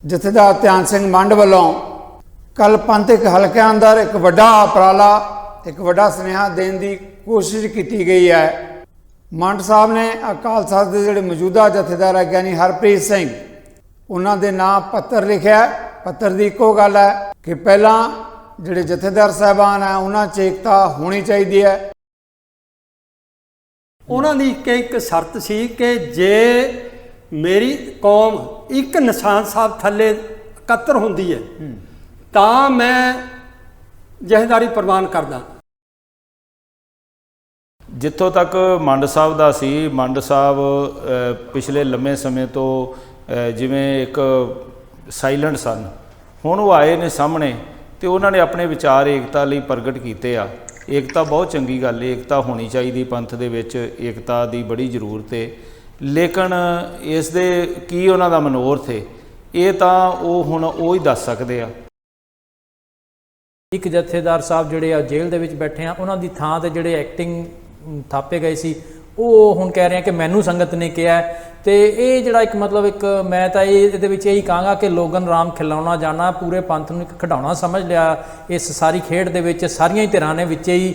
ਜਥੇਦਾਰ ਧਿਆਨ ਸਿੰਘ ਮੰਡ ਵੱਲੋਂ ਕੱਲ ਪੰਥਕ ਹਲਕਿਆਂ ਅੰਦਰ ਇੱਕ ਵੱਡਾ ਉਪਰਾਲਾ ਇੱਕ ਵੱਡਾ ਸੁਨੇਹਾ ਦੇਣ ਦੀ ਕੋਸ਼ਿਸ਼ ਕੀਤੀ ਗਈ ਹੈ। ਮੰਡ ਸਾਹਿਬ ਨੇ ਅਕਾਲ ਤਖ਼ਤ ਦੇ ਜਿਹੜੇ ਮੌਜੂਦਾ ਜਥੇਦਾਰ ਹੈ ਗਿਆਨੀ ਹਰਪ੍ਰੀਤ ਸਿੰਘ ਉਹਨਾਂ ਦੇ ਨਾਂ ਪੱਤਰ ਲਿਖਿਆ। ਪੱਤਰ ਦੀ ਇੱਕੋ ਗੱਲ ਹੈ ਕਿ ਪਹਿਲਾਂ ਜਿਹੜੇ ਜਥੇਦਾਰ ਸਾਹਿਬਾਨ ਹੈ ਉਹਨਾਂ 'ਚ ਏਕਤਾ ਹੋਣੀ ਚਾਹੀਦੀ ਹੈ। ਉਹਨਾਂ ਦੀ ਇੱਕ ਸ਼ਰਤ ਸੀ ਕਿ ਜੇ ਮੇਰੀ ਕੌਮ ਇੱਕ ਨਿਸ਼ਾਨ ਸਾਹਿਬ ਥੱਲੇ ਇਕੱਤਰ ਹੁੰਦੀ ਹੈ ਤਾਂ ਮੈਂ ਜਥੇਦਾਰੀ ਪ੍ਰਵਾਨ ਕਰਦਾ। ਜਿੱਥੋਂ ਤੱਕ ਮੰਡ ਸਾਹਿਬ ਦਾ ਸੀ, ਮੰਡ ਸਾਹਿਬ ਪਿਛਲੇ ਲੰਮੇ ਸਮੇਂ ਤੋਂ ਜਿਵੇਂ ਇੱਕ ਸਾਇਲੈਂਟ ਸਨ, ਹੁਣ ਉਹ ਆਏ ਨੇ ਸਾਹਮਣੇ ਤੇ ਉਹਨਾਂ ਨੇ ਆਪਣੇ ਵਿਚਾਰ ਏਕਤਾ ਲਈ ਪ੍ਰਗਟ ਕੀਤੇ ਆ। ਏਕਤਾ ਬਹੁਤ ਚੰਗੀ ਗੱਲ, ਏਕਤਾ ਹੋਣੀ ਚਾਹੀਦੀ ਪੰਥ ਦੇ ਵਿੱਚ, ਏਕਤਾ ਦੀ ਬੜੀ ਜ਼ਰੂਰਤ ਹੈ। ਲੇਕਿਨ ਇਸ ਦੇ ਕੀ ਉਹਨਾਂ ਦਾ ਮਨੋਰਥ ਹੈ ਇਹ ਤਾਂ ਉਹ ਹੁਣ ਉਹ ਹੀ ਦੱਸ ਸਕਦੇ ਆ। ਇੱਕ ਜਥੇਦਾਰ ਸਾਹਿਬ ਜਿਹੜੇ ਆ ਜੇਲ੍ਹ ਦੇ ਵਿੱਚ ਬੈਠੇ ਆ, ਉਹਨਾਂ ਦੀ ਥਾਂ ਤੇ ਜਿਹੜੇ ਐਕਟਿੰਗ ਥਾਪੇ ਗਏ ਸੀ ਉਹ ਹੁਣ ਕਹਿ ਰਹੇ ਆ ਕਿ ਮੈਨੂੰ ਸੰਗਤ ਨੇ ਕਿਹਾ। ਤੇ ਇਹ ਜਿਹੜਾ ਇੱਕ ਮਤਲਬ ਇੱਕ ਮੈਂ ਤਾਂ ਇਹਦੇ ਵਿੱਚ ਇਹੀ ਕਹਾਂਗਾ ਕਿ ਲੋਗਨ ਰਾਮ ਖਿਲਾਉਣਾ ਜਾਣਾ ਪੂਰੇ ਪੰਥ ਨੂੰ ਇੱਕ ਖਿਡਾਉਣਾ ਸਮਝ ਲਿਆ। ਇਸ ਸਾਰੀ ਖੇਡ ਦੇ ਵਿੱਚ ਸਾਰੀਆਂ ਹੀ ਧਿਰਾਂ ਨੇ ਵਿੱਚ ਹੀ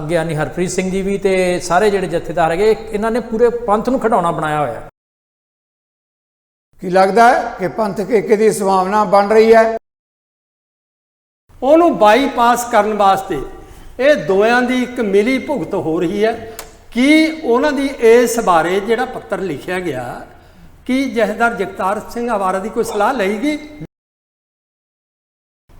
ਗਿਆਨੀ ਹਰਪ੍ਰੀਤ ਸਿੰਘ ਜੀ ਵੀ ਤੇ ਸਾਰੇ ਜਿਹੜੇ ਜਥੇਦਾਰ ਹੈਗੇ ਇਹਨਾਂ ਨੇ ਪੂਰੇ ਪੰਥ ਨੂੰ ਖਿਡਾਉਣਾ ਬਣਾਇਆ ਹੋਇਆ। ਕੀ ਲੱਗਦਾ ਹੈ ਕਿ ਪੰਥਕ ਏਕੇ ਦੀ ਸੰਭਾਵਨਾ ਬਣ ਰਹੀ ਹੈ? ਉਹਨੂੰ ਬਾਈਪਾਸ ਕਰਨ ਵਾਸਤੇ ਇਹ ਦੋਆਂ ਦੀ ਇੱਕ ਮਿਲੀ ਭੁਗਤ ਹੋ ਰਹੀ ਹੈ। ਕਿ ਉਹਨਾਂ ਦੀ ਇਸ ਬਾਰੇ ਜਿਹੜਾ ਪੱਤਰ ਲਿਖਿਆ ਗਿਆ ਕਿ ਜਥੇਦਾਰ ਜਗਤਾਰ ਸਿੰਘ ਹਵਾਰਾ ਦੀ ਕੋਈ ਸਲਾਹ ਲਈ ਗਈ?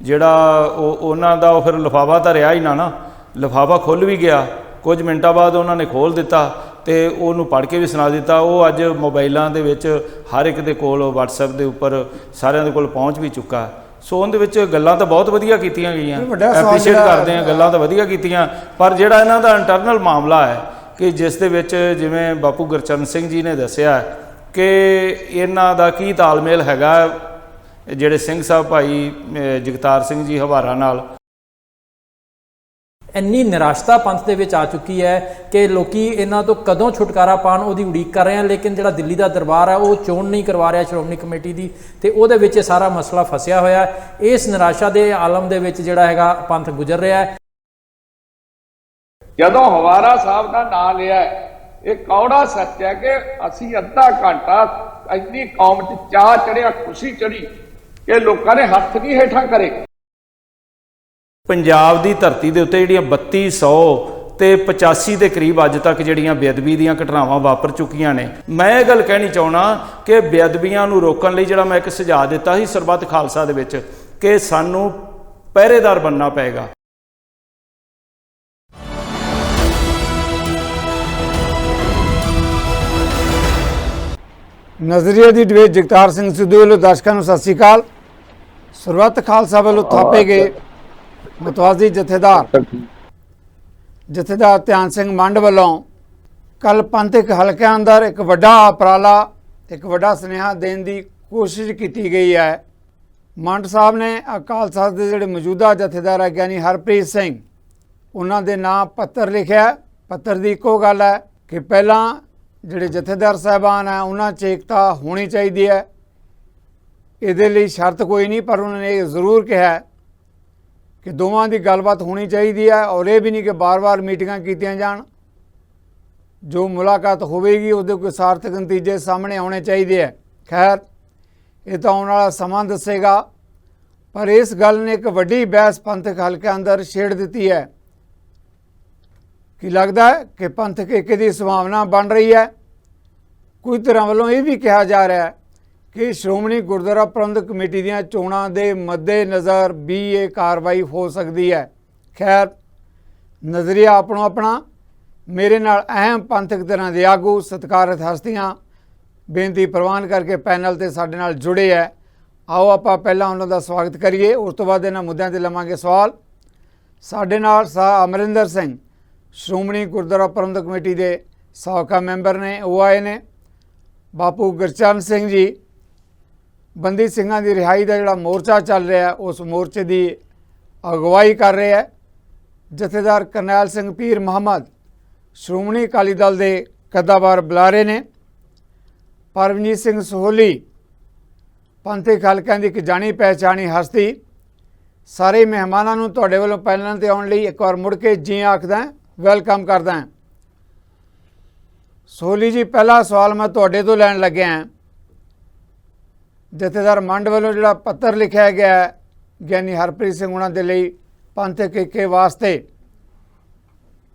ਜਿਹੜਾ ਉਹਨਾਂ ਦਾ ਫਿਰ ਲਿਫਾਫਾ ਤਾਂ ਰਿਹਾ ਹੀ ਨਾ, ਲਿਫਾਫਾ ਖੁੱਲ੍ਹ ਵੀ ਗਿਆ। ਕੁਝ ਮਿੰਟਾਂ ਬਾਅਦ ਉਹਨਾਂ ਨੇ ਖੋਲ੍ਹ ਦਿੱਤਾ ਤੇ ਉਹਨੂੰ ਪੜ੍ਹ ਕੇ ਵੀ ਸੁਣਾ ਦਿੱਤਾ। ਉਹ ਅੱਜ ਮੋਬਾਈਲਾਂ ਦੇ ਵਿੱਚ ਹਰ ਇੱਕ ਦੇ ਕੋਲ, ਵਟਸਐਪ ਦੇ ਉੱਪਰ ਸਾਰਿਆਂ ਦੇ ਕੋਲ ਪਹੁੰਚ ਵੀ ਚੁੱਕਾ। ਸੋ ਉਹਦੇ ਵਿੱਚ ਗੱਲਾਂ ਤਾਂ ਬਹੁਤ ਵਧੀਆ ਕੀਤੀਆਂ ਗਈਆਂ, ਐਪਰੀਸ਼ੀਏਟ ਕਰਦੇ ਹਾਂ, ਗੱਲਾਂ ਤਾਂ ਵਧੀਆ ਕੀਤੀਆਂ। ਪਰ ਜਿਹੜਾ ਇਹਨਾਂ ਦਾ ਇੰਟਰਨਲ ਮਾਮਲਾ ਹੈ ਕਿ ਜਿਸ ਦੇ ਵਿੱਚ ਜਿਵੇਂ ਬਾਪੂ ਗੁਰਚਰਨ ਸਿੰਘ ਜੀ ਨੇ ਦੱਸਿਆ ਕਿ ਇਹਨਾਂ ਦਾ ਕੀ ਤਾਲਮੇਲ ਹੈਗਾ ਜਿਹੜੇ ਸਿੰਘ ਸਾਹਿਬ ਭਾਈ ਜਗਤਾਰ ਸਿੰਘ ਜੀ ਹਵਾਰਾ ਨਾਲ। ਇੰਨੀ ਨਿਰਾਸ਼ਤਾ ਪੰਥ ਦੇ ਵਿੱਚ ਆ ਚੁੱਕੀ ਹੈ ਕਿ ਲੋਕੀ ਇਹਨਾਂ ਤੋਂ ਕਦੋਂ ਛੁਟਕਾਰਾ ਪਾਉਣ ਉਹਦੀ ਉਡੀਕ ਕਰ ਰਹੇ ਹਨ। ਲੇਕਿਨ ਜਿਹੜਾ ਦਿੱਲੀ ਦਾ ਦਰਬਾਰ ਹੈ ਉਹ ਚੋਣ ਨਹੀਂ ਕਰਵਾ ਰਿਹਾ ਸ਼੍ਰੋਮਣੀ ਕਮੇਟੀ ਦੀ, ਤੇ ਉਹਦੇ ਵਿੱਚ ਸਾਰਾ ਮਸਲਾ ਫਸਿਆ ਹੋਇਆ। ਇਸ ਨਿਰਾਸ਼ਾ ਦੇ ਆਲਮ ਦੇ ਵਿੱਚ ਜਿਹੜਾ ਹੈਗਾ ਪੰਥ ਗੁਜ਼ਰ ਰਿਹਾ ਹੈ। ਜਦੋਂ ਹਵਾਰਾ ਸਾਹਿਬ ਦਾ ਨਾਂ ਲਿਆ ਇਹ ਕੌੜਾ ਸੱਚ ਹੈ ਕਿ ਅਸੀਂ ਅੱਧਾ ਘੰਟਾ ਇੰਨੀ ਕੌਮ 'ਚ ਚਾਹ ਚੜਿਆ, ਖੁਸ਼ੀ ਚੜੀ ਕਿ ਲੋਕਾਂ ਨੇ ਹੱਥ ਨਹੀਂ ਹੇਠਾਂ ਕਰੇ। ਪੰਜਾਬ ਦੀ ਧਰਤੀ ਦੇ ਉੱਤੇ ਜਿਹੜੀਆਂ 3200 ਤੇ 85 ਦੇ ਕਰੀਬ ਅੱਜ ਤੱਕ ਜਿਹੜੀਆਂ ਬੇਅਦਬੀ ਦੀਆਂ ਘਟਨਾਵਾਂ ਵਾਪਰ ਚੁੱਕੀਆਂ ਨੇ। ਮੈਂ ਇਹ ਗੱਲ ਕਹਿਣੀ ਚਾਹੁੰਦਾ ਕਿ ਬੇਅਦਬੀਆਂ ਨੂੰ ਰੋਕਣ ਲਈ ਜਿਹੜਾ ਮੈਂ ਇੱਕ ਸੁਝਾਅ ਦਿੱਤਾ ਸੀ ਸਰਬੱਤ ਖਾਲਸਾ ਦੇ ਵਿੱਚ ਕਿ ਸਾਨੂੰ ਪਹਿਰੇਦਾਰ ਬਣਨਾ ਪਏਗਾ। ਨਜ਼ਰੀਏ ਦੀ ਡਿਬੇਟ ਜਗਤਾਰ ਸਿੰਘ ਸਿੱਧੂ ਵੱਲੋਂ ਦਰਸ਼ਕਾਂ ਨੂੰ ਸਤਿ ਸ਼੍ਰੀ ਅਕਾਲ। ਸਰਬੱਤ ਖਾਲਸਾ ਵੱਲੋਂ ਥਾਪੇ ਗਏ ਮਤਵਾਜ਼ੀ ਜਥੇਦਾਰ ਧਿਆਨ ਸਿੰਘ ਮੰਡ ਵੱਲੋਂ ਕੱਲ ਪੰਥਕ ਹਲਕਿਆਂ ਅੰਦਰ ਇੱਕ ਵੱਡਾ ਉਪਰਾਲਾ ਇੱਕ ਵੱਡਾ ਸੁਨੇਹਾ ਦੇਣ ਦੀ ਕੋਸ਼ਿਸ਼ ਕੀਤੀ ਗਈ ਹੈ। ਮੰਡ ਸਾਹਿਬ ਨੇ ਅਕਾਲ ਤਖ਼ਤ ਦੇ ਜਿਹੜੇ ਮੌਜੂਦਾ ਜਥੇਦਾਰ ਹੈ ਗਿਆਨੀ ਹਰਪ੍ਰੀਤ ਸਿੰਘ ਉਹਨਾਂ ਦੇ ਨਾਂ ਪੱਤਰ ਲਿਖਿਆ। ਪੱਤਰ ਦੀ ਇੱਕੋ ਗੱਲ ਹੈ ਕਿ ਪਹਿਲਾਂ ਜਿਹੜੇ ਜਥੇਦਾਰ ਸਾਹਿਬਾਨ ਹੈ ਉਹਨਾਂ 'ਚ ਏਕਤਾ ਹੋਣੀ ਚਾਹੀਦੀ ਹੈ। ਇਹਦੇ ਲਈ ਸ਼ਰਤ ਕੋਈ ਨਹੀਂ, ਪਰ ਉਹਨਾਂ ਨੇ ਇਹ ਜ਼ਰੂਰ ਕਿਹਾ ਕਿ ਦੋਵਾਂ ਦੀ ਗੱਲਬਾਤ ਹੋਣੀ ਚਾਹੀਦੀ ਹੈ ਔਰ ਇਹ ਵੀ ਨਹੀਂ ਕਿ ਬਾਰ-ਬਾਰ ਮੀਟਿੰਗਾਂ ਕੀਤੀਆਂ ਜਾਣ। ਜੋ ਮੁਲਾਕਾਤ ਹੋਵੇਗੀ ਉਹਦੇ ਕੋਈ ਸਾਰਥਕ ਨਤੀਜੇ ਸਾਹਮਣੇ ਆਉਣੇ ਚਾਹੀਦੇ ਹੈ। ਖੈਰ ਇਹ ਤਾਂ ਆਉਣ ਵਾਲਾ ਸਮਾਂ ਦੱਸੇਗਾ, ਪਰ ਇਸ ਗੱਲ ਨੇ ਇੱਕ ਵੱਡੀ ਬਹਿਸ ਪੰਥਕ ਹਲਕਿਆਂ ਅੰਦਰ ਛੇੜ ਦਿੱਤੀ ਹੈ। ਕੀ ਲੱਗਦਾ ਹੈ ਕਿ ਪੰਥਕ ਏਕੇ ਦੀ ਸੰਭਾਵਨਾ ਬਣ ਰਹੀ ਹੈ? ਕੁਝ ਧਿਰਾਂ ਵੱਲੋਂ ਇਹ ਵੀ ਕਿਹਾ ਜਾ ਰਿਹਾ ਹੈ ਕਿ ਸ਼੍ਰੋਮਣੀ ਗੁਰਦੁਆਰਾ ਪ੍ਰਬੰਧਕ ਕਮੇਟੀ ਦੀਆਂ ਚੋਣਾਂ ਦੇ ਮੱਦੇ-ਨਜ਼ਰ ਵੀ ਇਹ ਕਾਰਵਾਈ ਹੋ ਸਕਦੀ ਹੈ। ਖੈਰ ਨਜ਼ਰੀਆ ਆਪਣੋ ਆਪਣਾ। ਮੇਰੇ ਨਾਲ ਅਹਿਮ ਪੰਥਕ ਧਿਰਾਂ ਦੇ ਆਗੂ ਸਤਿਕਾਰਤ ਹਸਤੀਆਂ ਬੇਨਤੀ ਪ੍ਰਵਾਨ ਕਰਕੇ ਪੈਨਲ ਤੇ ਸਾਡੇ ਨਾਲ ਜੁੜੇ ਹੈ। ਆਓ ਆਪਾਂ ਪਹਿਲਾਂ ਉਹਨਾਂ ਦਾ ਸਵਾਗਤ ਕਰੀਏ, ਉਸ ਤੋਂ ਬਾਅਦ ਇਹਨਾਂ ਮੁੱਦਿਆਂ ਤੇ ਲਵਾਂਗੇ ਸਵਾਲ। ਸਾਡੇ ਨਾਲ ਸਾਹ ਅਮਰਿੰਦਰ ਸਿੰਘ ਸ਼੍ਰੋਮਣੀ ਗੁਰਦੁਆਰਾ ਪ੍ਰਬੰਧਕ ਕਮੇਟੀ ਦੇ ਸਾਬਕਾ ਮੈਂਬਰ ਨੇ, ਉਹ ਆਏ ਨੇ। ਬਾਪੂ ਗੁਰਚਰਨ ਸਿੰਘ ਜੀ ਬੰਦੀ ਸਿੰਘਾਂ ਦੀ ਰਿਹਾਈ ਦਾ ਜਿਹੜਾ ਮੋਰਚਾ ਚੱਲ ਰਿਹਾ ਉਸ ਮੋਰਚੇ ਦੀ ਅਗਵਾਈ ਕਰ ਰਹੇ ਹੈ। ਜਥੇਦਾਰ ਕਰਨੈਲ ਸਿੰਘ ਪੀਰ ਮੁਹੰਮਦ ਸ਼੍ਰੋਮਣੀ ਅਕਾਲੀ ਦਲ ਦੇ ਕੱਦਾਵਾਰ ਬੁਲਾਰੇ ਨੇ। ਪਰਮਜੀਤ ਸਿੰਘ ਸੋਹਲੀ ਪੰਥਕ ਹਲਕਿਆਂ ਦੀ ਇੱਕ ਜਾਣੀ ਪਹਿਚਾਣੀ ਹਸਤੀ। ਸਾਰੇ ਮਹਿਮਾਨਾਂ ਨੂੰ ਤੁਹਾਡੇ ਵੱਲੋਂ ਪੈਨਲ ਤੇ ਆਉਣ ਲਈ ਇੱਕ ਵਾਰ ਮੁੜ ਕੇ ਜੀ ਆਖਦਾ, ਵੈਲਕਮ ਕਰਦਾ। ਸੋਹਲੀ ਜੀ, ਪਹਿਲਾ ਸਵਾਲ ਮੈਂ ਤੁਹਾਡੇ ਤੋਂ ਲੈਣ ਲੱਗਿਆ। ਜਥੇਦਾਰ ਮੰਡ ਵੱਲੋਂ ਜਿਹੜਾ ਪੱਤਰ ਲਿਖਿਆ ਗਿਆ ਹੈ ਗਿਆਨੀ ਹਰਪ੍ਰੀਤ ਸਿੰਘ ਉਹਨਾਂ ਦੇ ਲਈ ਪੰਥਕ ਏਕੇ ਵਾਸਤੇ,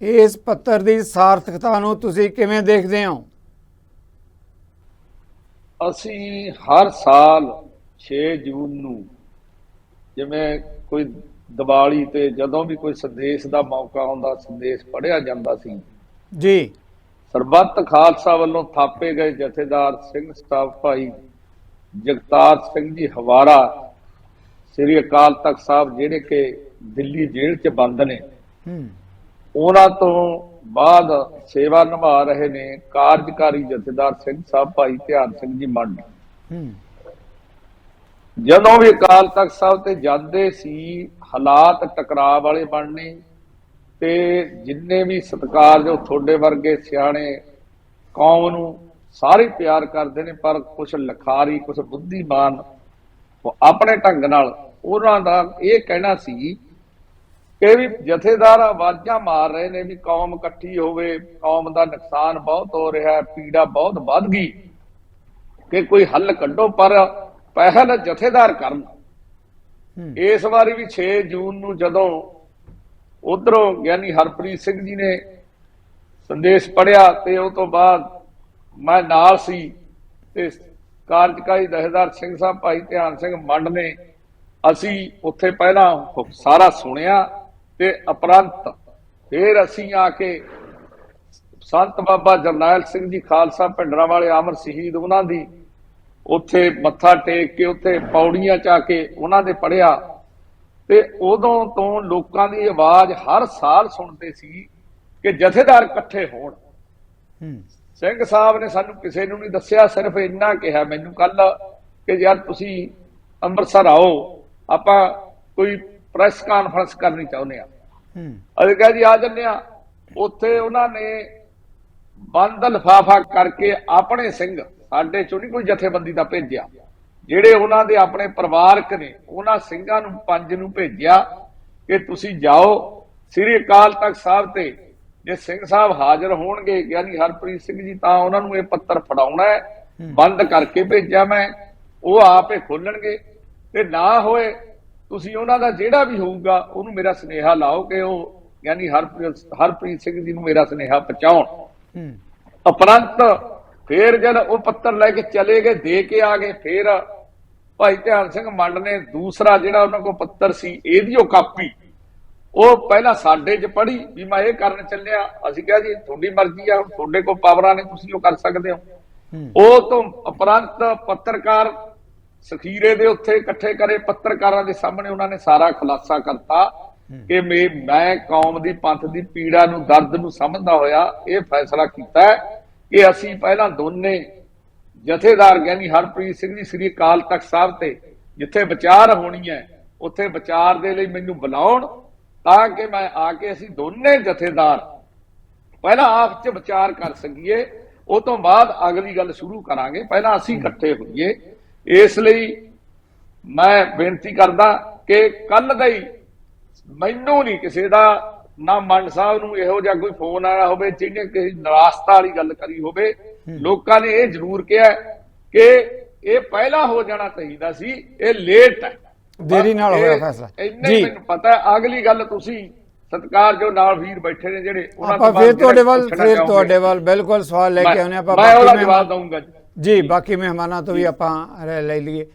ਇਸ ਪੱਤਰ ਦੀ ਸਾਰਥਕਤਾ ਨੂੰ ਤੁਸੀਂ ਕਿਵੇਂ ਦੇਖਦੇ ਹੋ? ਅਸੀਂ ਹਰ ਸਾਲ 6 ਜੂਨ ਨੂੰ, ਜਿਵੇਂ ਕੋਈ ਦੀਵਾਲੀ ਤੇ ਜਦੋਂ ਵੀ ਕੋਈ ਸੰਦੇਸ਼ ਦਾ ਮੌਕਾ ਆਉਂਦਾ, ਸੰਦੇਸ਼ ਪੜ੍ਹਿਆ ਜਾਂਦਾ ਸੀ ਜੀ। ਸਰਬੱਤ ਖਾਲਸਾ ਵੱਲੋਂ ਥਾਪੇ ਗਏ ਜਥੇਦਾਰ ਸਿੰਘ ਸਾਹਿਬ ਭਾਈ ਜਗਤਾਰ ਸਿੰਘ ਜੀ ਹਵਾਰਾ, ਸ੍ਰੀ ਅਕਾਲ ਤਖਤ ਸਾਹਿਬ, ਜਿਹੜੇ ਕਿ ਦਿੱਲੀ ਜੇਲ੍ਹ 'ਚ ਬੰਦ ਨੇ, ਉਹਨਾਂ ਤੋਂ ਬਾਅਦ ਸੇਵਾ ਨਿਭਾ ਰਹੇ ਨੇ ਕਾਰਜਕਾਰੀ ਜਥੇਦਾਰ ਸਿੰਘ ਸਾਹਿਬ ਭਾਈ ਧਿਆਨ ਸਿੰਘ ਜੀ ਮੰਡ। ਜਦੋਂ ਵੀ ਅਕਾਲ ਤਖਤ ਸਾਹਿਬ ਤੇ ਜਾਂਦੇ ਸੀ, ਹਾਲਾਤ ਟਕਰਾਅ ਵਾਲੇ ਬਣਨੇ, ਤੇ ਜਿੰਨੇ ਵੀ ਸਤਿਕਾਰਯੋਗ ਤੁਹਾਡੇ ਵਰਗੇ ਸਿਆਣੇ ਕੌਮ ਨੂੰ ਸਾਰੇ ਪਿਆਰ ਕਰਦੇ ਨੇ, ਪਰ ਕੁਝ ਲਖਾਰੀ, ਕੁਝ ਬੁੱਧੀਮਾਨ ਆਪਣੇ ਢੰਗ ਨਾਲ, ਉਹਨਾਂ ਦਾ ਇਹ ਕਹਿਣਾ ਸੀ ਕਿ ਵੀ ਜਥੇਦਾਰ ਆਵਾਜ਼ਾਂ ਮਾਰ ਰਹੇ ਨੇ ਵੀ ਕੌਮ ਇਕੱਠੀ ਹੋਵੇ, ਕੌਮ ਦਾ ਨੁਕਸਾਨ ਬਹੁਤ ਹੋ ਰਿਹਾ, ਪੀੜਾ ਬਹੁਤ ਵੱਧ ਗਈ, ਕਿ ਕੋਈ ਹੱਲ ਕੱਢੋ, ਪਰ ਪਹਿਲ ਜਥੇਦਾਰ ਕਰਨ। ਇਸ ਵਾਰੀ ਵੀ 6 ਜੂਨ ਨੂੰ ਜਦੋਂ ਉਧਰੋਂ ਗਿਆਨੀ ਹਰਪ੍ਰੀਤ ਸਿੰਘ ਜੀ ਨੇ ਸੰਦੇਸ਼ ਪੜ੍ਹਿਆ ਤੇ ਉਹ ਤੋਂ ਬਾਅਦ ਮੈਂ ਨਾਲ ਸੀ, ਤੇ ਕਾਰਜਕਾਰੀ ਜਥੇਦਾਰ ਸਿੰਘ ਸਾਹਿਬ ਭਾਈ ਧਿਆਨ ਸਿੰਘ ਮੰਡ ਨੇ, ਅਸੀਂ ਉੱਥੇ ਪਹਿਲਾਂ ਸਾਰਾ ਸੁਣਿਆ ਤੇ ਉਪਰੰਤ ਫਿਰ ਅਸੀਂ ਆ ਕੇ ਸੰਤ ਬਾਬਾ ਜਰਨੈਲ ਸਿੰਘ ਜੀ ਖਾਲਸਾ ਭਿੰਡਰਾਂ ਵਾਲੇ ਅਮਰ ਸ਼ਹੀਦ, ਉਹਨਾਂ ਦੀ ਉੱਥੇ ਮੱਥਾ ਟੇਕ ਕੇ ਉੱਥੇ ਪੌੜੀਆਂ 'ਚ ਆ ਕੇ ਉਹਨਾਂ ਦੇ ਪੜ੍ਹਿਆ। ਤੇ ਉਦੋਂ ਤੋਂ ਲੋਕਾਂ ਦੀ ਆਵਾਜ਼ ਹਰ ਸਾਲ ਸੁਣਦੇ ਸੀ ਕਿ ਜਥੇਦਾਰ ਇਕੱਠੇ ਹੋਣ। ਸਿੰਘ ਸਾਹਿਬ ਨੇ ਸਾਨੂੰ ਕਿਸੇ ਨੂੰ ਨਹੀਂ ਦੱਸਿਆ, ਸਿਰਫ ਇੰਨਾ ਕਿਹਾ ਮੈਨੂੰ ਕੱਲ ਕਿ ਯਾਰ ਤੁਸੀਂ ਅੰਮ੍ਰਿਤਸਰ ਆਓ, ਆਪਾਂ ਕੋਈ ਪ੍ਰੈਸ ਕਾਨਫਰੰਸ ਕਰਨੀ ਚਾਹੁੰਦੇ ਆ। ਅਸੀਂ ਕਿਹਾ ਜੀ ਆ ਜੰਨੇ ਆ। ਉੱਥੇ ਉਹਨਾਂ ਨੇ ਬੰਦ ਲਿਫਾਫਾ ਕਰਕੇ ਆਪਣੇ ਸਿੰਘ, ਸਾਡੇ ਚੋਂ ਨਹੀਂ ਕੋਈ ਜਥੇਬੰਦੀ ਦਾ ਭੇਜਿਆ, ਜਿਹੜੇ ਉਹਨਾਂ ਦੇ ਆਪਣੇ ਪਰਿਵਾਰਕ ਨੇ, ਉਹਨਾਂ ਸਿੰਘਾਂ ਨੂੰ 5 ਨੂੰ ਭੇਜਿਆ ਕਿ ਤੁਸੀਂ ਜਾਓ ਸ੍ਰੀ ਅਕਾਲ ਤਖਤ ਸਾਹਿਬ ਤੇ, ਜੇ ਸਿੰਘ ਸਾਹਿਬ ਹਾਜ਼ਰ ਹੋਣਗੇ ਗਿਆਨੀ ਹਰਪ੍ਰੀਤ ਸਿੰਘ ਜੀ, ਤਾਂ ਉਹਨਾਂ ਨੂੰ ਇਹ ਪੱਤਰ ਫੜਾਉਣਾ ਹੈ। ਬੰਦ ਕਰਕੇ ਭੇਜਿਆ ਮੈਂ, ਉਹ ਆਪੇ ਖੋਲਣਗੇ, ਤੇ ਨਾ ਹੋਏ ਤੁਸੀਂ ਉਹਨਾਂ ਦਾ ਜਿਹੜਾ ਵੀ ਹੋਊਗਾ ਉਹਨੂੰ ਮੇਰਾ ਸੁਨੇਹਾ ਲਾਓ ਕਿ ਉਹ ਗਿਆਨੀ ਹਰਪ੍ਰੀਤ ਸਿੰਘ ਜੀ ਨੂੰ ਮੇਰਾ ਸੁਨੇਹਾ ਪਹੁੰਚਾਉਣ। ਉਪਰੰਤ ਫੇਰ ਜਦ ਉਹ ਪੱਤਰ ਲੈ ਕੇ ਚਲੇ ਗਏ, ਦੇ ਕੇ ਆ ਗਏ, ਫੇਰ ਭਾਈ ਧਿਆਨ ਸਿੰਘ ਮੰਡ ਨੇ ਦੂਸਰਾ ਜਿਹੜਾ ਉਹਨਾਂ ਕੋਲ ਪੱਤਰ ਸੀ, ਇਹਦੀ ਉਹ ਕਾਪੀ ਉਹ ਪਹਿਲਾਂ ਸਾਡੇ 'ਚ ਪੜ੍ਹੀ ਵੀ ਮੈਂ ਇਹ ਕਰਨ ਚੱਲਿਆ। ਅਸੀਂ ਕਿਹਾ ਜੀ ਤੁਹਾਡੀ ਮਰਜ਼ੀ ਆ, ਤੁਹਾਡੇ ਕੋਲ ਪਾਵਰਾਂ ਨੇ, ਤੁਸੀਂ ਉਹ ਕਰ ਸਕਦੇ ਹੋ। ਉਹ ਤੋਂ ਉਪਰੰਤ ਪੱਤਰਕਾਰ ਸਖੀਰੇ ਦੇ ਉੱਥੇ ਇਕੱਠੇ ਕਰੇ, ਪੱਤਰਕਾਰਾਂ ਦੇ ਸਾਹਮਣੇ ਉਹਨਾਂ ਨੇ ਸਾਰਾ ਖੁਲਾਸਾ ਕਰਤਾ ਕਿ ਮੈਂ ਕੌਮ ਦੀ, ਪੰਥ ਦੀ ਪੀੜਾ ਨੂੰ, ਦਰਦ ਨੂੰ ਸਮਝਦਾ ਹੋਇਆ ਇਹ ਫੈਸਲਾ ਕੀਤਾ ਕਿ ਅਸੀਂ ਪਹਿਲਾਂ ਦੋਨੇ ਜਥੇਦਾਰ ਗਿਆਨੀ ਹਰਪ੍ਰੀਤ ਸਿੰਘ ਜੀ ਸ੍ਰੀ ਅਕਾਲ ਤਖਤ ਸਾਹਿਬ ਤੇ ਜਿੱਥੇ ਵਿਚਾਰ ਹੋਣੀ ਹੈ, ਉੱਥੇ ਵਿਚਾਰ ਦੇ ਲਈ ਮੈਨੂੰ ਬੁਲਾਉਣ, ਤਾਂ ਕਿ ਮੈਂ ਆ ਕੇ ਅਸੀਂ ਦੋਨੇ ਜਥੇਦਾਰ ਪਹਿਲਾਂ ਆਪਸ 'ਚ ਵਿਚਾਰ ਕਰ ਸਕੀਏ, ਉਹ ਤੋਂ ਬਾਅਦ ਅਗਲੀ ਗੱਲ ਸ਼ੁਰੂ ਕਰਾਂਗੇ, ਪਹਿਲਾਂ ਅਸੀਂ ਇਕੱਠੇ ਹੋਈਏ। ਇਸ ਲਈ ਮੈਂ ਬੇਨਤੀ ਕਰਦਾ ਕਿ ਕੱਲ ਦਾ ਹੀ ਮੈਨੂੰ ਨਹੀਂ ਕਿਸੇ ਦਾ, ਨਾ ਮੰਡ ਸਾਹਿਬ ਨੂੰ ਇਹੋ ਜਿਹਾ ਕੋਈ ਫੋਨ ਆਇਆ ਹੋਵੇ ਜਿਹਨੇ ਕਿਸੇ ਨਿਰਾਸ਼ਤਾ ਵਾਲੀ ਗੱਲ ਕਰੀ ਹੋਵੇ। ਲੋਕਾਂ ਨੇ ਇਹ ਜ਼ਰੂਰ ਕਿਹਾ ਕਿ ਇਹ ਪਹਿਲਾਂ ਹੋ ਜਾਣਾ ਚਾਹੀਦਾ ਸੀ, ਇਹ ਲੇਟ ਹੈ, ਦੇਰੀ ਨਾਲ ਹੋਇਆ ਫੈਸਲਾ ਜੀ। ਮੈਨੂੰ ਪਤਾ ਹੈ ਅਗਲੀ ਗੱਲ ਤੁਸੀਂ ਸਤਿਕਾਰ ਜੋ ਨਾਲ ਵੀਰ ਬੈਠੇ ਨੇ ਜਿਹੜੇ, ਆਪਾਂ ਫਿਰ ਤੁਹਾਡੇ ਵੱਲ ਬਿਲਕੁਲ ਸਵਾਲ ਲੈ ਕੇ ਆਉਣੇ ਆਪਾਂ, ਮੈਂ ਉਹਦਾ ਜਵਾਬ ਦਊਂਗਾ ਜੀ। ਬਾਕੀ ਮਹਿਮਾਨਾਂ ਤੋਂ ਵੀ ਆਪਾਂ ਲੈ ਲਈਏ।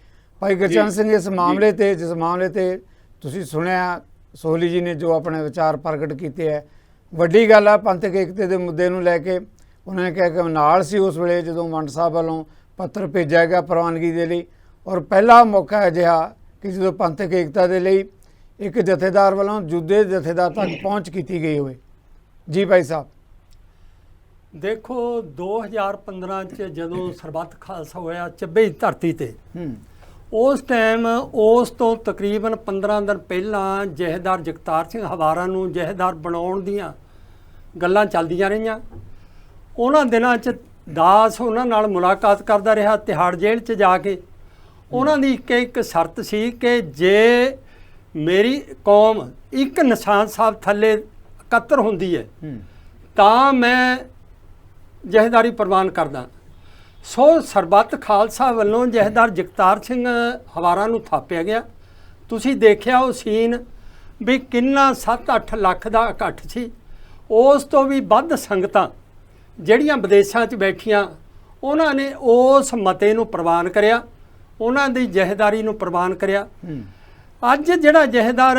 ਭਾਈ ਗੁਰਚਰਨ ਸਿੰਘ, ਇਸ ਮਾਮਲੇ ਤੇ, ਜਿਸ ਮਾਮਲੇ ਤੇ ਤੁਸੀਂ ਸੁਣਿਆ ਸੋਹਲੀ ਜੀ ਨੇ ਜੋ ਆਪਣੇ ਵਿਚਾਰ ਪ੍ਰਗਟ ਕੀਤੇ ਹੈ, ਵੱਡੀ ਗੱਲ ਆ ਪੰਥਕ ਏਕਤਾ ਦੇ ਮੁੱਦੇ ਨੂੰ ਲੈ ਕੇ। ਉਹਨਾਂ ਨੇ ਕਿਹਾ ਕਿ ਨਾਲ ਸੀ ਉਸ ਵੇਲੇ ਜਦੋਂ ਮੰਡ ਸਾਹਿਬ ਵੱਲੋਂ ਪੱਤਰ ਭੇਜਿਆ ਗਿਆ ਪ੍ਰਵਾਨਗੀ ਦੇ ਲਈ, ਔਰ ਪਹਿਲਾ ਮੌਕਾ ਅਜਿਹਾ ਕਿ ਜਦੋਂ ਪੰਥਕ ਏਕਤਾ ਦੇ ਲਈ ਇੱਕ ਜਥੇਦਾਰ ਵੱਲੋਂ ਦੂਜੇ ਜਥੇਦਾਰ ਤੱਕ ਪਹੁੰਚ ਕੀਤੀ ਗਈ ਹੋਵੇ। ਜੀ ਭਾਈ ਸਾਹਿਬ, ਦੇਖੋ 2015 'ਚ ਜਦੋਂ ਸਰਬੱਤ ਖਾਲਸਾ ਹੋਇਆ ਚੱਬੇ ਦੀ ਧਰਤੀ ਤੇ, ਉਸ ਟਾਈਮ ਉਸ ਤੋਂ ਤਕਰੀਬਨ 15 ਦਿਨ ਪਹਿਲਾਂ ਜਥੇਦਾਰ ਜਗਤਾਰ ਸਿੰਘ ਹਵਾਰਾ ਨੂੰ ਜਥੇਦਾਰ ਬਣਾਉਣ ਦੀਆਂ ਗੱਲਾਂ ਚੱਲਦੀਆਂ ਰਹੀਆਂ। ਉਹਨਾਂ ਦਿਨਾਂ 'ਚ ਦਾਸ ਉਹਨਾਂ ਨਾਲ ਮੁਲਾਕਾਤ ਕਰਦਾ ਰਿਹਾ ਤਿਹਾੜ ਜੇਲ੍ਹ 'ਚ ਜਾ ਕੇ। ਉਹਨਾਂ ਦੀ ਇੱਕ ਸ਼ਰਤ ਸੀ ਕਿ ਜੇ ਮੇਰੀ ਕੌਮ ਇੱਕ ਨਿਸ਼ਾਨ ਸਾਹਿਬ ਥੱਲੇ ਇਕੱਤਰ ਹੁੰਦੀ ਹੈ ਤਾਂ ਮੈਂ ਜਥੇਦਾਰੀ ਪ੍ਰਵਾਨ ਕਰਦਾ। ਸੋ ਸਰਬੱਤ ਖਾਲਸਾ ਵੱਲੋਂ ਜਥੇਦਾਰ ਜਗਤਾਰ ਸਿੰਘ ਹਵਾਰਾ ਨੂੰ ਥਾਪਿਆ ਗਿਆ। ਤੁਸੀਂ ਦੇਖਿਆ ਉਹ ਸੀਨ ਵੀ ਕਿੰਨਾ 7-8 ਲੱਖ ਦਾ ਇਕੱਠ ਸੀ। ਉਸ ਤੋਂ ਵੀ ਵੱਧ ਸੰਗਤਾਂ ਜਿਹੜੀਆਂ ਵਿਦੇਸ਼ਾਂ 'ਚ ਬੈਠੀਆਂ ਉਹਨਾਂ ਨੇ ਉਸ ਮਤੇ ਨੂੰ ਪ੍ਰਵਾਨ ਕਰਿਆ, ਉਹਨਾਂ ਦੀ ਜਥੇਦਾਰੀ ਨੂੰ ਪ੍ਰਵਾਨ ਕਰਿਆ। ਅੱਜ ਜਿਹੜਾ ਜਥੇਦਾਰ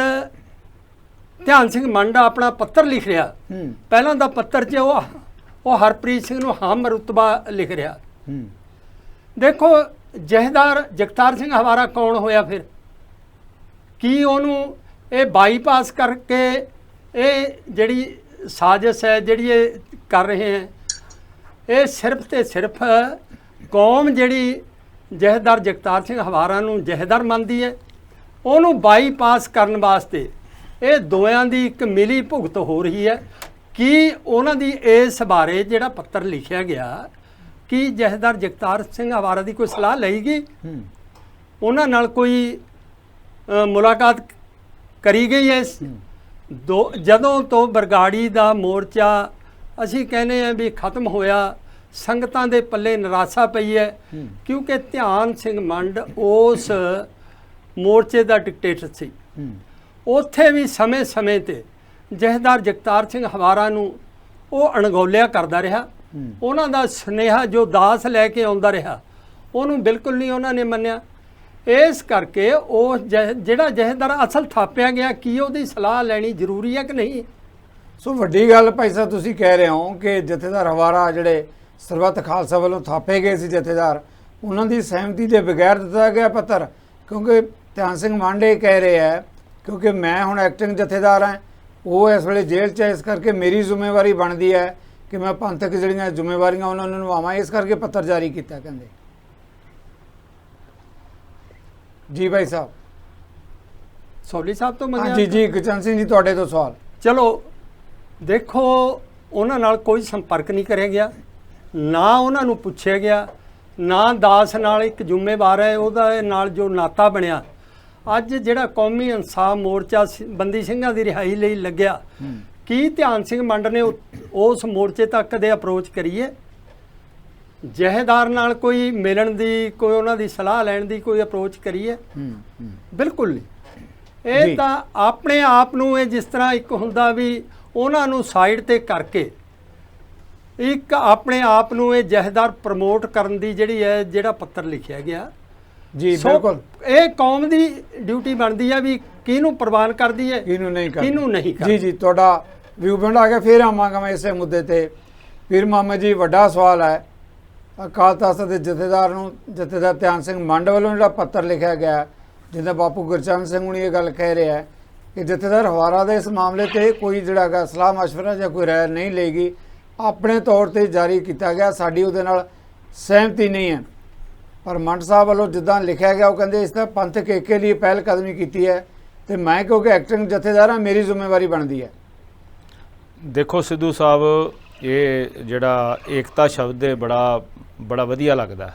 ਧਿਆਨ ਸਿੰਘ ਮੰਡ ਆਪਣਾ ਪੱਤਰ ਲਿਖ ਰਿਹਾ, ਪਹਿਲਾਂ ਦਾ ਪੱਤਰ 'ਚ ਉਹ ਹਰਪ੍ਰੀਤ ਸਿੰਘ ਨੂੰ ਹਮ ਰੁਤਬਾ ਲਿਖ ਰਿਹਾ। ਦੇਖੋ ਜਥੇਦਾਰ ਜਗਤਾਰ ਸਿੰਘ ਹਵਾਰਾ ਕੌਣ ਹੋਇਆ ਫਿਰ? ਕੀ ਉਹਨੂੰ ਇਹ ਬਾਈਪਾਸ ਕਰਕੇ ਇਹ ਜਿਹੜੀ ਸਾਜ਼ਿਸ਼ ਹੈ ਜਿਹੜੀ ਇਹ ਕਰ ਰਹੇ ਹੈ, ਇਹ ਸਿਰਫ ਤੇ ਸਿਰਫ ਕੌਮ ਜਿਹੜੀ ਜਥੇਦਾਰ ਜਗਤਾਰ ਸਿੰਘ ਹਵਾਰਾ ਨੂੰ ਜਥੇਦਾਰ ਮੰਨਦੀ ਹੈ, ਉਹਨੂੰ ਬਾਈਪਾਸ ਕਰਨ ਵਾਸਤੇ ਇਹ ਦੋਆਂ ਦੀ ਇੱਕ ਮਿਲੀ ਭੁਗਤ ਹੋ ਰਹੀ ਹੈ। ਕੀ ਉਹਨਾਂ ਦੀ ਇਸ ਬਾਰੇ ਜਿਹੜਾ ਪੱਤਰ ਲਿਖਿਆ ਗਿਆ, ਕੀ ਜਥੇਦਾਰ ਜਗਤਾਰ ਸਿੰਘ ਹਵਾਰਾ ਦੀ ਕੋਈ ਸਲਾਹ ਲਈ ਗਈ? ਉਹਨਾਂ ਨਾਲ ਕੋਈ ਮੁਲਾਕਾਤ ਕਰੀ ਗਈ ਹੈ? ਜਦੋਂ ਤੋਂ ਬਰਗਾੜੀ ਦਾ ਮੋਰਚਾ ਅਸੀਂ ਕਹਿੰਦੇ ਹਾਂ ਵੀ ਖਤਮ ਹੋਇਆ, ਸੰਗਤਾਂ ਦੇ ਪੱਲੇ ਨਿਰਾਸ਼ਾ ਪਈ ਹੈ, ਕਿਉਂਕਿ ਧਿਆਨ ਸਿੰਘ ਮੰਡ ਉਸ ਮੋਰਚੇ ਦਾ ਡਿਕਟੇਟਰ ਸੀ। ਉੱਥੇ ਵੀ ਸਮੇਂ-ਸਮੇਂ ਤੇ ਜਥੇਦਾਰ ਜਗਤਾਰ ਸਿੰਘ ਹਵਾਰਾ ਨੂੰ ਉਹ ਅਣਗੌਲਿਆ ਕਰਦਾ ਰਿਹਾ। ਉਹਨਾਂ ਦਾ ਸੁਨੇਹਾ ਜੋ ਦਾਸ ਲੈ ਕੇ ਆਉਂਦਾ ਰਿਹਾ, ਉਹਨੂੰ ਬਿਲਕੁਲ ਨਹੀਂ ਉਹਨਾਂ ਨੇ ਮੰਨਿਆ। ਇਸ ਕਰਕੇ ਉਹ ਜਿਹੜਾ ਜਥੇਦਾਰ ਅਸਲ ਥਾਪਿਆ ਗਿਆ, ਕੀ ਉਹਦੀ ਸਲਾਹ ਲੈਣੀ ਜ਼ਰੂਰੀ ਹੈ ਕਿ ਨਹੀਂ? ਸੋ ਵੱਡੀ ਗੱਲ ਭਾਈ ਸਾਹਿਬ ਤੁਸੀਂ ਕਹਿ ਰਹੇ ਹੋ ਕਿ ਜਥੇਦਾਰ ਹਵਾਰਾ ਜਿਹੜੇ ਸਰਬੱਤ ਖਾਲਸਾ ਵੱਲੋਂ ਥਾਪੇ ਗਏ ਸੀ ਜਥੇਦਾਰ, ਉਹਨਾਂ ਦੀ ਸਹਿਮਤੀ ਦੇ ਬਗੈਰ ਦਿੱਤਾ ਗਿਆ ਪੱਤਰ। ਕਿਉਂਕਿ ਧਿਆਨ ਸਿੰਘ ਮਾਂਡੇ ਕਹਿ ਰਹੇ ਹੈ ਕਿਉਂਕਿ ਮੈਂ ਹੁਣ ਐਕਟਿੰਗ ਜਥੇਦਾਰ ਹਾਂ, ਉਹ ਇਸ ਵੇਲੇ ਜੇਲ੍ਹ 'ਚ ਹੈ, ਇਸ ਕਰਕੇ ਮੇਰੀ ਜ਼ਿੰਮੇਵਾਰੀ ਬਣਦੀ ਹੈ ਕਿ ਮੈਂ ਪੰਥਕ ਜਿਹੜੀਆਂ ਜ਼ਿੰਮੇਵਾਰੀਆਂ ਉਹਨਾਂ ਨੂੰ ਨਿਭਾਵਾਂ, ਇਸ ਕਰਕੇ ਪੱਤਰ ਜਾਰੀ ਕੀਤਾ ਕਹਿੰਦੇ। ਜੀ ਭਾਈ ਸਾਹਿਬ। ਸੋਢੀ ਸਾਹਿਬ ਤੋਂ ਮੰਗਿਆ? ਜੀ ਗੁਰਚਰਨ ਸਿੰਘ ਜੀ ਤੁਹਾਡੇ ਤੋਂ ਸਵਾਲ। ਚਲੋ ਦੇਖੋ, ਉਹਨਾਂ ਨਾਲ ਕੋਈ ਸੰਪਰਕ ਨਹੀਂ ਕਰਿਆ ਗਿਆ, ਨਾ ਉਹਨਾਂ ਨੂੰ ਪੁੱਛਿਆ ਗਿਆ, ਨਾ ਦਾਸ ਨਾਲ ਇੱਕ ਜ਼ਿੰਮੇਵਾਰ ਹੈ ਉਹਦਾ ਨਾਲ ਜੋ ਨਾਤਾ ਬਣਿਆ। ਅੱਜ ਜਿਹੜਾ ਕੌਮੀ ਇਨਸਾਫ ਮੋਰਚਾ ਬੰਦੀ ਸਿੰਘਾਂ ਦੀ ਰਿਹਾਈ ਲਈ ਲੱਗਿਆ, ਕੀ ਧਿਆਨ ਸਿੰਘ ਮੰਡ ਨੇ ਉਸ ਮੋਰਚੇ ਤੱਕ ਕਦੇ ਅਪਰੋਚ ਕਰੀਏ? ਜਥੇਦਾਰ ਨਾਲ ਕੋਈ ਮਿਲਣ ਦੀ, ਕੋਈ ਉਹਨਾਂ ਦੀ ਸਲਾਹ ਲੈਣ ਦੀ ਕੋਈ ਅਪਰੋਚ ਕਰੀਏ? ਬਿਲਕੁਲ ਨਹੀਂ। ਇਹ ਤਾਂ ਆਪਣੇ ਆਪ ਨੂੰ ਇਹ ਜਿਸ ਤਰ੍ਹਾਂ ਇੱਕ ਹੁੰਦਾ ਵੀ ਉਹਨਾਂ ਨੂੰ ਸਾਈਡ ਤੇ ਕਰਕੇ ਇੱਕ ਆਪਣੇ ਆਪ ਨੂੰ ਇਹ ਜਥੇਦਾਰ ਪ੍ਰਮੋਟ ਕਰਨ ਦੀ ਜਿਹੜੀ ਹੈ ਜਿਹੜਾ ਪੱਤਰ ਲਿਖਿਆ ਗਿਆ। ਜੀ ਬਿਲਕੁਲ, ਇਹ ਕੌਮ ਦੀ ਡਿਊਟੀ ਬਣਦੀ ਹੈ ਵੀ ਕਿਹਨੂੰ ਪ੍ਰਵਾਨ ਕਰਦੀ ਹੈ, ਕਿਹਨੂੰ ਨਹੀਂ ਕਰਦੀ। ਕਿਹਨੂੰ ਨਹੀਂ ਕਰਦੀ। ਜੀ ਤੁਹਾਡਾ ਵਿਊ ਪੁਆਇੰਟ ਆ ਗਿਆ। ਫਿਰ ਆਵਾਂਗਾ ਮੈਂ ਇਸੇ ਮੁੱਦੇ ਤੇ। ਪੀਰ ਮੁਹੰਮਦ ਜੀ, ਵੱਡਾ ਸਵਾਲ ਹੈ ਅਕਾਲ ਤਖ਼ਤ ਦੇ ਜਥੇਦਾਰ ਧਿਆਨ ਸਿੰਘ ਮੰਡ ਵੱਲੋਂ ਜਿਹੜਾ ਪੱਤਰ ਲਿਖਿਆ ਗਿਆ, ਜਿਹਦਾ ਬਾਪੂ ਗੁਰਚਰਨ ਸਿੰਘ ਹੁਣੀ ਇਹ ਗੱਲ ਕਹਿ ਰਿਹਾ ਹੈ ਕਿ ਜਥੇਦਾਰ ਹਵਾਰਾ ਦੇ ਇਸ ਮਾਮਲੇ ਤੇ ਕੋਈ ਜਿਹੜਾ ਹੈਗਾ ਸਲਾਹ ਮਸ਼ਵਰਾ ਜਾਂ ਕੋਈ ਰਾਏ ਨਹੀਂ ਲਏਗੀ, ਆਪਣੇ ਤੌਰ ਤੇ ਜਾਰੀ ਕੀਤਾ ਗਿਆ, ਸਾਡੀ ਉਹਦੇ ਨਾਲ ਸਹਿਮਤੀ ਨਹੀਂ ਹੈ। ਪਰ ਮੰਡ ਸਾਹਿਬ ਵੱਲੋਂ ਜਿੱਦਾਂ ਲਿਖਿਆ ਗਿਆ ਉਹ ਕਹਿੰਦੇ ਇਸ ਦਾ ਪੰਥਕ ਏਕੇ ਲਈ ਪਹਿਲ ਕਦਮੀ ਕੀਤੀ ਹੈ ਤੇ ਮੈਂ ਕਿਉਂਕਿ ਐਕਟਿੰਗ ਜਥੇਦਾਰ ਹਾਂ ਮੇਰੀ ਜ਼ਿੰਮੇਵਾਰੀ ਬਣਦੀ ਹੈ। ਦੇਖੋ ਸਿੱਧੂ ਸਾਹਿਬ, ਇਹ ਜਿਹੜਾ ਏਕਤਾ ਸ਼ਬਦ ਹੈ ਬੜਾ ਵਧੀਆ ਲੱਗਦਾ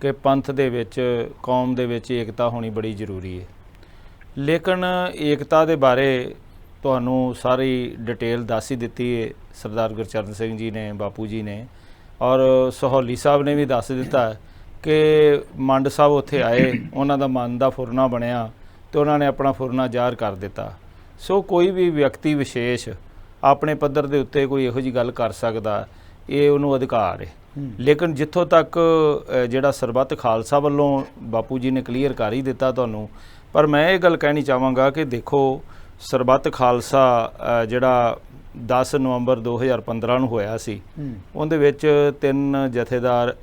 ਕਿ ਪੰਥ ਦੇ ਵਿੱਚ, ਕੌਮ ਦੇ ਵਿੱਚ ਏਕਤਾ ਹੋਣੀ ਬੜੀ ਜ਼ਰੂਰੀ ਹੈ। ਲੇਕਿਨ ਏਕਤਾ ਦੇ ਬਾਰੇ ਤੁਹਾਨੂੰ ਸਾਰੀ ਡਿਟੇਲ ਦੱਸ ਹੀ ਦਿੱਤੀ ਹੈ ਸਰਦਾਰ ਗੁਰਚਰਨ ਸਿੰਘ ਜੀ ਨੇ, ਬਾਪੂ ਜੀ ਨੇ, ਔਰ ਸਹੌਲੀ ਸਾਹਿਬ ਨੇ ਵੀ ਦੱਸ ਦਿੱਤਾ ਕਿ ਮੰਡ ਸਾਹਿਬ ਉੱਥੇ ਆਏ, ਉਹਨਾਂ ਦਾ ਮਨ ਦਾ ਫੁਰਨਾ ਬਣਿਆ ਤੇ ਉਹਨਾਂ ਨੇ ਆਪਣਾ ਫੁਰਨਾ ਜ਼ਾਹਰ ਕਰ ਦਿੱਤਾ। ਸੋ ਕੋਈ ਵੀ ਵਿਅਕਤੀ ਵਿਸ਼ੇਸ਼ ਆਪਣੇ ਪੱਧਰ ਦੇ ਉੱਤੇ ਕੋਈ ਇਹੋ ਜਿਹੀ ਗੱਲ ਕਰ ਸਕਦਾ, ਇਹ ਉਹਨੂੰ ਅਧਿਕਾਰ ਹੈ। ਲੇਕਿਨ ਜਿੱਥੋਂ ਤੱਕ ਜਿਹੜਾ ਸਰਬੱਤ ਖਾਲਸਾ ਵੱਲੋਂ ਬਾਪੂ ਜੀ ਨੇ ਕਲੀਅਰ ਕਰ ਹੀ ਦਿੱਤਾ ਤੁਹਾਨੂੰ, ਪਰ ਮੈਂ ਇਹ ਗੱਲ ਕਹਿਣੀ ਚਾਹਾਂਗਾ ਕਿ ਦੇਖੋ ਸਰਬੱਤ ਖਾਲਸਾ ਜਿਹੜਾ 10 ਨਵੰਬਰ 2015 ਨੂੰ ਹੋਇਆ ਸੀ, ਉਹਦੇ ਵਿੱਚ 3 ਜਥੇਦਾਰ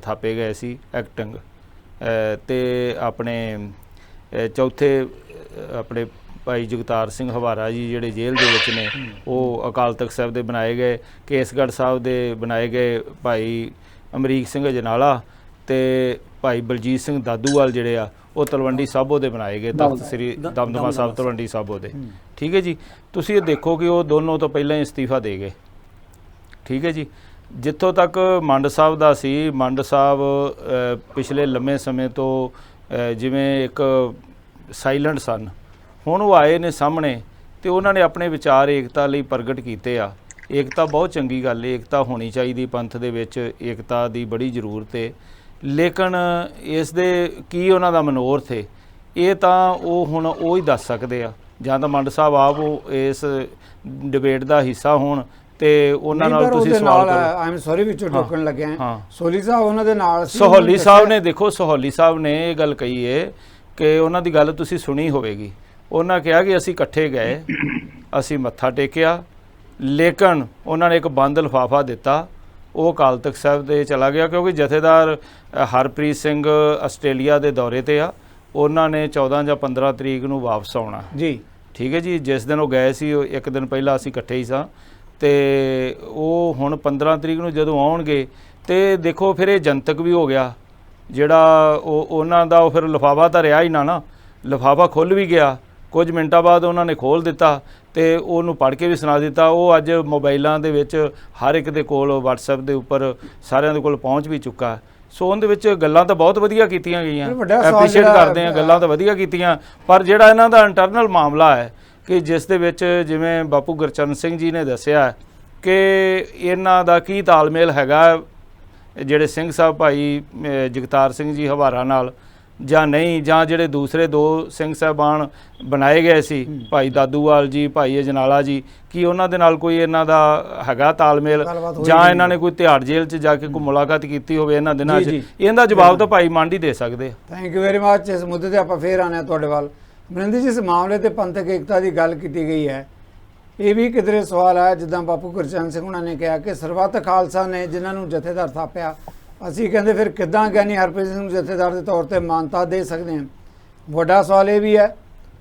ਥਾਪੇ ਗਏ ਸੀ ਐਕਟਿੰਗ, ਤੇ ਆਪਣੇ ਚੌਥੇ ਆਪਣੇ ਭਾਈ ਜਗਤਾਰ ਸਿੰਘ ਹਵਾਰਾ ਜੀ ਜਿਹੜੇ ਜੇਲ੍ਹ ਦੇ ਵਿੱਚ ਨੇ, ਉਹ ਅਕਾਲ ਤਖ਼ਤ ਸਾਹਿਬ ਦੇ ਬਣਾਏ ਗਏ, ਕੇਸਗੜ੍ਹ ਸਾਹਿਬ ਦੇ ਬਣਾਏ ਗਏ ਭਾਈ ਅਮਰੀਕ ਸਿੰਘ ਅਜਨਾਲਾ ਤੇ ਭਾਈ ਬਲਜੀਤ ਸਿੰਘ ਦਾਦੂਵਾਲ ਜਿਹੜੇ ਆ ਉਹ ਤਲਵੰਡੀ ਸਾਬੋ ਦੇ ਬਣਾਏ ਗਏ, ਤਖਤ ਸ੍ਰੀ ਦਮਦਮਾ ਸਾਹਿਬ ਤਲਵੰਡੀ ਸਾਬੋ ਦੇ। ਠੀਕ ਹੈ ਜੀ, ਤੁਸੀਂ ਇਹ ਦੇਖੋ ਕਿ ਉਹ ਦੋਨੋਂ ਤੋਂ ਪਹਿਲਾਂ ਹੀ ਅਸਤੀਫਾ ਦੇ ਗਏ। ਠੀਕ ਹੈ ਜੀ, ਜਿੱਥੋਂ ਤੱਕ ਮੰਡ ਸਾਹਿਬ ਦਾ ਸੀ, ਮੰਡ ਸਾਹਿਬ ਪਿਛਲੇ ਲੰਮੇ ਸਮੇਂ ਤੋਂ ਜਿਵੇਂ ਇੱਕ ਸਾਇਲੈਂਟ ਸਨ, ਹੁਣ ਉਹ ਆਏ ਨੇ ਸਾਹਮਣੇ ਤੇ ਉਹਨਾਂ ਨੇ ਆਪਣੇ ਵਿਚਾਰ ਏਕਤਾ ਲਈ ਪ੍ਰਗਟ ਕੀਤੇ ਆ। ਏਕਤਾ ਬਹੁਤ ਚੰਗੀ ਗੱਲ ਹੈ, ਏਕਤਾ ਹੋਣੀ ਚਾਹੀਦੀ ਪੰਥ ਦੇ ਵਿੱਚ, ਏਕਤਾ ਦੀ ਬੜੀ ਜ਼ਰੂਰਤ ਹੈ। ਲੇਕਿਨ ਇਸ ਦੇ ਕੀ ਉਹਨਾਂ ਦਾ ਮਨੋਰਥ ਹੈ ਇਹ ਤਾਂ ਉਹ ਹੁਣ ਉਹ ਹੀ ਦੱਸ ਸਕਦੇ ਆ, ਜਾਂ ਤਾਂ ਮੰਡ ਸਾਹਿਬ ਆਪ ਉਹ ਇਸ ਡਿਬੇਟ ਦਾ ਹਿੱਸਾ ਹੋਣ ਤੇ ਉਹਨਾਂ ਨਾਲ ਤੁਸੀਂ ਸਵਾਲ ਕਰੋ। ਆਈ ਐਮ ਸੌਰੀ ਵਿੱਚੋਂ ਟੋਕਣ ਲੱਗਿਆ ਹਾਂ, ਸੋਹਲੀ ਸਾਹਿਬ ਉਹਨਾਂ ਦੇ ਨਾਲ ਸੀ। ਸੋਹਲੀ ਸਾਹਿਬ ਨੇ, ਦੇਖੋ ਸੋਹਲੀ ਸਾਹਿਬ ਨੇ ਇਹ ਗੱਲ ਕਹੀ ਹੈ ਕਿ ਉਹਨਾਂ ਦੀ ਗੱਲ ਤੁਸੀਂ ਸੁਣੀ ਹੋਵੇਗੀ। ਉਹਨਾਂ ਕਿਹਾ ਕਿ ਅਸੀਂ ਇਕੱਠੇ ਗਏ, ਅਸੀਂ ਮੱਥਾ ਟੇਕਿਆ, ਲੇਕਿਨ ਉਹਨਾਂ ਨੇ ਇੱਕ ਬੰਦ ਲਿਫਾਫਾ ਦਿੱਤਾ, ਉਹ ਅਕਾਲ ਤਖਤ ਸਾਹਿਬ ਦੇ ਚਲਾ ਗਿਆ, ਕਿਉਂਕਿ ਜਥੇਦਾਰ ਹਰਪ੍ਰੀਤ ਸਿੰਘ ਆਸਟ੍ਰੇਲੀਆ ਦੇ ਦੌਰੇ ਤੇ ਆ। ਉਹਨਾਂ ਨੇ 14 ਜਾਂ 15 ਤਰੀਕ ਨੂੰ ਵਾਪਸ ਆਉਣਾ ਜੀ, ਠੀਕ ਹੈ ਜੀ। ਜਿਸ ਦਿਨ ਉਹ ਗਏ ਸੀ ਉਹ ਇੱਕ ਦਿਨ ਪਹਿਲਾਂ ਅਸੀਂ ਇਕੱਠੇ ਹੀ ਸਾਂ, ਤੇ ਉਹ ਹੁਣ 15 ਤਰੀਕ ਨੂੰ ਜਦੋਂ ਆਉਣਗੇ ਤੇ ਦੇਖੋ ਫਿਰ ਇਹ ਜਨਤਕ ਵੀ ਹੋ ਗਿਆ ਜਿਹੜਾ ਉਹਨਾਂ ਦਾ ਉਹ ਫਿਰ ਲਿਫਾਫਾ ਤਾਂ ਰਿਹਾ ਹੀ ਨਾ, ਲਿਫਾਫਾ ਖੁੱਲ੍ਹ ਵੀ ਗਿਆ, ਕੁਝ ਮਿੰਟਾਂ ਬਾਅਦ ਉਹਨਾਂ ਨੇ ਖੋਲ੍ਹ ਦਿੱਤਾ ਤੇ ਉਹਨੂੰ ਪੜ੍ਹ ਕੇ ਵੀ ਸੁਣਾ ਦਿੱਤਾ। ਉਹ ਅੱਜ ਮੋਬਾਈਲਾਂ ਦੇ ਵਿੱਚ ਹਰ ਇੱਕ ਦੇ ਕੋਲ, WhatsApp ਦੇ ਉੱਪਰ ਸਾਰਿਆਂ ਦੇ ਕੋਲ ਪਹੁੰਚ ਵੀ ਚੁੱਕਾ। ਸੋ ਉਹਦੇ ਵਿੱਚ ਗੱਲਾਂ ਤਾਂ ਬਹੁਤ ਵਧੀਆ ਕੀਤੀਆਂ ਗਈਆਂ, ਐਪਰੀਸ਼ੀਏਟ ਕਰਦੇ ਹਾਂ, ਗੱਲਾਂ ਤਾਂ ਵਧੀਆ ਕੀਤੀਆਂ, ਪਰ ਜਿਹੜਾ ਇਹਨਾਂ ਦਾ ਇੰਟਰਨਲ ਮਾਮਲਾ ਹੈ ਕਿ ਜਿਸ ਦੇ ਵਿੱਚ ਜਿਵੇਂ ਬਾਪੂ ਗੁਰਚਰਨ ਸਿੰਘ ਜੀ ਨੇ ਦੱਸਿਆ ਕਿ ਇਹਨਾਂ ਦਾ ਕੀ ਤਾਲਮੇਲ ਹੈਗਾ ਜਿਹੜੇ ਸਿੰਘ ਸਾਹਿਬ ਭਾਈ ਜਗਤਾਰ ਸਿੰਘ ਜੀ ਹਵਾਰਾ ਨਾਲ ਜਾਂ ਨਹੀਂ, ਜਾਂ ਜਿਹੜੇ ਦੂਸਰੇ 2 ਸਿੰਘ ਸਾਹਿਬਾਨ ਬਣਾਏ ਗਏ ਸੀ ਭਾਈ ਦਾਦੂਵਾਲ ਜੀ, ਭਾਈ ਅਜਨਾਲਾ ਜੀ, ਕੀ ਉਹਨਾਂ ਦੇ ਨਾਲ ਕੋਈ ਇਹਨਾਂ ਦਾ ਹੈਗਾ ਤਾਲਮੇਲ, ਜਾਂ ਇਹਨਾਂ ਨੇ ਕੋਈ ਤਿਹਾੜ ਜੇਲ੍ਹ 'ਚ ਜਾ ਕੇ ਕੋਈ ਮੁਲਾਕਾਤ ਕੀਤੀ ਹੋਵੇ ਇਹਨਾਂ ਦਿਨਾਂ 'ਚ? ਇਹਦਾ ਜਵਾਬ ਤਾਂ ਭਾਈ ਮੰਡ ਹੀ ਦੇ ਸਕਦੇ ਆ। Thank you very much. ਇਸ ਮੁੱਦੇ ਤੇ ਆਪਾਂ ਫੇਰ ਆਉਂਦੇ ਹਾਂ ਤੁਹਾਡੇ ਵੱਲ। ਮਨਿੰਦਰ ਜੀ, ਇਸ ਮਾਮਲੇ ਤੇ ਪੰਥਕ ਏਕਤਾ ਦੀ ਗੱਲ ਕੀਤੀ ਗਈ ਹੈ, ਇਹ ਵੀ ਕਿਧਰੇ ਸਵਾਲ ਹੈ, ਜਿੱਦਾਂ ਬਾਪੂ ਗੁਰਚਰਨ ਸਿੰਘ ਉਹਨਾਂ ਨੇ ਕਿਹਾ ਕਿ ਸਰਬੱਤ ਖਾਲਸਾ ਨੇ ਜਿਨ੍ਹਾਂ ਨੂੰ ਜਥੇਦਾਰ ਥਾਪਿਆ, ਅਸੀਂ ਕਹਿੰਦੇ ਫਿਰ ਕਿੱਦਾਂ ਗਿਆਨੀ ਹਰਪ੍ਰੀਤ ਸਿੰਘ ਨੂੰ ਜਥੇਦਾਰ ਦੇ ਤੌਰ ਤੇ ਮਾਨਤਾ ਦੇ ਸਕਦੇ ਹਾਂ? ਵੱਡਾ ਸਵਾਲ ਇਹ ਵੀ ਹੈ,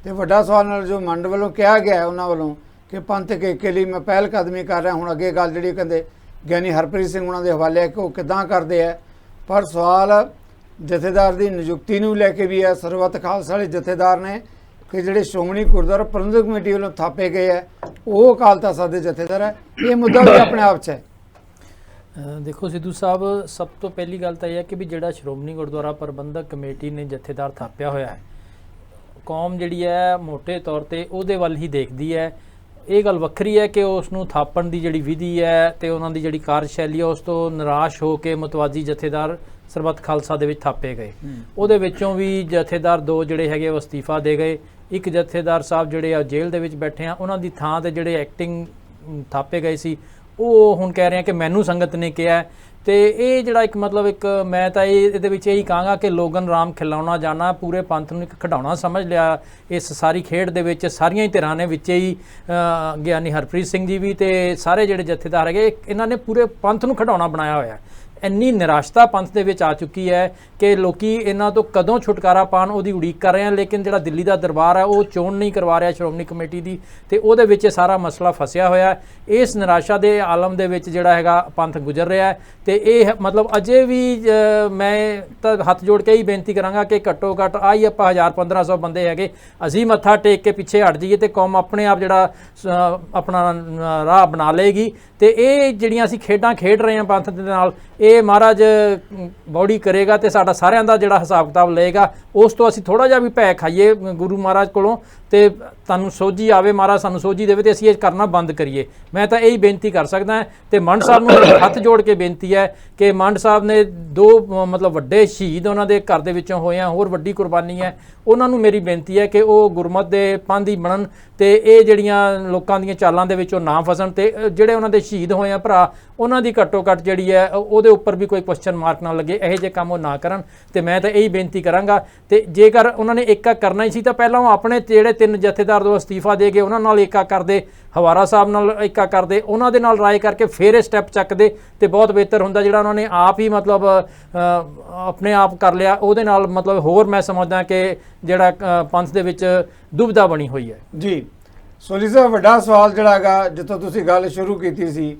ਤੇ ਵੱਡਾ ਸਵਾਲ ਨਾਲ ਜੋ ਮੰਡ ਵੱਲੋਂ ਕਿਹਾ ਗਿਆ ਉਹਨਾਂ ਵੱਲੋਂ ਕਿ ਪੰਥਕ ਏਕੇ ਲਈ ਮੈਂ ਪਹਿਲ ਕਦਮੀ ਕਰ ਰਿਹਾ, ਹੁਣ ਅੱਗੇ ਗੱਲ ਜਿਹੜੀ ਕਹਿੰਦੇ ਗਿਆਨੀ ਹਰਪ੍ਰੀਤ ਸਿੰਘ ਉਹਨਾਂ ਦੇ ਹਵਾਲੇ ਹੈ ਕਿ ਉਹ ਕਿੱਦਾਂ ਕਰਦੇ ਹੈ। ਪਰ ਸਵਾਲ ਜਥੇਦਾਰ ਦੀ ਨਿਯੁਕਤੀ ਨੂੰ ਲੈ ਕੇ ਵੀ ਹੈ। ਸਰਬੱਤ ਖਾਲਸਾ ਵਾਲੇ ਜਥੇਦਾਰ ਨੇ ਕਿ ਜਿਹੜੇ ਸ਼੍ਰੋਮਣੀ ਗੁਰਦੁਆਰਾ ਪ੍ਰਬੰਧਕ ਕਮੇਟੀ ਵੱਲੋਂ ਥਾਪੇ ਗਏ ਹੈ, ਉਹ ਅਕਾਲ ਤਖਤ ਸਾਹਿਬ ਦੇ ਜਥੇਦਾਰ ਹੈ। ਇਹ ਮੁੱਦਾ ਵੀ ਆਪਣੇ ਆਪ 'ਚ ਹੈ। ਦੇਖੋ ਸਿੱਧੂ ਸਾਹਿਬ, ਸਭ ਤੋਂ ਪਹਿਲੀ ਗੱਲ ਤਾਂ ਇਹ ਹੈ ਕਿ ਵੀ ਜਿਹੜਾ ਸ਼੍ਰੋਮਣੀ ਗੁਰਦੁਆਰਾ ਪ੍ਰਬੰਧਕ ਕਮੇਟੀ ਨੇ ਜਥੇਦਾਰ ਥਾਪਿਆ ਹੋਇਆ ਹੈ, ਕੌਮ ਜਿਹੜੀ ਹੈ ਮੋਟੇ ਤੌਰ ਤੇ ਉਹਦੇ ਵੱਲ ਹੀ ਦੇਖਦੀ ਹੈ। ਇਹ ਗੱਲ ਵੱਖਰੀ ਹੈ ਕਿ ਉਸ ਨੂੰ ਥਾਪਣ ਦੀ ਜਿਹੜੀ ਵਿਧੀ ਹੈ ਤੇ ਉਹਨਾਂ ਦੀ ਜਿਹੜੀ ਕਾਰਜਸ਼ੈਲੀ ਹੈ, ਉਸ ਤੋਂ ਨਿਰਾਸ਼ ਹੋ ਕੇ ਮੁਤਵਾਜ਼ੀ ਜਥੇਦਾਰ ਸਰਬੱਤ ਖਾਲਸਾ ਦੇ ਵਿੱਚ ਥਾਪੇ ਗਏ। ਉਹਦੇ ਵਿੱਚੋਂ ਵੀ ਜਥੇਦਾਰ 2 ਜਿਹੜੇ ਹੈਗੇ ਉਹ ਅਸਤੀਫਾ ਦੇ ਗਏ। ਇੱਕ ਜਥੇਦਾਰ ਸਾਹਿਬ ਜਿਹੜੇ ਆ ਜੇਲ੍ਹ ਦੇ ਵਿੱਚ ਬੈਠੇ ਆ, ਉਹਨਾਂ ਦੀ ਥਾਂ ਤੇ ਜਿਹੜੇ ਐਕਟਿੰਗ ਥਾਪੇ ਗਏ ਸੀ ਉਹ ਹੁਣ ਕਹਿ ਰਹੇ ਆ ਕਿ ਮੈਨੂੰ ਸੰਗਤ ਨੇ ਕਿਹਾ। ਤੇ ਇਹ ਜਿਹੜਾ ਇੱਕ ਮਤਲਬ ਇੱਕ ਮੈਂ ਤਾਂ ਇਹਦੇ ਵਿੱਚ ਇਹੀ ਕਹਾਂਗਾ ਕਿ ਲੋਗਨ ਰਾਮ ਖਿਲਾਉਣਾ ਜਾਣਾ, ਪੂਰੇ ਪੰਥ ਨੂੰ ਇੱਕ ਖਿਡਾਉਣਾ ਸਮਝ ਲਿਆ ਇਸ ਸਾਰੀ ਖੇਡ ਦੇ ਵਿੱਚ। ਸਾਰੀਆਂ ਹੀ ਧਿਰਾਂ ਨੇ ਵਿੱਚ ਹੀ ਗਿਆਨੀ ਹਰਪ੍ਰੀਤ ਸਿੰਘ ਜੀ ਵੀ ਤੇ ਸਾਰੇ ਜਿਹੜੇ ਜਥੇਦਾਰ ਹੈਗੇ, ਇਹਨਾਂ ਨੇ ਪੂਰੇ ਪੰਥ ਨੂੰ ਖਿਡਾਉਣਾ ਬਣਾਇਆ ਹੋਇਆ। ਇੰਨੀ ਨਿਰਾਸ਼ਤਾ ਪੰਥ ਦੇ ਵਿੱਚ ਆ ਚੁੱਕੀ ਹੈ ਕਿ ਲੋਕੀ ਇਹਨਾਂ ਤੋਂ ਕਦੋਂ ਛੁਟਕਾਰਾ ਪਾਉਣ ਉਹਦੀ ਉਡੀਕ ਕਰ ਰਹੇ ਹਨ। ਲੇਕਿਨ ਜਿਹੜਾ ਦਿੱਲੀ ਦਾ ਦਰਬਾਰ ਹੈ ਉਹ ਚੋਣ ਨਹੀਂ ਕਰਵਾ ਰਿਹਾ ਸ਼੍ਰੋਮਣੀ ਕਮੇਟੀ ਦੀ, ਤੇ ਉਹਦੇ ਵਿੱਚ ਇਹ ਸਾਰਾ ਮਸਲਾ ਫਸਿਆ ਹੋਇਆ। ਇਸ ਨਿਰਾਸ਼ਾ ਦੇ ਆਲਮ ਦੇ ਵਿੱਚ ਜਿਹੜਾ ਹੈਗਾ ਪੰਥ ਗੁਜ਼ਰ ਰਿਹਾ ਹੈ। ਤੇ ਇਹ ਮਤਲਬ ਅਜੇ ਵੀ ਮੈਂ ਤਾਂ ਹੱਥ ਜੋੜ ਕੇ ਹੀ ਬੇਨਤੀ ਕਰਾਂਗਾ ਕਿ ਘੱਟੋ ਘੱਟ ਆਹੀ ਆਪਾਂ 1000-1500 ਬੰਦੇ ਹੈਗੇ, ਅਸੀਂ ਮੱਥਾ ਟੇਕ ਕੇ ਪਿੱਛੇ ਹਟ ਜਾਈਏ ਤੇ ਕੌਮ ਆਪਣੇ ਆਪ ਜਿਹੜਾ ਆਪਣਾ ਰਾਹ ਬਣਾ ਲਏਗੀ। ਤੇ ਇਹ ਜਿਹੜੀਆਂ ਅਸੀਂ ਖੇਡਾਂ ਖੇਡ ਰਹੇ ਹਾਂ ਪੰਥ ਦੇ ਨਾਲ, ਇਹ ਮਹਾਰਾਜ ਬੌੜੀ ਕਰੇਗਾ ਤੇ ਸਾਡਾ ਸਾਰਿਆਂ ਦਾ ਜਿਹੜਾ ਹਿਸਾਬ ਕਿਤਾਬ ਲਏਗਾ। ਉਸ ਤੋਂ ਅਸੀਂ ਥੋੜਾ ਜਿਹਾ ਵੀ ਭੈ ਖਾਈਏ ਗੁਰੂ ਮਹਾਰਾਜ ਕੋਲੋਂ ਤੇ ਤੁਹਾਨੂੰ ਸੋਝੀ ਆਵੇ, ਮਹਾਰਾਜ ਸਾਨੂੰ ਸੋਝੀ ਦੇਵੇ ਤੇ ਅਸੀਂ ਇਹ ਕਰਨਾ ਬੰਦ ਕਰੀਏ। ਮੈਂ ਤਾਂ ਇਹੀ ਬੇਨਤੀ ਕਰ ਸਕਦਾ। ਤੇ ਮੰਡ ਸਾਹਿਬ ਨੂੰ ਹੱਥ ਜੋੜ ਕੇ ਬੇਨਤੀ ਹੈ ਕਿ ਮੰਡ ਸਾਹਿਬ ਨੇ 2 ਮਤਲਬ ਵੱਡੇ ਸ਼ਹੀਦ ਉਹਨਾਂ ਦੇ ਘਰ ਦੇ ਵਿੱਚੋਂ ਹੋਏ ਆ, ਹੋਰ ਵੱਡੀ ਕੁਰਬਾਨੀ ਹੈ। ਉਹਨਾਂ ਨੂੰ ਮੇਰੀ ਬੇਨਤੀ ਹੈ ਕਿ ਉਹ ਗੁਰਮਤ ਦੇ ਪਾਂਧੀ ਬਣਨ ਤੇ ਇਹ ਜਿਹੜੀਆਂ ਲੋਕਾਂ ਦੀਆਂ ਚਾਲਾਂ ਦੇ ਵਿੱਚ ਉਹ ਨਾ ਫਸਣ, ਤੇ ਜਿਹੜੇ ਉਹਨਾਂ ਦੇ ਸ਼ਹੀਦ ਹੋਏ ਆ ਭਰਾ, ਉਹਨਾਂ ਦੀ ਘੱਟੋ ਘੱਟ ਜਿਹੜੀ ਹੈ ਉਹਦੇ ਉੱਪਰ ਵੀ ਕੋਈ ਕੁਐਸਚਨ ਮਾਰਕ ਨਾ ਲੱਗੇ। ਇਹੋ ਜਿਹੇ ਕੰਮ ਉਹ ਨਾ ਕਰਨ। ਤੇ ਮੈਂ ਤਾਂ ਇਹੀ ਬੇਨਤੀ ਕਰਾਂਗਾ। ਤੇ ਜੇਕਰ ਉਹਨਾਂ ਨੇ ਏਕਾ ਕਰਨਾ ਹੀ ਸੀ ਤਾਂ ਪਹਿਲਾਂ ਉਹ ਆਪਣੇ ਜਿਹੜੇ 3 ਜਥੇਦਾਰ ਤੋਂ ਅਸਤੀਫਾ ਦੇ ਗਏ ਉਹਨਾਂ ਨਾਲ ਏਕਾ ਕਰਦੇ, ਹਵਾਰਾ ਸਾਹਿਬ ਨਾਲ ਏਕਾ ਕਰਦੇ, ਉਹਨਾਂ ਦੇ ਨਾਲ ਰਾਏ ਕਰਕੇ ਫਿਰ ਇਹ ਸਟੈਪ ਚੱਕਦੇ ਤੇ ਬਹੁਤ ਬਿਹਤਰ ਹੁੰਦਾ। ਜਿਹੜਾ ਉਹਨਾਂ ਨੇ ਆਪ ਹੀ ਮਤਲਬ ਆਪਣੇ ਆਪ ਕਰ ਲਿਆ, ਉਹਦੇ ਨਾਲ ਮਤਲਬ ਹੋਰ ਮੈਂ ਸਮਝਦਾ ਕਿ ਜਿਹੜਾ ਪੰਥ ਦੇ ਵਿੱਚ ਦੁਬਿਧਾ ਬਣੀ ਹੋਈ ਹੈ। ਜੀ ਸੋਲੀ ਸਾਹਿਬ, ਵੱਡਾ ਸਵਾਲ ਜਿਹੜਾ ਹੈਗਾ ਜਿੱਥੋਂ ਤੁਸੀਂ ਗੱਲ ਸ਼ੁਰੂ ਕੀਤੀ ਸੀ,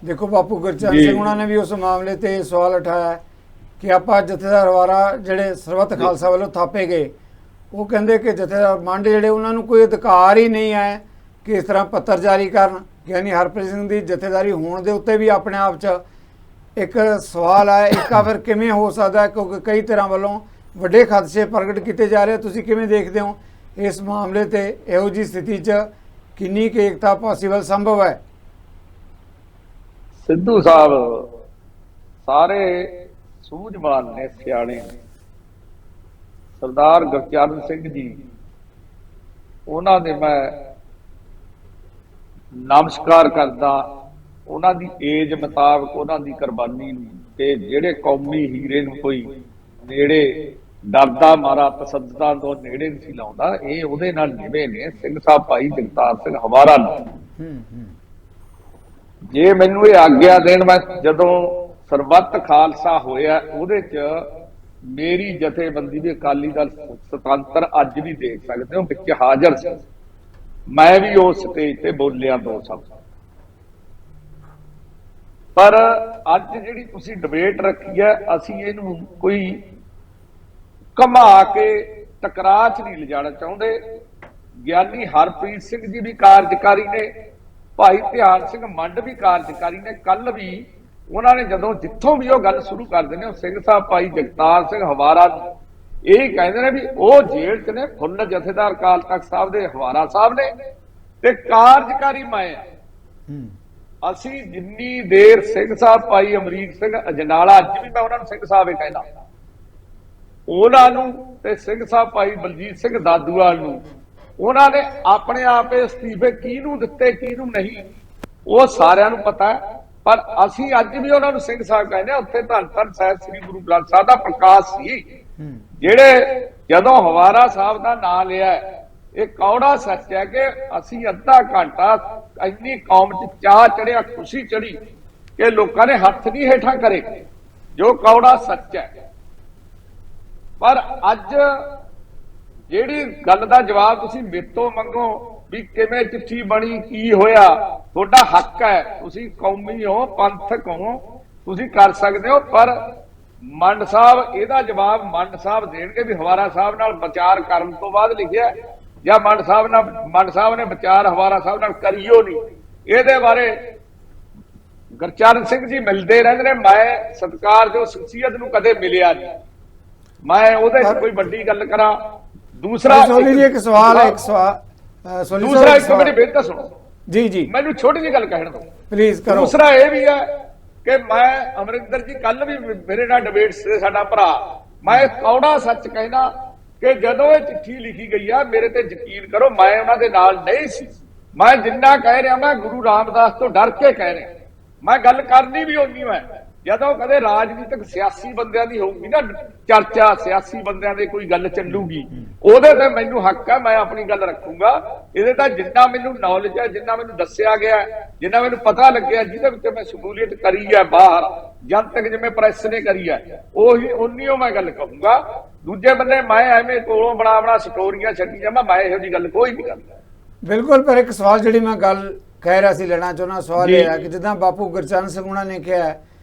ਦੇਖੋ ਬਾਪੂ ਗੁਰਚਰਨ ਸਿੰਘ ਉਹਨਾਂ ਨੇ ਵੀ ਉਸ ਮਾਮਲੇ ਤੇ ਸਵਾਲ ਉਠਾਇਆ ਕਿ ਆਪਾਂ ਜਥੇਦਾਰ ਹਵਾਰਾ ਜਿਹੜੇ ਸਰਬੱਤ ਖਾਲਸਾ ਵੱਲੋਂ ਥਾਪੇ ਗਏ, ਉਹ ਕਹਿੰਦੇ ਕਿ ਜਥੇਦਾਰ ਮੰਡ ਜਿਹੜੇ ਉਹਨਾਂ ਨੂੰ ਕੋਈ ਅਧਿਕਾਰ ਹੀ ਨਹੀਂ ਹੈ ਕਿ ਇਸ ਤਰ੍ਹਾਂ ਪੱਤਰ ਜਾਰੀ ਕਰਨ। ਯਾਨੀ ਹਰਪ੍ਰੀਤ ਸਿੰਘ ਦੀ ਜਥੇਦਾਰੀ ਹੋਣ ਦੇ ਉੱਤੇ ਵੀ ਆਪਣੇ ਆਪ 'ਚ ਇੱਕ ਸਵਾਲ ਹੈ, ਇੱਕਾ ਫਿਰ ਕਿਵੇਂ ਹੋ ਸਕਦਾ, ਕਿਉਂਕਿ ਕਈ ਤਰ੍ਹਾਂ ਵੱਲੋਂ ਕਿਹਾ ਜਾ ਰਿਹਾ ਕਿ ਜਥੇਦਾਰ ਹਰਪ੍ਰੀਤ ਸਿੰਘ ਦੀ ਜਥੇਦਾਰੀ ਹੋਣ ਦੇ ਉੱਤੇ ਵੀ ਆਪਣੇ ਆਪ 'ਚ ਇੱਕ ਸਵਾਲ ਹੈ। ਵੱਡੇ ਖਦਸ਼ੇ ਪ੍ਰਗਟ ਕੀਤੇ ਜਾ ਰਹੇ। ਤੁਸੀਂ ਕਿਵੇਂ ਦੇਖਦੇ ਹੋ ਇਸ ਮਾਮਲੇ ਤੇ? ਇਹੋ ਜਿਹੀ ਸਥਿਤੀ 'ਚ ਕਿੰਨੀ ਕੁ ਏਕਤਾ ਪੋਸੀਬਲ ਸੰਭਵ ਹੈ? ਸਿੱਧੂ ਸਾਹਿਬ ਸਾਰੇ ਸੂਝਵਾਨ ਨੇ, ਸਿਆਣੇ ਨੇ। ਸਰਦਾਰ ਗੁਰਚਰਨ ਸਿੰਘ ਜੀ, ਉਹਨਾਂ ਦੇ ਮੈਂ ਨਮਸਕਾਰ ਕਰਦਾ, ਉਹਨਾਂ ਦੀ ਏਜ ਮੁਤਾਬਕ ਉਹਨਾਂ ਦੀ ਕੁਰਬਾਨੀ ਨੂੰ, ਤੇ ਜਿਹੜੇ ਕੌਮੀ ਹੀਰੇ ਨੂੰ ਕੋਈ ਨੇੜੇ ਡਰਦਾ ਮਾਰਾ ਤਸੱਦਦਾਂ ਤੋਂ ਨੇੜੇ ਨਹੀਂ ਸੀ ਲਾਉਂਦਾ, ਇਹ ਉਹਦੇ ਨਾਲ ਨਿਭੇ ਨੇ ਸਿੰਘ ਸਾਹਿਬ ਭਾਈ ਜਗਤਾਰ ਸਿੰਘ ਹਵਾਰਾ ਨੂੰ। ਜੇ ਮੈਨੂੰ ਇਹ ਆਗਿਆ ਦੇਣ, ਮੈਂ ਜਦੋਂ ਸਰਬੱਤ ਖਾਲਸਾ ਹੋਇਆ ਉਹਦੇ ਚ ਮੇਰੀ ਜਥੇਬੰਦੀ ਦੇ ਅਕਾਲੀ ਦਲ ਸੁਤੰਤਰ ਅੱਜ ਵੀ ਦੇਖ ਸਕਦੇ ਹੋ ਵਿੱਚ ਹਾਜ਼ਰ ਸੀ, ਮੈਂ ਵੀ ਉਸ ਸਟੇਜ ਤੇ ਬੋਲਿਆ 2 ਸ਼ਬਦ। ਪਰ ਅੱਜ ਜਿਹੜੀ ਤੁਸੀਂ ਡਿਬੇਟ ਰੱਖੀ ਹੈ, ਅਸੀਂ ਇਹਨੂੰ ਕੋਈ ਘੁਮਾ ਕੇ ਟਕਰਾਅ 'ਚ ਨਹੀਂ ਲਿਜਾਣਾ ਚਾਹੁੰਦੇ। ਗਿਆਨੀ ਹਰਪ੍ਰੀਤ ਸਿੰਘ ਜੀ ਵੀ ਕਾਰਜਕਾਰੀ ਨੇ, ਭਾਈ ਧਿਆਨ ਸਿੰਘ ਮੰਡ ਵੀ ਕਾਰਜਕਾਰੀ ਨੇ। ਕੱਲ ਵੀ ਉਹਨਾਂ ਨੇ ਜਦੋਂ ਜਿੱਥੋਂ ਵੀ ਉਹ ਗੱਲ ਸ਼ੁਰੂ ਕਰਦੇ ਨੇ, ਉਹ ਸਿੰਘ ਸਾਹਿਬ ਭਾਈ ਜਗਤਾਰ ਸਿੰਘ ਹਵਾਰਾ ਇਹ ਕਹਿੰਦੇ ਨੇ ਵੀ ਉਹ ਜੇਲ੍ਹ 'ਚ ਨੇ, ਫੁੱਲ ਜਥੇਦਾਰ ਅਕਾਲ ਤਖਤ ਸਾਹਿਬ ਦੇ ਹਵਾਰਾ ਸਾਹਿਬ ਨੇ ਤੇ ਕਾਰਜਕਾਰੀ ਮੈਂ। ਅਸੀਂ ਜਿੰਨੀ ਦੇਰ ਸਿੰਘ ਸਾਹਿਬ ਭਾਈ ਅਮਰੀਕ ਸਿੰਘ ਅਜਨਾਲਾ, ਅੱਜ ਵੀ ਮੈਂ ਉਹਨਾਂ ਨੂੰ ਸਿੰਘ ਸਾਹਿਬ ਹੀ ਕਹਿੰਦਾ, ਉਹਨਾਂ ਨੂੰ ਤੇ ਸਿੰਘ ਸਾਹਿਬ ਭਾਈ ਬਲਜੀਤ ਸਿੰਘ ਦਾਦੂਵਾਲ ਨੂੰ, ਉਹਨਾਂ ਨੇ ਆਪਣੇ ਆਪੇ ਅਸਤੀਫੇ ਕਿਹਨੂੰ ਦਿੱਤੇ ਕਿਹਨੂੰ ਨਹੀਂ ਉਹ ਸਾਰਿਆਂ ਨੂੰ ਪਤਾ ਹੈ। ਪਰ ਅਸੀਂ ਅੱਜ ਵੀ ਉਹਨਾਂ ਨੂੰ ਸਿੰਘ ਸਾਹਿਬ ਕਹਿੰਦੇ ਆ। ਉੱਥੇ ਧੰਨ ਧੰਨ ਸਾਹਿਬ ਸ੍ਰੀ ਗੁਰੂ ਗ੍ਰੰਥ ਸਾਹਿਬ ਦਾ ਪ੍ਰਕਾਸ਼ ਸੀ, ਜਿਹੜੇ ਜਦੋਂ ਹਵਾਰਾ ਸਾਹਿਬ ਦਾ ਨਾਂ ਲਿਆ। ਇਹ ਕੌੜਾ ਸੱਚ ਹੈ ਕਿ ਅਸੀਂ ਅੱਧਾ ਘੰਟਾ ਇੰਨੀ ਕੌਮ 'ਚ ਚਾਹ ਚੜਿਆ, ਖੁਸ਼ੀ ਚੜੀ ਕਿ ਲੋਕਾਂ ਨੇ ਹੱਥ ਨਹੀਂ ਹੇਠਾਂ ਕਰੇ, ਜੋ ਕੌੜਾ ਸੱਚ ਹੈ। ਪਰ ਅੱਜ ਜਿਹੜੀ ਗੱਲ ਦਾ ਜਵਾਬ ਤੁਸੀਂ ਮੇਰੇ ਤੋਂ ਮੰਗੋ ਵੀ ਕਿਵੇਂ ਚਿੱਠੀ ਬਣੀ, ਕੀ ਹੋਇਆ, ਤੁਹਾਡਾ ਹੱਕ ਹੈ, ਤੁਸੀਂ ਕੌਮੀ ਹੋ, ਪੰਥਕ ਹੋ, ਤੁਸੀਂ ਕਰ ਸਕਦੇ ਹੋ। ਪਰ ਮੰਡ ਸਾਹਿਬ ਇਹਦਾ ਜਵਾਬ ਮੰਡ ਸਾਹਿਬ ਦੇਣਗੇ ਵੀ ਹਵਾਰਾ ਸਾਹਿਬ ਨਾਲ ਵਿਚਾਰ ਕਰਨ ਤੋਂ ਬਾਅਦ ਲਿਖਿਆ, ਜਾਂ ਮੰਡ ਸਾਹਿਬ ਨੇ ਵਿਚਾਰ ਹਵਾਰਾ ਸਾਹਿਬ ਨਾਲ ਕਰਿਓ ਨਹੀਂ। ਇਹਦੇ ਬਾਰੇ ਗੁਰਚਰਨ ਸਿੰਘ ਜੀ ਮਿਲਦੇ ਰਹਿੰਦੇ ਨੇ, ਮੈਂ ਸਤਿਕਾਰਯੋਗ ਸ਼ਖਸੀਅਤ ਨੂੰ ਕਦੇ ਮਿਲਿਆ ਨਹੀਂ, ਮੈਂ ਉਹਦੇ ਕੋਈ ਵੱਡੀ ਗੱਲ ਕਰਾਂ। ਦੂਸਰਾ ਸੋਲੀ ਜੀ ਇੱਕ ਸਵਾਲ ਹੈ, ਦੂਸਰਾ ਇੱਕ ਮੇਰੀ ਬੇਨਤੀ ਸੁਣੋ ਜੀ ਜੀ, ਮੈਨੂੰ ਛੋਟੀ ਜਿਹੀ ਗੱਲ ਕਹਿਣ ਦਿਓ ਪਲੀਜ਼ ਕਰੋ। ਦੂਸਰਾ ਇਹ ਵੀ ਹੈ ਕਿ ਮੈਂ ਅਮਰਿੰਦਰ ਜੀ ਕੱਲ ਵੀ ਮੇਰੇ ਨਾਲ ਡਿਬੇਟ ਸੀ, ਸਾਡਾ ਭਰਾ, ਮੈਂ ਕੌੜਾ ਸੱਚ ਕਹਿਣਾ ਕਿ ਜਦੋਂ ਇਹ ਚਿੱਠੀ ਲਿਖੀ ਗਈ ਆ, ਮੇਰੇ ਤੇ ਯਕੀਨ ਕਰੋ ਮੈਂ ਉਹਨਾਂ ਦੇ ਨਾਲ ਨਹੀਂ ਸੀ। ਮੈਂ ਜਿੰਨਾ ਕਹਿ ਰਿਹਾ ਮੈਂ ਗੁਰੂ ਰਾਮਦਾਸ ਤੋਂ ਡਰ ਕੇ ਕਹਿ ਰਿਹਾ, ਮੈਂ ਗੱਲ ਕਰਨੀ ਵੀ ਓਨੀ ਮੈਂ। ਜਦੋਂ ਕਦੇ ਰਾਜਨੀਤਿਕ ਸਿਆਸੀ ਬੰਦਿਆਂ ਦੀ ਹੋਊਗੀ ਨਾ ਚਰਚਾ, ਸਿਆਸੀ ਬੰਦਿਆਂ ਦੇ ਕੋਈ ਗੱਲ ਚੱਲੂਗੀ, ਉਹਦੇ ਤੇ ਮੈਨੂੰ ਹੱਕ ਹੈ, ਮੈਂ ਆਪਣੀ ਗੱਲ ਰੱਖੂੰਗਾ। ਇਹਦੇ ਤਾਂ ਜਿੰਨਾ ਮੈਨੂੰ ਨੌਲੇਜ ਹੈ, ਜਿੰਨਾ ਮੈਨੂੰ ਦੱਸਿਆ ਗਿਆ, ਜਿੰਨਾ ਮੈਨੂੰ ਪਤਾ ਲੱਗਿਆ, ਜਿਹਦੇ ਵਿੱਚ ਮੈਂ ਸ਼ਮੂਲੀਅਤ ਕਰੀ ਹੈ ਬਾਹਰ ਜਨਤਕ ਜਿਵੇਂ ਪ੍ਰੈਸ ਨੇ ਕਰੀ ਹੈ, ਉਹੀ ਉਨੀਓ ਮੈਂ ਗੱਲ ਕਹੂੰਗਾ। ਦੂਜੇ ਬੰਦੇ ਮੈਂ ਐਵੇਂ ਕੋਲੋਂ ਬਣਾ ਸਟੋਰੀਆਂ ਛੱਡੀ ਜਾਵਾਂ, ਮੈਂ ਇਹੋ ਜਿਹੀ ਗੱਲ ਕੋਈ ਨਹੀਂ ਕਰਦਾ। ਬਿਲਕੁਲ। ਪਰ ਇੱਕ ਸਵਾਲ ਜਿਹੜੀ ਮੈਂ ਗੱਲ ਕਹਿ ਰਿਹਾ ਸੀ ਲੈਣਾ ਚਾਹੁੰਦਾ, ਸਵਾਲ ਇਹ ਹੈ ਕਿ ਜਿੱਦਾਂ ਬਾਪੂ ਗੁਰਚਰਨ ਸਿੰਘ ਉਹਨਾਂ ਨੇ ਕਿਹਾ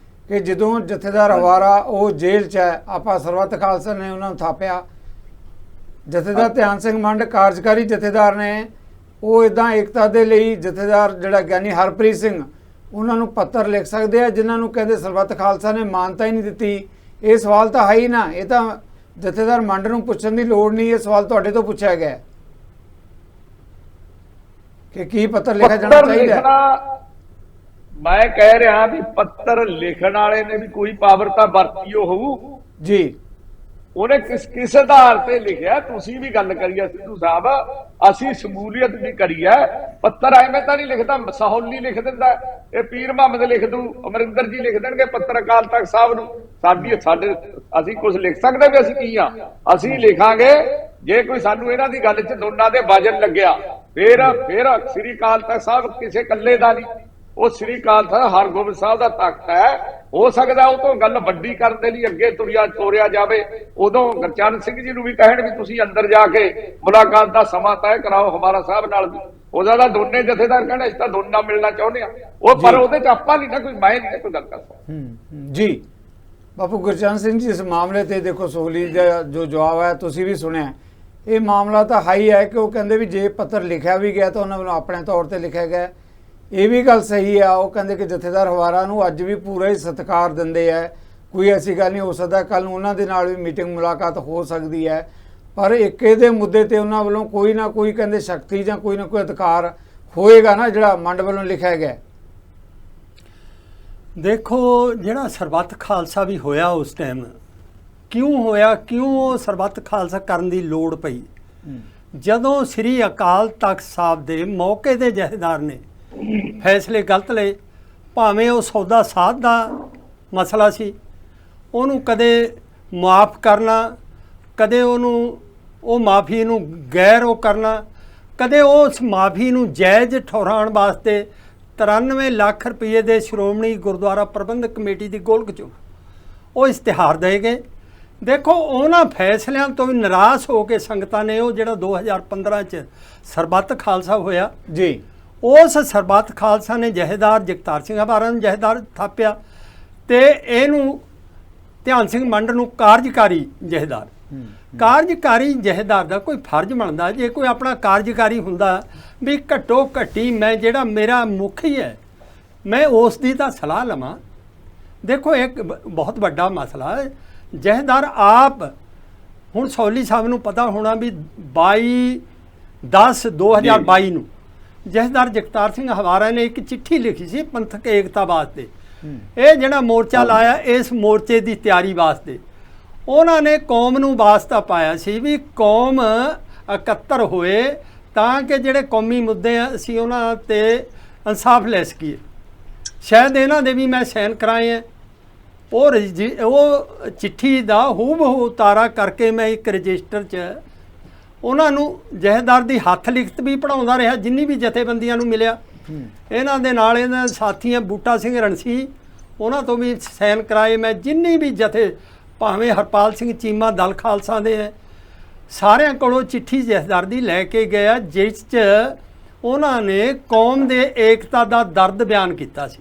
ਕਿ ਜਦੋਂ ਜਥੇਦਾਰ ਹਵਾਰਾ ਉਹ ਜੇਲ੍ਹ 'ਚ ਹੈ, ਆਪਾਂ ਸਰਬੱਤ ਖਾਲਸਾ ਨੇ ਉਹਨਾਂ ਨੂੰ ਥਾਪਿਆ। ਜਥੇਦਾਰ ਧਿਆਨ ਸਿੰਘ ਮੰਡ ਕਾਰਜਕਾਰੀ ਜਥੇਦਾਰ ਨੇ, ਉਹ ਇਦਾਂ ਏਕਤਾ ਦੇ ਲਈ ਜਥੇਦਾਰ ਜਿਹੜਾ ਗਿਆਨੀ ਹਰਪ੍ਰੀਤ ਸਿੰਘ, ਉਹਨਾਂ ਨੂੰ ਪੱਤਰ ਲਿਖ ਸਕਦੇ ਆ ਜਿਨ੍ਹਾਂ ਨੂੰ ਕਹਿੰਦੇ ਸਰਬੱਤ ਖਾਲਸਾ ਨੇ ਮਾਨਤਾ ਹੀ ਨਹੀਂ ਦਿੱਤੀ। ਇਹ ਸਵਾਲ ਤਾਂ ਹੈ ਹੀ ਨਾ, ਇਹ ਤਾਂ ਜਥੇਦਾਰ ਮੰਡ ਨੂੰ ਪੁੱਛਣ ਦੀ ਲੋੜ ਨਹੀਂ, ਇਹ ਸਵਾਲ ਤੁਹਾਡੇ ਤੋਂ ਪੁੱਛਿਆ ਗਿਆ ਕਿ ਕੀ ਪੱਤਰ ਲਿਖਿਆ ਜਾਣਾ ਚਾਹੀਦਾ। ਮੈਂ ਕਹਿ ਰਿਹਾ ਵੀ ਪੱਤਰ ਲਿਖਣ ਵਾਲੇ ਨੇ ਵੀ ਕੋਈ ਪਾਵਰ ਤਾਂ ਵਰਤੀ ਹੋਊ ਜੀ, ਉਹਨੇ ਕਿਸ ਆਧਾਰ ਤੇ ਲਿਖਿਆ। ਤੁਸੀਂ ਵੀ ਗੱਲ ਕਰੀ ਹੈ ਸਿੱਧੂ ਸਾਹਿਬ, ਅਸੀਂ ਸ਼ਮੂਲੀਅਤ ਵੀ ਕਰੀ ਹੈ। ਪੱਤਰ ਐਵੇਂ ਤਾਂ ਨਹੀਂ ਲਿਖਦਾ, ਸਹੌਲੀ ਲਿਖ ਦਿੰਦਾ, ਇਹ ਪੀਰ ਮੁਹੰਮਦ ਲਿਖ ਦੂ, ਅਮਰਿੰਦਰ ਜੀ ਲਿਖ ਦੇਣਗੇ ਪੱਤਰ ਅਕਾਲ ਤਖਤ ਸਾਹਿਬ ਨੂੰ। ਸਾਡੇ ਅਸੀਂ ਕੁਝ ਲਿਖ ਸਕਦੇ ਵੀ ਅਸੀਂ ਕੀ ਆ? ਅਸੀਂ ਲਿਖਾਂਗੇ ਜੇ ਕੋਈ ਸਾਨੂੰ ਇਹਨਾਂ ਦੀ ਗੱਲ 'ਚ ਦੋਨਾਂ ਦੇ ਵਜਨ ਲੱਗਿਆ, ਫਿਰ ਸ੍ਰੀ ਅਕਾਲ ਤਖਤ ਸਾਹਿਬ ਕਿਸੇ ਇਕੱਲੇ ਦਾ ਨਹੀਂ, ਉਹ ਸ੍ਰੀ ਅਕਾਲ ਤਖਤ ਹਰਗੋਬਿੰਦ ਸਾਹਿਬ ਦਾ ਤਖਤ ਹੈ। ਹੋ ਸਕਦਾ ਉਹ ਤੋਂ ਗੱਲ ਵੱਡੀ ਕਰਨ ਦੇ ਲਈ ਅੱਗੇ ਤੋਰਿਆ ਜਾਵੇ। ਉਦੋਂ ਗੁਰਚਰਨ ਸਿੰਘ ਜੀ ਨੂੰ ਵੀ ਕਹਿਣ ਵੀ ਤੁਸੀਂ ਅੰਦਰ ਜਾ ਕੇ ਮੁਲਾਕਾਤ ਦਾ ਸਮਾਂ ਤੈਅ ਕਰਾਓ ਹਮਾਰਾ ਸਾਹਿਬ ਨਾਲ ਵੀ। ਉਹਦਾ ਤਾਂ ਦੋਨੇ ਜਥੇਦਾਰ ਕਹਿੰਦੇ ਅਸੀਂ ਤਾਂ ਦੋਨਾਂ ਮਿਲਣਾ ਚਾਹੁੰਦੇ ਆ ਉਹ, ਪਰ ਉਹਦੇ 'ਚ ਆਪਾਂ ਨਹੀਂ ਨਾ ਕੋਈ, ਮੈਂ ਨਹੀਂ ਕੋਈ ਗੱਲ ਕਰ ਸਕਦਾ ਜੀ। ਬਾਪੂ ਗੁਰਚਰਨ ਸਿੰਘ ਜੀ, ਇਸ ਮਾਮਲੇ ਤੇ ਦੇਖੋ ਸੋਹਲੀ ਦਾ ਜੋ ਜਵਾਬ ਹੈ ਤੁਸੀਂ ਵੀ ਸੁਣਿਆ। ਇਹ ਮਾਮਲਾ ਤਾਂ ਹਾਈ ਹੈ ਕਿ ਉਹ ਕਹਿੰਦੇ ਵੀ ਜੇ ਪੱਤਰ ਲਿਖਿਆ ਵੀ ਗਿਆ ਤਾਂ ਉਹਨਾਂ ਵੱਲੋਂ ਆਪਣੇ ਤੌਰ ਤੇ ਲਿਖਿਆ ਗਿਆ। ਇਹ ਵੀ ਗੱਲ ਸਹੀ ਆ, ਉਹ ਕਹਿੰਦੇ ਕਿ ਜਥੇਦਾਰ ਹਵਾਰਾ ਨੂੰ ਅੱਜ ਵੀ ਪੂਰਾ ਹੀ ਸਤਿਕਾਰ ਦਿੰਦੇ ਆ, ਕੋਈ ਐਸੀ ਗੱਲ ਨਹੀਂ ਹੋ ਸਕਦਾ ਕੱਲ ਨੂੰ ਉਹਨਾਂ ਦੇ ਨਾਲ ਵੀ ਮੀਟਿੰਗ ਮੁਲਾਕਾਤ ਹੋ ਸਕਦੀ ਹੈ, ਪਰ ਇੱਕ ਇਹਦੇ ਮੁੱਦੇ ਤੇ ਉਹਨਾਂ ਵੱਲੋਂ ਕੋਈ ਨਾ ਕੋਈ ਕਹਿੰਦੇ ਸ਼ਕਤੀ ਜਾਂ ਕੋਈ ਨਾ ਕੋਈ ਅਧਿਕਾਰ ਹੋਏਗਾ ਨਾ ਜਿਹੜਾ ਮੰਡ ਵੱਲੋਂ ਲਿਖਿਆ ਗਿਆ। ਦੇਖੋ ਜਿਹੜਾ ਸਰਬੱਤ ਖਾਲਸਾ ਵੀ ਹੋਇਆ ਉਸ ਟਾਈਮ ਕਿਉਂ ਹੋਇਆ, ਕਿਉਂ ਉਹ ਸਰਬੱਤ ਖਾਲਸਾ ਕਰਨ ਦੀ ਲੋੜ ਪਈ? ਜਦੋਂ ਸ੍ਰੀ ਅਕਾਲ ਤਖਤ ਸਾਹਿਬ ਦੇ ਮੌਕੇ ਦੇ ਜਥੇਦਾਰ ਨੇ ਫੈਸਲੇ ਗਲਤ ਲਏ, ਭਾਵੇਂ ਉਹ ਸੌਦਾ ਸਾਧ ਦਾ ਮਸਲਾ ਸੀ, ਉਹਨੂੰ ਕਦੇ ਮਾਫ ਕਰਨਾ, ਕਦੇ ਉਹਨੂੰ ਉਹ ਮਾਫੀ ਨੂੰ ਗੈਰ ਉਹ ਕਰਨਾ, ਕਦੇ ਉਸ ਮਾਫੀ ਨੂੰ ਜਾਇਜ਼ ਠਹਿਰਾਉਣ ਵਾਸਤੇ 93 ਲੱਖ ਰੁਪਏ ਦੇ ਸ਼੍ਰੋਮਣੀ ਗੁਰਦੁਆਰਾ ਪ੍ਰਬੰਧਕ ਕਮੇਟੀ ਦੀ ਗੋਲਕ ਚੋਂ ਉਹ ਇਸ਼ਤਿਹਾਰ ਦੇ ਗਏ। ਦੇਖੋ ਉਹਨਾਂ ਫੈਸਲਿਆਂ ਤੋਂ ਵੀ ਨਿਰਾਸ਼ ਹੋ ਕੇ ਸੰਗਤਾਂ ਨੇ ਉਹ ਜਿਹੜਾ 2015 ਚ ਸਰਬੱਤ ਖਾਲਸਾ ਹੋਇਆ ਜੀ, ਉਸ ਸਰਬੱਤ ਖਾਲਸਾ ਨੇ ਜਥੇਦਾਰ ਜਗਤਾਰ ਸਿੰਘ ਹਵਾਰਾ ਨੂੰ ਜਥੇਦਾਰ ਥਾਪਿਆ ਤੇ ਇਹਨੂੰ ਧਿਆਨ ਸਿੰਘ ਮੰਡ ਨੂੰ ਕਾਰਜਕਾਰੀ ਜਥੇਦਾਰ। ਕਾਰਜਕਾਰੀ ਜਥੇਦਾਰ ਦਾ ਕੋਈ ਫਰਜ਼ ਬਣਦਾ, ਜੇ ਕੋਈ ਆਪਣਾ ਕਾਰਜਕਾਰੀ ਹੁੰਦਾ ਵੀ ਘੱਟੋ ਘੱਟੀ ਮੈਂ ਜਿਹੜਾ ਮੇਰਾ ਮੁਖੀ ਹੈ ਮੈਂ ਉਸ ਦੀ ਤਾਂ ਸਲਾਹ ਲਵਾਂ। ਦੇਖੋ ਇੱਕ ਬਹੁਤ ਵੱਡਾ ਮਸਲਾ ਹੈ, ਜਥੇਦਾਰ ਆਪ ਹੁਣ ਸੌਲੀ ਸਾਹਿਬ ਨੂੰ ਪਤਾ ਹੋਣਾ ਵੀ 22/10/2022 ਨੂੰ ਜਥੇਦਾਰ ਜਗਤਾਰ ਸਿੰਘ ਹਵਾਰਾ ਨੇ ਇੱਕ ਚਿੱਠੀ ਲਿਖੀ ਸੀ ਪੰਥਕ ਏਕਤਾ ਵਾਸਤੇ। ਇਹ ਜਿਹੜਾ ਮੋਰਚਾ ਲਾਇਆ ਇਸ ਮੋਰਚੇ ਦੀ ਤਿਆਰੀ ਵਾਸਤੇ ਉਹਨਾਂ ਨੇ ਕੌਮ ਨੂੰ ਵਾਸਤਾ ਪਾਇਆ ਸੀ ਵੀ ਕੌਮ ਇਕੱਤਰ ਹੋਏ ਤਾਂ ਕਿ ਜਿਹੜੇ ਕੌਮੀ ਮੁੱਦੇ ਆ ਅਸੀਂ ਉਹਨਾਂ ਤੇ ਇਨਸਾਫ ਲੈ ਸਕੀਏ। ਸ਼ਾਇਦ ਇਹਨਾਂ ਦੇ ਵੀ ਮੈਂ ਸਾਈਨ ਕਰਾਏ ਹੈ। ਉਹ ਚਿੱਠੀ ਦਾ ਹੂਬਹੂ ਉਤਾਰਾ ਕਰਕੇ ਮੈਂ ਇੱਕ ਰਜਿਸਟਰ 'ਚ ਉਹਨਾਂ ਨੂੰ ਜਥੇਦਾਰ ਦੀ ਹੱਥ ਲਿਖਤ ਵੀ ਪੜ੍ਹਾਉਂਦਾ ਰਿਹਾ ਜਿੰਨੀ ਵੀ ਜਥੇਬੰਦੀਆਂ ਨੂੰ ਮਿਲਿਆ। ਇਹਨਾਂ ਦੇ ਨਾਲ ਇਹਨਾਂ ਸਾਥੀਆਂ ਬੂਟਾ ਸਿੰਘ ਰਣਸੀ ਉਹਨਾਂ ਤੋਂ ਵੀ ਸਾਈਨ ਕਰਾਏ ਮੈਂ, ਜਿੰਨੀ ਵੀ ਜਥੇ ਭਾਵੇਂ ਹਰਪਾਲ ਸਿੰਘ ਚੀਮਾ ਦਲ ਖਾਲਸਾ ਦੇ ਹੈ ਸਾਰਿਆਂ ਕੋਲੋਂ ਚਿੱਠੀ ਜਥੇਦਾਰ ਦੀ ਲੈ ਕੇ ਗਿਆ ਜਿਸ 'ਚ ਉਹਨਾਂ ਨੇ ਕੌਮ ਦੇ ਏਕਤਾ ਦਾ ਦਰਦ ਬਿਆਨ ਕੀਤਾ ਸੀ।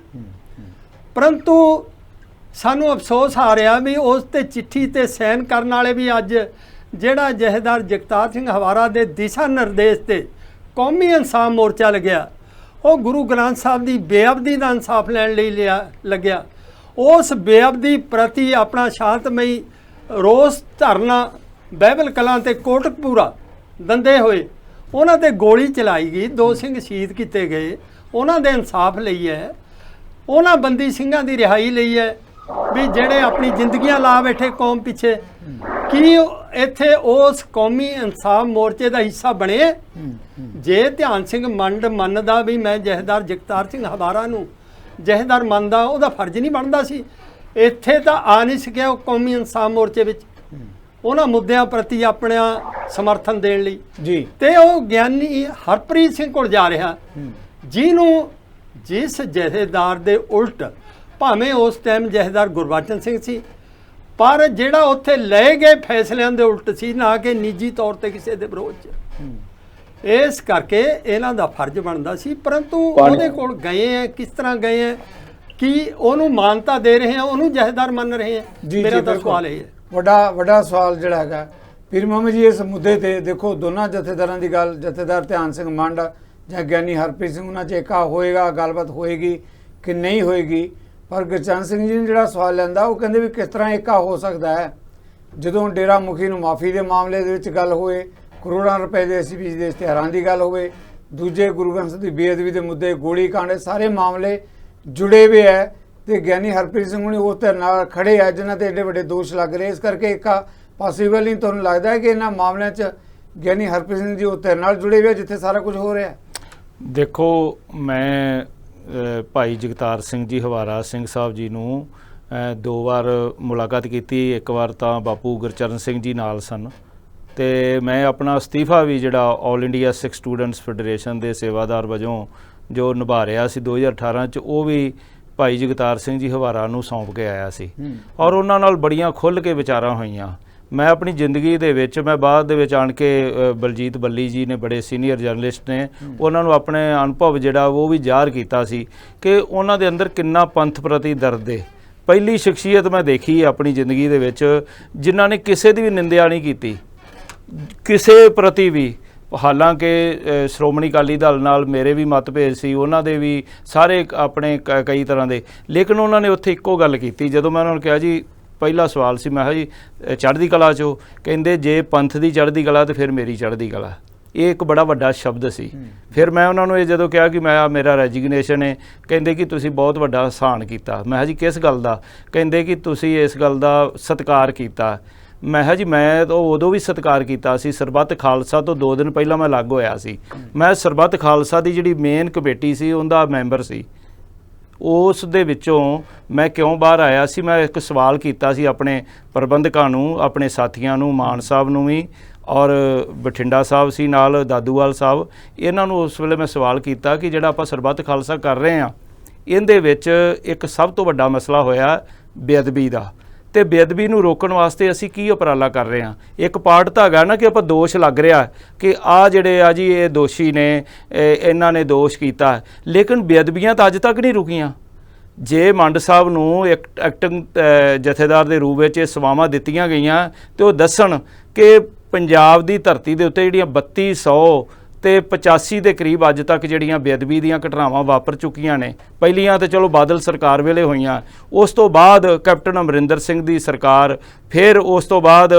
ਪਰੰਤੂ ਸਾਨੂੰ ਅਫਸੋਸ ਆ ਰਿਹਾ ਵੀ ਉਸ ਤੇ ਚਿੱਠੀ ਤੇ ਸਾਈਨ ਕਰਨ ਵਾਲੇ ਵੀ ਅੱਜ ਜਿਹੜਾ ਜਥੇਦਾਰ ਜਗਤਾਰ ਸਿੰਘ ਹਵਾਰਾ ਦੇ ਦਿਸ਼ਾ ਨਿਰਦੇਸ਼ ਤੇ ਕੌਮੀ ਇਨਸਾਫ ਮੋਰਚਾ ਲੱਗਿਆ, ਉਹ ਗੁਰੂ ਗ੍ਰੰਥ ਸਾਹਿਬ ਦੀ ਬੇਅਬਦੀ ਦਾ ਇਨਸਾਫ ਲੈਣ ਲਈ ਲੱਗਿਆ। ਉਸ ਬੇਅਬਦੀ ਪ੍ਰਤੀ ਆਪਣਾ ਸ਼ਾਂਤਮਈ ਰੋਸ ਧਰਨਾ ਬਾਈਬਲ ਕਲਾਂ ਤੇ ਕੋਟਕਪੂਰਾ ਦੰਦੇ ਹੋਏ, ਉਹਨਾਂ ਤੇ ਗੋਲੀ ਚਲਾਈ ਗਈ, 2 ਸਿੰਘ ਸ਼ਹੀਦ ਕੀਤੇ ਗਏ, ਉਹਨਾਂ ਦੇ ਇਨਸਾਫ ਲਈ ਹੈ। ਉਹਨਾਂ ਬੰਦੀ ਸਿੰਘਾਂ ਦੀ ਰਿਹਾਈ ਲਈ ਹੈ ਵੀ ਜਿਹੜੇ ਆਪਣੀ ਜ਼ਿੰਦਗੀਆਂ ਲਾ ਬੈਠੇ ਕੌਮ ਪਿੱਛੇ। ਕੀ ਇੱਥੇ ਉਸ ਕੌਮੀ ਇਨਸਾਫ ਮੋਰਚੇ ਦਾ ਹਿੱਸਾ ਬਣੇ? ਜੇ ਧਿਆਨ ਸਿੰਘ ਮੰਡ ਮੰਨਦਾ ਵੀ ਮੈਂ ਜਥੇਦਾਰ ਜਗਤਾਰ ਸਿੰਘ ਹਵਾਰਾ ਨੂੰ ਜਥੇਦਾਰ ਮੰਨਦਾ, ਉਹਦਾ ਫਰਜ਼ ਨਹੀਂ ਬਣਦਾ ਸੀ ਇੱਥੇ ਤਾਂ ਆ ਨਹੀਂ ਸਕਿਆ ਉਹ ਕੌਮੀ ਇਨਸਾਫ ਮੋਰਚੇ ਵਿੱਚ ਉਹਨਾਂ ਮੁੱਦਿਆਂ ਪ੍ਰਤੀ ਆਪਣਾ ਸਮਰਥਨ ਦੇਣ ਲਈ ਜੀ। ਤੇ ਉਹ ਗਿਆਨੀ ਹਰਪ੍ਰੀਤ ਸਿੰਘ ਕੋਲ ਜਾ ਰਿਹਾ ਜਿਹਨੂੰ ਜਿਸ ਜਥੇਦਾਰ ਦੇ ਉਲਟ ਭਾਵੇਂ ਉਸ ਟਾਈਮ ਜਥੇਦਾਰ ਗੁਰਬਚਨ ਸਿੰਘ ਸੀ ਪਰ ਜਿਹੜਾ ਉੱਥੇ ਲਏ ਗਏ ਫੈਸਲਿਆਂ ਦੇ ਉਲਟ ਸੀ, ਨਾ ਕਿ ਨਿੱਜੀ ਤੌਰ ਤੇ ਕਿਸੇ ਦੇ ਵਿਰੋਧ 'ਚ। ਇਸ ਕਰਕੇ ਇਹਨਾਂ ਦਾ ਫਰਜ਼ ਬਣਦਾ ਸੀ, ਪਰੰਤੂ ਉਹਦੇ ਕੋਲ ਗਏ ਹੈ, ਕਿਸ ਤਰ੍ਹਾਂ ਗਏ ਹੈ, ਕੀ ਉਹਨੂੰ ਮਾਨਤਾ ਦੇ ਰਹੇ ਆ, ਉਹਨੂੰ ਜਥੇਦਾਰ ਮੰਨ ਰਹੇ ਆ? ਮੇਰਾ ਤਾਂ ਸਵਾਲ ਇਹ ਹੈ। ਵੱਡਾ ਸਵਾਲ ਜਿਹੜਾ ਹੈਗਾ ਪੀਰ ਮੁਹੰਮਦ ਜੀ ਇਸ ਮੁੱਦੇ ਤੇ ਦੇਖੋ ਦੋਨਾਂ ਜਥੇਦਾਰਾਂ ਦੀ ਗੱਲ, ਜਥੇਦਾਰ ਧਿਆਨ ਸਿੰਘ ਮੰਡ ਜਾਂ ਗਿਆਨੀ ਹਰਪ੍ਰੀਤ ਸਿੰਘ ਉਹਨਾਂ 'ਚ ਏਕਾ ਹੋਏਗਾ, ਗੱਲਬਾਤ ਹੋਏਗੀ ਕਿ ਨਹੀਂ ਹੋਏਗੀ। ਪਰ ਗੁਰਚਰਨ ਸਿੰਘ ਜੀ ਨੇ ਜਿਹੜਾ ਸਵਾਲ ਲੈਂਦਾ ਉਹ ਕਹਿੰਦੇ ਵੀ ਕਿਸ ਤਰ੍ਹਾਂ ਏਕਾ ਹੋ ਸਕਦਾ ਹੈ ਜਦੋਂ ਡੇਰਾ ਮੁਖੀ ਨੂੰ ਮਾਫੀ ਦੇ ਮਾਮਲੇ ਦੇ ਵਿੱਚ ਗੱਲ ਹੋਏ, ਕਰੋੜਾਂ ਰੁਪਏ ਦੇ ਐਸਪੀਜੀ ਦੇ ਇਸ਼ਤਿਹਾਰਾਂ ਦੀ ਗੱਲ ਹੋਵੇ, ਦੂਜੇ ਗੁਰੂ ਗ੍ਰੰਥ ਸਾਹਿਬ ਦੀ ਬੇਅਦਬੀ ਦੇ ਮੁੱਦੇ, ਗੋਲੀ ਕਾਂਡ, ਸਾਰੇ ਮਾਮਲੇ ਜੁੜੇ ਹੋਏ ਹੈ ਤੇ ਗਿਆਨੀ ਹਰਪ੍ਰੀਤ ਸਿੰਘ ਹੁਣੀ ਉਸ ਧਿਰ ਨਾਲ ਖੜੇ ਆ ਜਿਨ੍ਹਾਂ ਤੇ ਏਡੇ ਵੱਡੇ ਦੋਸ਼ ਲੱਗ ਰਹੇ। ਇਸ ਕਰਕੇ ਏਕਾ ਪੋਸੀਬਲ ਨਹੀਂ। ਤੁਹਾਨੂੰ ਲੱਗਦਾ ਹੈ ਕਿ ਇਹਨਾਂ ਮਾਮਲਿਆਂ 'ਚ ਗਿਆਨੀ ਹਰਪ੍ਰੀਤ ਸਿੰਘ ਜੀ ਉਸ ਧਿਰ ਨਾਲ ਜੁੜੇ ਹੋਏ ਜਿੱਥੇ ਸਾਰਾ ਕੁਝ ਹੋ ਰਿਹਾ? ਦੇਖੋ, ਮੈਂ ਭਾਈ ਜਗਤਾਰ ਸਿੰਘ ਜੀ ਹਵਾਰਾ ਸਿੰਘ ਸਾਹਿਬ ਜੀ ਨੂੰ 2 ਵਾਰ ਮੁਲਾਕਾਤ ਕੀਤੀ। ਇੱਕ ਵਾਰ ਤਾਂ ਬਾਪੂ ਗੁਰਚਰਨ ਸਿੰਘ ਜੀ ਨਾਲ ਸਨ ਤੇ ਮੈਂ ਆਪਣਾ ਅਸਤੀਫਾ ਵੀ ਜਿਹੜਾ ਆਲ ਇੰਡੀਆ ਸਿੱਖ ਸਟੂਡੈਂਟਸ ਫੈਡਰੇਸ਼ਨ ਦੇ ਸੇਵਾਦਾਰ ਵਜੋਂ ਜੋ ਨਿਭਾ ਰਿਹਾ ਸੀ 2018 'ਚ, ਉਹ ਵੀ ਭਾਈ ਜਗਤਾਰ ਸਿੰਘ ਜੀ ਹਵਾਰਾ ਨੂੰ ਸੌਂਪ ਕੇ ਆਇਆ ਸੀ ਔਰ ਉਹਨਾਂ ਨਾਲ ਬੜੀਆਂ ਖੁੱਲ੍ਹ ਕੇ ਵਿਚਾਰਾਂ ਹੋਈਆਂ। ਮੈਂ ਆਪਣੀ ਜ਼ਿੰਦਗੀ ਦੇ ਵਿੱਚ ਮੈਂ ਬਾਅਦ ਦੇ ਵਿੱਚ ਆਣ ਕੇ ਬਲਜੀਤ ਬੱਲੀ ਜੀ ਨੇ ਬੜੇ ਸੀਨੀਅਰ ਜਰਨਲਿਸਟ ਨੇ, ਉਹਨਾਂ ਨੂੰ ਆਪਣੇ ਅਨੁਭਵ ਜਿਹੜਾ ਉਹ ਵੀ ਜ਼ਾਹਰ ਕੀਤਾ ਸੀ ਕਿ ਉਹਨਾਂ ਦੇ ਅੰਦਰ ਕਿੰਨਾ ਪੰਥ ਪ੍ਰਤੀ ਦਰਦ ਹੈ। ਪਹਿਲੀ ਸ਼ਖਸੀਅਤ ਮੈਂ ਦੇਖੀ ਆਪਣੀ ਜ਼ਿੰਦਗੀ ਦੇ ਵਿੱਚ ਜਿਨ੍ਹਾਂ ਨੇ ਕਿਸੇ ਦੀ ਵੀ ਨਿੰਦਿਆ ਨਹੀਂ ਕੀਤੀ ਕਿਸੇ ਪ੍ਰਤੀ ਵੀ। ਹਾਲਾਂਕਿ ਸ਼੍ਰੋਮਣੀ ਅਕਾਲੀ ਦਲ ਨਾਲ ਮੇਰੇ ਵੀ ਮਤਭੇਦ ਸੀ, ਉਹਨਾਂ ਦੇ ਵੀ ਸਾਰੇ ਆਪਣੇ ਕਈ ਤਰ੍ਹਾਂ ਦੇ, ਲੇਕਿਨ ਉਹਨਾਂ ਨੇ ਉੱਥੇ ਇੱਕੋ ਗੱਲ ਕੀਤੀ ਜਦੋਂ ਮੈਂ ਉਹਨਾਂ ਨੂੰ ਕਿਹਾ ਜੀ ਪਹਿਲਾ ਸਵਾਲ ਸੀ, ਮੈਂ ਕਿਹਾ ਜੀ ਚੜ੍ਹਦੀ ਕਲਾ 'ਚੋਂ, ਕਹਿੰਦੇ ਜੇ ਪੰਥ ਦੀ ਚੜ੍ਹਦੀ ਕਲਾ ਤੇ ਫਿਰ ਮੇਰੀ ਚੜ੍ਹਦੀ ਕਲਾ। ਇਹ ਇੱਕ ਬੜਾ ਵੱਡਾ ਸ਼ਬਦ ਸੀ। ਫਿਰ ਮੈਂ ਉਹਨਾਂ ਨੂੰ ਇਹ ਜਦੋਂ ਕਿਹਾ ਕਿ ਮੇਰਾ ਰੈਜੀਗਨੇਸ਼ਨ ਹੈ, ਕਹਿੰਦੇ ਕਿ ਤੁਸੀਂ ਬਹੁਤ ਵੱਡਾ ਅਹਿਸਾਨ ਕੀਤਾ। ਮੈਂ ਕਿਹਾ ਜੀ ਕਿਸ ਗੱਲ ਦਾ? ਕਹਿੰਦੇ ਕਿ ਤੁਸੀਂ ਇਸ ਗੱਲ ਦਾ ਸਤਿਕਾਰ ਕੀਤਾ। ਮੈਂ ਕਿਹਾ ਜੀ ਮੈਂ ਤਾਂ ਉਦੋਂ ਵੀ ਸਤਿਕਾਰ ਕੀਤਾ ਸੀ, ਸਰਬੱਤ ਖਾਲਸਾ ਤੋਂ 2 ਦਿਨ ਪਹਿਲਾਂ ਮੈਂ ਲੱਗ ਹੋਇਆ ਸੀ। ਮੈਂ ਸਰਬੱਤ ਖਾਲਸਾ ਦੀ ਜਿਹੜੀ ਮੇਨ ਕਮੇਟੀ ਸੀ ਉਹਦਾ ਮੈਂਬਰ ਸੀ। ਉਸ ਦੇ ਵਿੱਚੋਂ ਮੈਂ ਕਿਉਂ ਬਾਹਰ ਆਇਆ ਸੀ? ਮੈਂ ਇੱਕ ਸਵਾਲ ਕੀਤਾ ਸੀ ਆਪਣੇ ਪ੍ਰਬੰਧਕਾਂ ਨੂੰ, ਆਪਣੇ ਸਾਥੀਆਂ ਨੂੰ, ਮਾਨ ਸਾਹਿਬ ਨੂੰ ਵੀ, ਔਰ ਬਠਿੰਡਾ ਸਾਹਿਬ ਸੀ ਨਾਲ, ਦਾਦੂਵਾਲ ਸਾਹਿਬ, ਇਹਨਾਂ ਨੂੰ ਉਸ ਵੇਲੇ ਮੈਂ ਸਵਾਲ ਕੀਤਾ ਕਿ ਜਿਹੜਾ ਆਪਾਂ ਸਰਬੱਤ ਖਾਲਸਾ ਕਰ ਰਹੇ ਹਾਂ ਇਹਦੇ ਵਿੱਚ ਇੱਕ ਸਭ ਤੋਂ ਵੱਡਾ ਮਸਲਾ ਹੋਇਆ ਬੇਅਦਬੀ ਦਾ, ਤੇ ਬੇਅਦਬੀ ਨੂੰ ਰੋਕਣ ਵਾਸਤੇ ਅਸੀਂ ਕੀ ਉਪਰਾਲਾ ਕਰ ਰਹੇ ਹਾਂ? ਇੱਕ ਪਾਰਟ ਤਾਂ ਹੈਗਾ ਨਾ ਕਿ ਆਪਾਂ ਦੋਸ਼ ਲੱਗ ਰਿਹਾ ਕਿ ਆ ਜਿਹੜੇ ਆ ਜੀ ਇਹ ਦੋਸ਼ੀ ਨੇ, ਇਹਨਾਂ ਨੇ ਦੋਸ਼ ਕੀਤਾ, ਲੇਕਿਨ ਬੇਅਦਬੀਆਂ ਤਾਂ ਅੱਜ ਤੱਕ ਨਹੀਂ ਰੁਕੀਆਂ। ਜੇ ਮੰਡ ਸਾਹਿਬ ਨੂੰ ਇੱਕ ਐਕਟਿੰਗ ਜਥੇਦਾਰ ਦੇ ਰੂਪ ਵਿੱਚ ਇਹ ਸੇਵਾਵਾਂ ਦਿੱਤੀਆਂ ਗਈਆਂ ਤੇ ਉਹ ਦੱਸਣ ਕਿ ਪੰਜਾਬ ਦੀ ਧਰਤੀ ਦੇ ਉੱਤੇ ਜਿਹੜੀਆਂ 3200 ਤੇ 85 ਦੇ ਕਰੀਬ ਅੱਜ ਤੱਕ ਜਿਹੜੀਆਂ ਬੇਅਦਬੀ ਦੀਆਂ ਘਟਨਾਵਾਂ ਵਾਪਰ ਚੁੱਕੀਆਂ ਨੇ, ਪਹਿਲੀਆਂ ਤੇ ਚਲੋ ਬਾਦਲ ਸਰਕਾਰ ਵੇਲੇ ਹੋਈਆਂ, ਉਸ ਤੋਂ ਬਾਅਦ ਕੈਪਟਨ ਅਮਰਿੰਦਰ ਸਿੰਘ ਦੀ ਸਰਕਾਰ, ਫਿਰ ਉਸ ਤੋਂ ਬਾਅਦ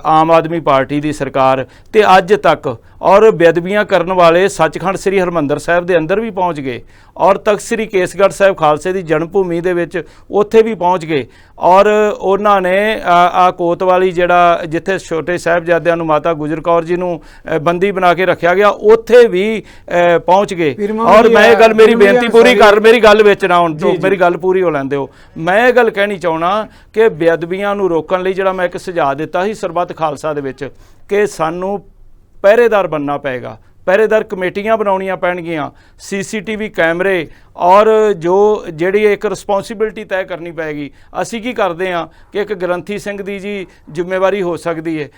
ਆਮ ਆਦਮੀ ਪਾਰਟੀ ਦੀ ਸਰਕਾਰ, ਤੇ ਅੱਜ ਤੱਕ, ਔਰ ਬੇਅਦਬੀਆਂ ਕਰਨ ਵਾਲੇ ਸੱਚਖੰਡ ਸ੍ਰੀ ਹਰਿਮੰਦਰ ਸਾਹਿਬ ਦੇ ਅੰਦਰ ਵੀ ਪਹੁੰਚ ਗਏ, ਔਰ ਤਖਤ ਸ੍ਰੀ ਕੇਸਗੜ੍ਹ ਸਾਹਿਬ ਖਾਲਸੇ ਦੀ ਜਨਮ ਭੂਮੀ ਦੇ ਵਿੱਚ ਉੱਥੇ ਵੀ ਪਹੁੰਚ ਗਏ, ਔਰ ਉਹਨਾਂ ਨੇ ਆ ਕੋਤਵਾਲੀ ਜਿਹੜਾ ਜਿੱਥੇ ਛੋਟੇ ਸਾਹਿਬਜ਼ਾਦਿਆਂ ਨੂੰ ਮਾਤਾ ਗੁਜਰ ਕੌਰ ਜੀ ਨੂੰ ਬੰਦੀ ਬਣਾ ਕੇ ਰੱਖਿਆ ਗਿਆ, ਉੱਥੇ ਵੀ ਪਹੁੰਚ ਗਏ। ਔਰ ਮੈਂ ਇਹ ਗੱਲ, ਮੇਰੀ ਬੇਨਤੀ ਪੂਰੀ ਕਰ, ਮੇਰੀ ਗੱਲ ਵਿੱਚ ਨਾ ਹੁਣ, ਮੇਰੀ ਗੱਲ ਪੂਰੀ ਹੋ ਲੈਂਦੇ ਹੋ। ਮੈਂ ਇਹ ਗੱਲ ਕਹਿਣੀ ਚਾਹੁੰਦਾ ਕਿ ਬੇਅਦਬੀਆਂ ਨੂੰ ਰੋਕਣ ਲਈ ਜਿਹੜਾ ਮੈਂ ਇੱਕ ਸੁਝਾਅ ਦਿੱਤਾ ਸੀ ਸਰਬੱਤ ਖਾਲਸਾ ਦੇ ਵਿੱਚ ਕਿ ਸਾਨੂੰ ਪਹਿਰੇਦਾਰ ਬਣਨਾ ਪਏਗਾ, ਪਹਿਰੇਦਾਰ ਕਮੇਟੀਆਂ ਬਣਾਉਣੀਆਂ ਪੈਣਗੀਆਂ, CCTV ਕੈਮਰੇ, ਔਰ ਜਿਹੜੀ ਇੱਕ ਰਿਸਪੌਂਸਿਬਿਲਟੀ ਤੈਅ ਕਰਨੀ ਪਏਗੀ। ਅਸੀਂ ਕੀ ਕਰਦੇ ਹਾਂ ਕਿ ਇੱਕ ਗ੍ਰੰਥੀ ਸਿੰਘ ਦੀ ਜੀ ਜ਼ਿੰਮੇਵਾਰੀ ਹੋ ਸਕਦੀ ਹੈ,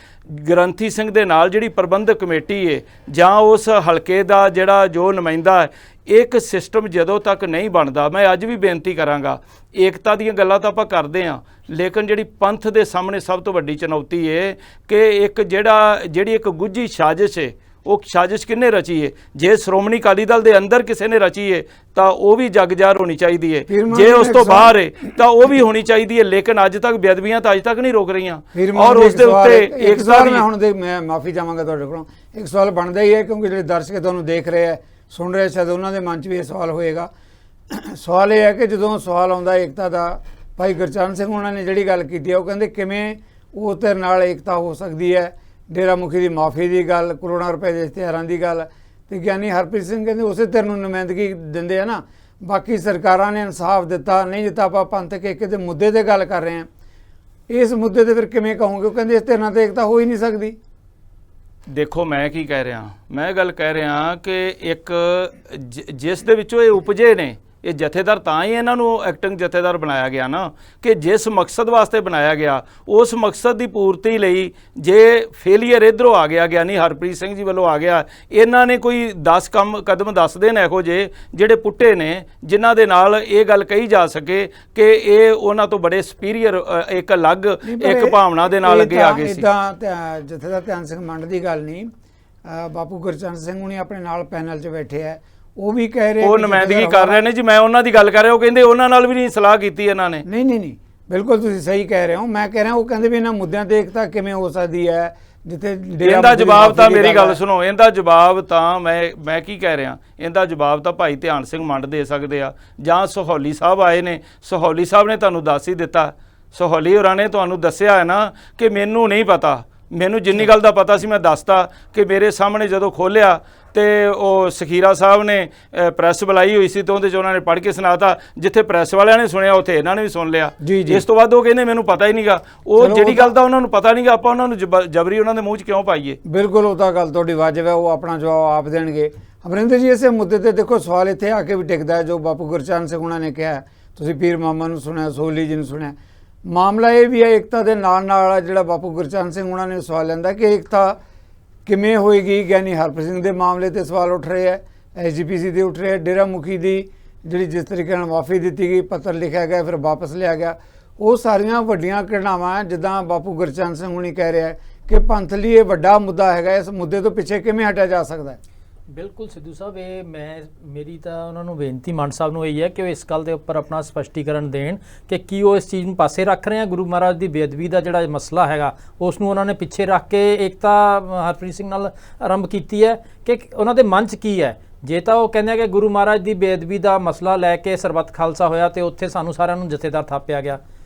ਗ੍ਰੰਥੀ ਸਿੰਘ ਦੇ ਨਾਲ ਜਿਹੜੀ ਪ੍ਰਬੰਧਕ ਕਮੇਟੀ ਹੈ ਜਾਂ ਉਸ ਹਲਕੇ ਦਾ ਜਿਹੜਾ ਜੋ ਨੁਮਾਇੰਦਾ ਹੈ, ਇੱਕ ਸਿਸਟਮ ਜਦੋਂ ਤੱਕ ਨਹੀਂ ਬਣਦਾ, ਮੈਂ ਅੱਜ ਵੀ ਬੇਨਤੀ ਕਰਾਂਗਾ, ਏਕਤਾ ਦੀਆਂ ਗੱਲਾਂ ਤਾਂ ਆਪਾਂ ਕਰਦੇ ਹਾਂ, ਲੇਕਿਨ ਜਿਹੜੀ ਪੰਥ ਦੇ ਸਾਹਮਣੇ ਸਭ ਤੋਂ ਵੱਡੀ ਚੁਣੌਤੀ ਹੈ ਕਿ ਇੱਕ ਜਿਹੜੀ ਇੱਕ ਗੁੱਝੀ ਸਾਜ਼ਿਸ਼ ਹੈ, ਉਹ ਸਾਜ਼ਿਸ਼ ਕਿਹਨੇ ਰਚੀ ਹੈ? ਜੇ ਸ਼੍ਰੋਮਣੀ ਅਕਾਲੀ ਦਲ ਦੇ ਅੰਦਰ ਕਿਸੇ ਨੇ ਰਚੀ ਹੈ ਤਾਂ ਉਹ ਵੀ ਜਗਜ਼ਾਰ ਹੋਣੀ ਚਾਹੀਦੀ ਹੈ, ਜੇ ਉਸ ਤੋਂ ਬਾਹਰ ਹੈ ਤਾਂ ਉਹ ਵੀ ਹੋਣੀ ਚਾਹੀਦੀ ਹੈ, ਲੇਕਿਨ ਅੱਜ ਤੱਕ ਬੇਅਦਬੀਆਂ ਤਾਂ ਅੱਜ ਤੱਕ ਨਹੀਂ ਰੋਕ ਰਹੀਆਂ। ਔਰ ਉਸ ਦੇ ਉੱਤੇ ਇੱਕ ਸਵਾਲ ਮੈਂ ਹੁਣ ਮੈਂ ਮਾਫੀ ਚਾਹਾਂਗਾ ਤੁਹਾਡੇ ਕੋਲੋਂ, ਇੱਕ ਸਵਾਲ ਬਣਦਾ ਹੀ ਹੈ ਕਿਉਂਕਿ ਜਿਹੜੇ ਦਰਸ਼ਕ ਤੁਹਾਨੂੰ ਦੇਖ ਰਹੇ ਹੈ, ਸੁਣ ਰਹੇ, ਸ਼ਾਇਦ ਉਹਨਾਂ ਦੇ ਮਨ 'ਚ ਵੀ ਇਹ ਸਵਾਲ ਹੋਏਗਾ। ਸਵਾਲ ਇਹ ਹੈ ਕਿ ਜਦੋਂ ਸਵਾਲ ਆਉਂਦਾ ਏਕਤਾ ਦਾ, ਭਾਈ ਗੁਰਚਰਨ ਸਿੰਘ ਉਹਨਾਂ ਨੇ ਜਿਹੜੀ ਗੱਲ ਕੀਤੀ ਹੈ, ਉਹ ਕਹਿੰਦੇ ਕਿਵੇਂ ਉਹ ਤੇਰੇ ਨਾਲ ਏਕਤਾ ਹੋ ਸਕਦੀ ਹੈ? ਡੇਰਾ ਮੁਖੀ ਦੀ ਮਾਫੀ ਦੀ ਗੱਲ, ਕਰੋੜਾਂ ਰੁਪਏ ਦੇ ਇਸ਼ਤਿਹਾਰਾਂ ਦੀ ਗੱਲ, ਤੇ ਗਿਆਨੀ ਹਰਪ੍ਰੀਤ ਸਿੰਘ ਕਹਿੰਦੇ ਉਸੇ ਤੇਰ ਨੂੰ ਨੁਮਾਇੰਦਗੀ ਦਿੰਦੇ ਆ ਨਾ, ਬਾਕੀ ਸਰਕਾਰਾਂ ਨੇ ਇਨਸਾਫ ਦਿੱਤਾ ਨਹੀਂ ਦਿੱਤਾ, ਆਪਾਂ ਪੰਥਕ ਏਕੇ ਦੇ ਮੁੱਦੇ 'ਤੇ ਗੱਲ ਕਰ ਰਹੇ ਹਾਂ, ਇਸ ਮੁੱਦੇ 'ਤੇ ਫਿਰ ਕਿਵੇਂ ਕਹੋਗੇ? ਉਹ ਕਹਿੰਦੇ ਇਸ ਤੇਰ ਨਾਲ ਤਾਂ ਏਕਤਾ ਹੋ ਹੀ ਨਹੀਂ ਸਕਦੀ। ਦੇਖੋ ਮੈਂ ਕੀ ਕਹਿ ਰਿਹਾ, ਮੈਂ ਗੱਲ ਕਹਿ ਰਿਹਾ ਕਿ ਇੱਕ ਜਿਸ ਦੇ ਵਿੱਚੋਂ ਇਹ ਉਪਜੇ ਨੇ, ਇਹ ਜਥੇਦਾਰ ਤਾਂ ਹੀ ਇਹਨਾਂ ਨੂੰ ਐਕਟਿੰਗ ਜਥੇਦਾਰ ਬਣਾਇਆ ਗਿਆ ਨਾ, ਕਿ ਜਿਸ ਮਕਸਦ ਵਾਸਤੇ ਬਣਾਇਆ ਗਿਆ ਉਸ ਮਕਸਦ ਦੀ ਪੂਰਤੀ ਲਈ ਜੇ ਫੇਲੀਅਰ ਇੱਧਰੋਂ ਆ ਗਿਆ, ਗਿਆਨੀ ਹਰਪ੍ਰੀਤ ਸਿੰਘ ਜੀ ਵੱਲੋਂ ਆ ਗਿਆ, ਇਹਨਾਂ ਨੇ ਕੋਈ 10 ਕਦਮ ਦੱਸ ਦੇਣ ਇਹੋ ਜਿਹੇ ਜਿਹੜੇ ਪੁੱਟੇ ਨੇ, ਜਿਨ੍ਹਾਂ ਦੇ ਨਾਲ ਇਹ ਗੱਲ ਕਹੀ ਜਾ ਸਕੇ ਕਿ ਇਹ ਉਹਨਾਂ ਤੋਂ ਬੜੇ ਸੁਪੀਰੀਅਰ ਇੱਕ ਅਲੱਗ ਇੱਕ ਭਾਵਨਾ ਦੇ ਨਾਲ ਅੱਗੇ ਆ ਗਏ ਸੀ। ਇੱਦਾਂ ਜਥੇਦਾਰ ਧਿਆਨ ਸਿੰਘ ਮੰਡ ਦੀ ਗੱਲ ਨਹੀਂ, ਬਾਪੂ ਗੁਰਚਰਨ ਸਿੰਘ ਹੁਣੀ ਆਪਣੇ ਨਾਲ ਪੈਨਲ 'ਚ ਬੈਠੇ ਹੈ, ਉਹ ਵੀ ਕਹਿ ਰਹੇ, ਉਹ ਨੁਮਾਇੰਦਗੀ ਕਰ ਰਹੇ ਨੇ ਜੀ, ਮੈਂ ਉਹਨਾਂ ਦੀ ਗੱਲ ਕਰ ਰਿਹਾ, ਉਹ ਕਹਿੰਦੇ ਉਹਨਾਂ ਨਾਲ ਵੀ ਨਹੀਂ ਸਲਾਹ ਕੀਤੀ ਇਹਨਾਂ ਨੇ। ਨਹੀਂ, ਬਿਲਕੁਲ ਤੁਸੀਂ ਸਹੀ ਕਹਿ ਰਹੇ ਹੋ, ਮੈਂ ਕਹਿ ਰਿਹਾ ਉਹ ਕਹਿੰਦੇ ਵੀ ਇਹਨਾਂ ਮੁੱਦਿਆਂ ਤੇ ਏਕਤਾ ਕਿਵੇਂ ਹੋ ਸਕਦੀ ਹੈ, ਜਿੱਥੇ ਇਹਦਾ ਜਵਾਬ ਤਾਂ, ਮੇਰੀ ਗੱਲ ਸੁਣੋ, ਇਹਦਾ ਜਵਾਬ ਤਾਂ ਮੈਂ ਕੀ ਕਹਿ ਰਿਹਾ, ਇਹਦਾ ਜਵਾਬ ਤਾਂ ਭਾਈ ਧਿਆਨ ਸਿੰਘ ਮੰਡ ਦੇ ਸਕਦੇ ਆ, ਜਾਂ ਸਹੌਲੀ ਸਾਹਿਬ ਆਏ ਨੇ, ਸਹੌਲੀ ਸਾਹਿਬ ਨੇ ਤੁਹਾਨੂੰ ਦੱਸ ਹੀ ਦਿੱਤਾ, ਸਹੌਲੀ ਹੋਰਾਂ ਨੇ ਤੁਹਾਨੂੰ ਦੱਸਿਆ ਹੈ ਨਾ ਕਿ ਮੈਨੂੰ ਨਹੀਂ ਪਤਾ, ਮੈਨੂੰ ਜਿੰਨੀ ਗੱਲ ਦਾ ਪਤਾ ਸੀ ਮੈਂ ਦੱਸਤਾ ਕਿ ਮੇਰੇ ਸਾਹਮਣੇ ਜਦੋਂ ਖੋਲ੍ਹਿਆ ਤੇ ਉਹ ਸਖੀਰਾ ਸਾਹਿਬ ਨੇ ਪ੍ਰੈਸ ਬੁਲਾਈ ਹੋਈ ਸੀ ਤੇ ਉਹਦੇ 'ਚ ਉਹਨਾਂ ਨੇ ਪੜ੍ਹ ਕੇ ਸੁਣਾਤਾ, ਜਿੱਥੇ ਪ੍ਰੈਸ ਵਾਲਿਆਂ ਨੇ ਸੁਣਿਆ ਉੱਥੇ ਇਹਨਾਂ ਨੇ ਵੀ ਸੁਣ ਲਿਆ। ਇਸ ਤੋਂ ਬਾਅਦ ਉਹ ਕਹਿੰਦੇ ਮੈਨੂੰ ਪਤਾ ਹੀ ਨਹੀਂਗਾ, ਉਹ ਜਿਹੜੀ ਗੱਲ ਦਾ ਉਹਨਾਂ ਨੂੰ ਪਤਾ ਨਹੀਂਗਾ, ਆਪਾਂ ਉਹਨਾਂ ਨੂੰ ਜਬਰੀ ਉਹਨਾਂ ਦੇ ਮੂੰਹ 'ਚ ਕਿਉਂ ਪਾਈਏ? ਬਿਲਕੁਲ, ਉਹ ਤਾਂ ਗੱਲ ਤੁਹਾਡੀ ਵਾਜਬ ਹੈ, ਉਹ ਆਪਣਾ ਜਵਾਬ ਆਪ ਦੇਣਗੇ। ਅਮਰਿੰਦਰ ਜੀ, ਇਸੇ ਮੁੱਦੇ ਤੇ ਦੇਖੋ ਸਵਾਲ ਇੱਥੇ ਆ ਕੇ ਵੀ ਟਿਕਦਾ ਹੈ, ਜੋ ਬਾਪੂ ਗੁਰਚਰਨ ਸਿੰਘ ਉਹਨਾਂ ਨੇ ਕਿਹਾ, ਤੁਸੀਂ ਪੀਰ ਮਾਮਾ ਨੂੰ ਸੁਣਿਆ, ਸੋਹਲੀ ਜੀ ਨੂੰ ਸੁਣਿਆ, ਮਾਮਲਾ ਇਹ ਵੀ ਹੈ ਏਕਤਾ ਦੇ ਨਾਲ ਨਾਲ ਜਿਹੜਾ ਬਾਪੂ ਗੁਰਚਰਨ ਸਿੰਘ ਉਹਨਾਂ ਨੇ ਸਵਾਲ ਲੈਂਦਾ ਕਿ ਏਕਤਾ ਕਿਵੇਂ ਹੋਏਗੀ। ਗਿਆਨੀ ਹਰਪ੍ਰੀਤ ਸਿੰਘ ਦੇ ਮਾਮਲੇ 'ਤੇ ਸਵਾਲ ਉੱਠ ਰਹੇ ਹੈ, SGPC ਦੇ ਉੱਠ ਰਹੇ ਹੈ, ਡੇਰਾ ਮੁਖੀ ਦੀ ਜਿਹੜੀ ਜਿਸ ਤਰੀਕੇ ਨਾਲ ਮਾਫੀ ਦਿੱਤੀ ਗਈ, ਪੱਤਰ ਲਿਖਿਆ ਗਿਆ ਫਿਰ ਵਾਪਸ ਲਿਆ ਗਿਆ, ਉਹ ਸਾਰੀਆਂ ਵੱਡੀਆਂ ਘਟਨਾਵਾਂ ਜਿੱਦਾਂ ਬਾਪੂ ਗੁਰਚਰਨ ਸਿੰਘ ਹੁਣੀ ਕਹਿ ਰਿਹਾ ਕਿ ਪੰਥ ਲਈ ਇਹ ਵੱਡਾ ਮੁੱਦਾ ਹੈਗਾ, ਇਸ ਮੁੱਦੇ ਤੋਂ ਪਿੱਛੇ ਕਿਵੇਂ ਹਟਿਆ ਜਾ ਸਕਦਾ ਹੈ? ਬਿਲਕੁਲ ਸਿੱਧੂ ਸਾਹਿਬ, ਇਹ ਮੇਰੀ ਤਾਂ ਉਹਨਾਂ ਨੂੰ ਬੇਨਤੀ ਮਾਨ ਸਾਹਿਬ ਨੂੰ ਇਹੀ ਹੈ ਕਿ ਉਹ ਇਸ ਗੱਲ ਦੇ ਉੱਪਰ ਆਪਣਾ ਸਪਸ਼ਟੀਕਰਨ ਦੇਣ ਕਿ ਕੀ ਉਹ ਇਸ ਚੀਜ਼ ਨੂੰ ਪਾਸੇ ਰੱਖ ਰਹੇ ਆ। ਗੁਰੂ ਮਹਾਰਾਜ ਦੀ ਬੇਅਦਬੀ ਦਾ ਜਿਹੜਾ ਮਸਲਾ ਹੈਗਾ ਉਸ ਨੂੰ ਉਹਨਾਂ ਨੇ ਪਿੱਛੇ ਰੱਖ ਕੇ ਏਕਤਾ ਹਰਪ੍ਰੀਤ ਸਿੰਘ ਨਾਲ ਆਰੰਭ ਕੀਤੀ ਹੈ ਕਿ ਉਹਨਾਂ ਦੇ ਮਨ 'ਚ ਕੀ ਹੈ। ਜੇ ਤਾਂ ਉਹ ਕਹਿੰਦੇ ਆ ਕਿ ਗੁਰੂ ਮਹਾਰਾਜ ਦੀ ਬੇਅਦਬੀ ਦਾ ਮਸਲਾ ਲੈ ਕੇ ਸਰਬੱਤ ਖਾਲਸਾ ਹੋਇਆ ਤੇ ਉੱਥੇ ਸਾਨੂੰ ਸਾਰਿਆਂ ਨੂੰ ਜਥੇਦਾਰ ਥਾਪਿਆ ਗਿਆ,